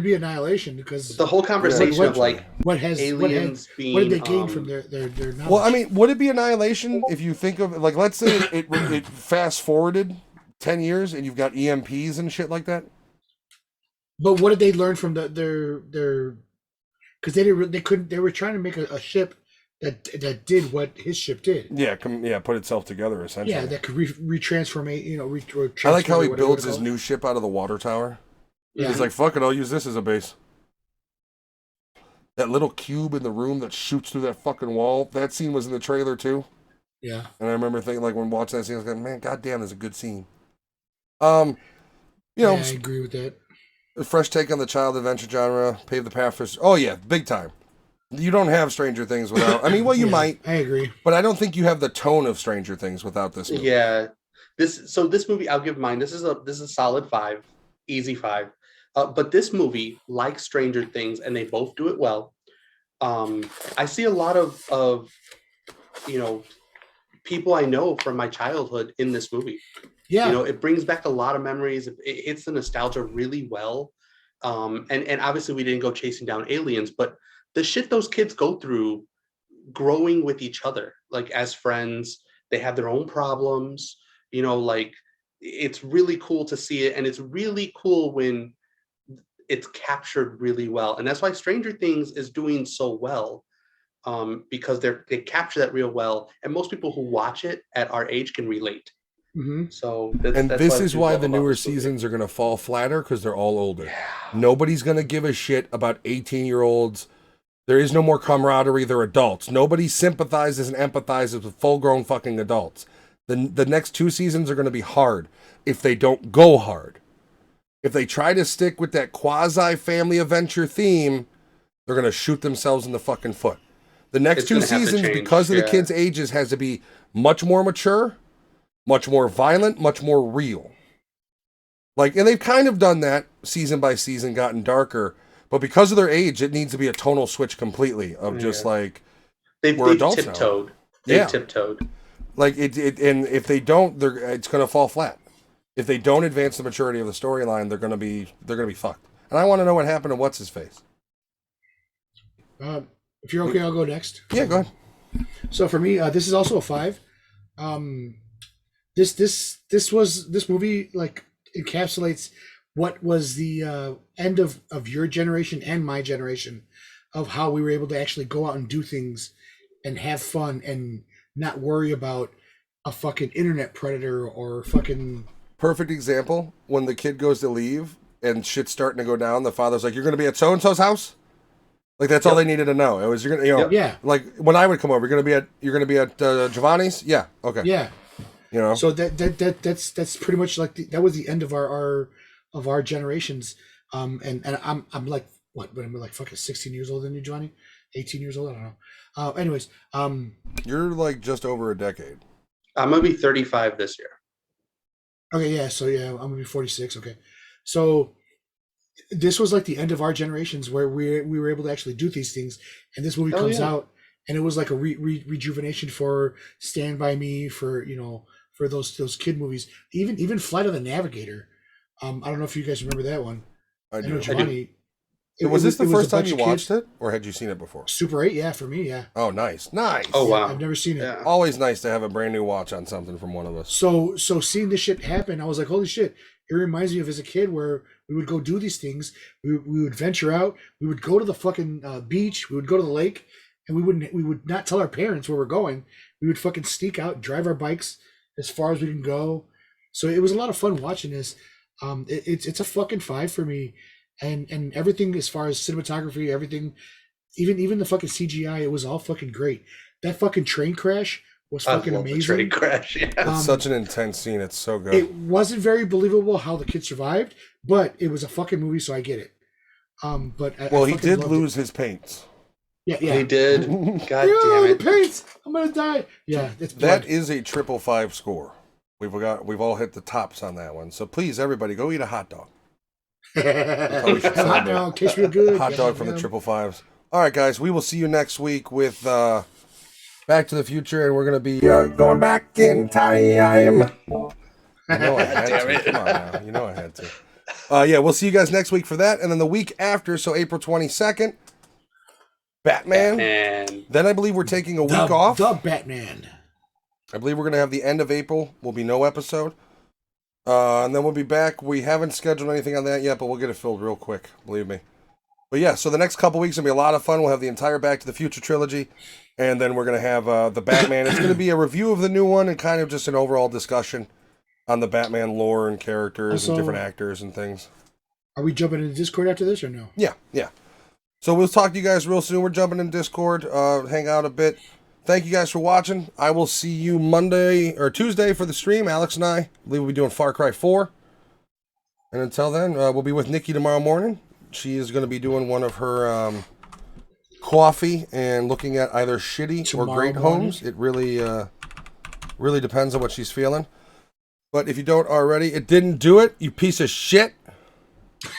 be Annihilation because the whole conversation of like what aliens being. What did they gain from their knowledge? Well, I mean, would it be Annihilation if you think of like, let's say it fast forwarded 10 years and you've got EMPs and shit like that? But what did they learn from their because they were trying to make a ship that did what his ship did. Yeah, put itself together essentially. Yeah, that could retransform. I like how he builds his new ship out of the water tower. Yeah. He's like, fuck it, I'll use this as a base. That little cube in the room that shoots through that fucking wall, that scene was in the trailer too. Yeah. And I remember thinking, like, when watching that scene, I was like, man, goddamn, that's a good scene. I agree with that. A fresh take on the child adventure genre, pave the path for... Oh, yeah, big time. You don't have Stranger Things without... I mean, well, you might. I agree. But I don't think you have the tone of Stranger Things without this movie. Yeah. This movie, I'll give mine. This is a solid 5. Easy 5. But this movie, like Stranger Things, and they both do it well, I see a lot of people I know from my childhood in this movie. Yeah. It brings back a lot of memories. It hits the nostalgia really well. And obviously we didn't go chasing down aliens, but the shit those kids go through growing with each other, like as friends, they have their own problems, like it's really cool to see it. And it's really cool when it's captured really well. And that's why Stranger Things is doing so well, because they capture that real well. And most people who watch it at our age can relate. Mm-hmm. So this is why the newer seasons are going to fall flatter, because they're all older. Yeah. Nobody's going to give a shit about 18-year-olds. There is no more camaraderie. They're adults. Nobody sympathizes and empathizes with full-grown fucking adults. The next 2 seasons are going to be hard if they don't go hard. If they try to stick with that quasi-family adventure theme, they're going to shoot themselves in the fucking foot. The next 2 seasons, because of the kids' ages, has to be much more mature, much more violent, much more real. And they've kind of done that season by season, gotten darker. But because of their age, it needs to be a tonal switch completely of just like they've adults tiptoed. Now. They've tiptoed. And if they don't, it's going to fall flat. If they don't advance the maturity of the storyline, they're going to be fucked. And I want to know what happened to what's his face. If you're okay, I'll go next. Yeah, go ahead. So for me, this is also a 5. This movie encapsulates what was the end of your generation and my generation, of how we were able to actually go out and do things and have fun and not worry about a fucking internet predator or fucking... Perfect example, when the kid goes to leave and shit's starting to go down, the father's like, you're going to be at so-and-so's house? That's all they needed to know. It was, you're going to, yeah. When I would come over, you're going to be at Giovanni's? Yeah. Okay. Yeah. So that's pretty much that was the end of our generations. And I'm like, what? But I'm like fucking 16 years older than you, Giovanni? 18 years old? I don't know. Anyways. You're just over a decade. I'm going to be 35 this year. Okay, yeah. So yeah, I'm gonna be 46. Okay, so this was the end of our generations where we were able to actually do these things, and this movie comes out, and it was like a rejuvenation for Stand By Me, for those kid movies, even Flight of the Navigator. I don't know if you guys remember that one. I do. know Giovanni. Was this the first time you watched it, or had you seen it before? Super 8, yeah, for me, yeah. Oh, nice. Oh, wow. I've never seen it. Yeah. Always nice to have a brand new watch on something from one of us. So seeing this shit happen, I was like, holy shit. It reminds me of as a kid where we would go do these things. We would venture out. We would go to the fucking beach. We would go to the lake, and we would not tell our parents where we're going. We would fucking sneak out, drive our bikes as far as we can go. So it was a lot of fun watching this. It's a fucking 5 for me. And everything as far as cinematography, everything, even the fucking CGI, it was all fucking great. That fucking train crash was fucking amazing. Train crash, yeah. It's such an intense scene. It's so good. It wasn't very believable how the kid survived, but it was a fucking movie, so I get it. He did lose his paints. Yeah, he did. God damn it! Paints. I'm gonna die. Yeah, that is a 555 score. We've all hit the tops on that one. So please, everybody, go eat a hot dog. Hot dog tastes real good. Hot dog from the 555s. All right, guys, we will see you next week with Back to the Future, and we're going to be going back in time. You know I had to. Come on now. You know I had to. Yeah, we'll see you guys next week for that. And then the week after, so April 22nd, Batman. Then I believe we're taking a week off. The Batman. I believe we're going to have the end of April. Will be no episode. And then we'll be back. We haven't scheduled anything on that yet, but we'll get it filled real quick. Believe me. But yeah, so the next couple weeks will be a lot of fun. We'll have the entire Back to the Future trilogy. And then we're going to have the Batman. It's going to be a review of the new one and kind of just an overall discussion on the Batman lore and characters and different actors and things. Are we jumping into Discord after this or no? Yeah. So we'll talk to you guys real soon. We're jumping in Discord, hang out a bit. Thank you guys for watching. I will see you Monday or Tuesday for the stream. Alex and I believe we'll be doing Far Cry 4. And until then, we'll be with Nikki tomorrow morning. She is going to be doing one of her coffee and looking at either shitty or great homes. It really depends on what she's feeling. But if you don't already, it didn't do it, you piece of shit.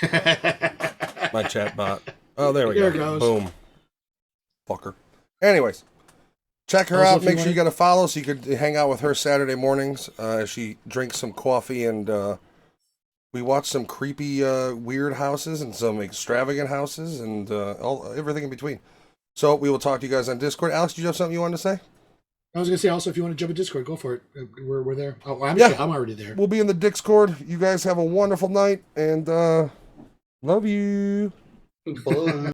My chat bot. Oh, there we go. There it goes. Boom. Fucker. Anyways, check her out. Make sure you got to follow so you could hang out with her Saturday mornings as she drinks some coffee and we watch some creepy, weird houses and some extravagant houses and everything in between. So we will talk to you guys on Discord. Alex, do you have something you wanted to say? I was going to say also, if you want to jump in Discord, go for it. We're there. Oh, I'm already there. We'll be in the Discord. You guys have a wonderful night and love you. Bye.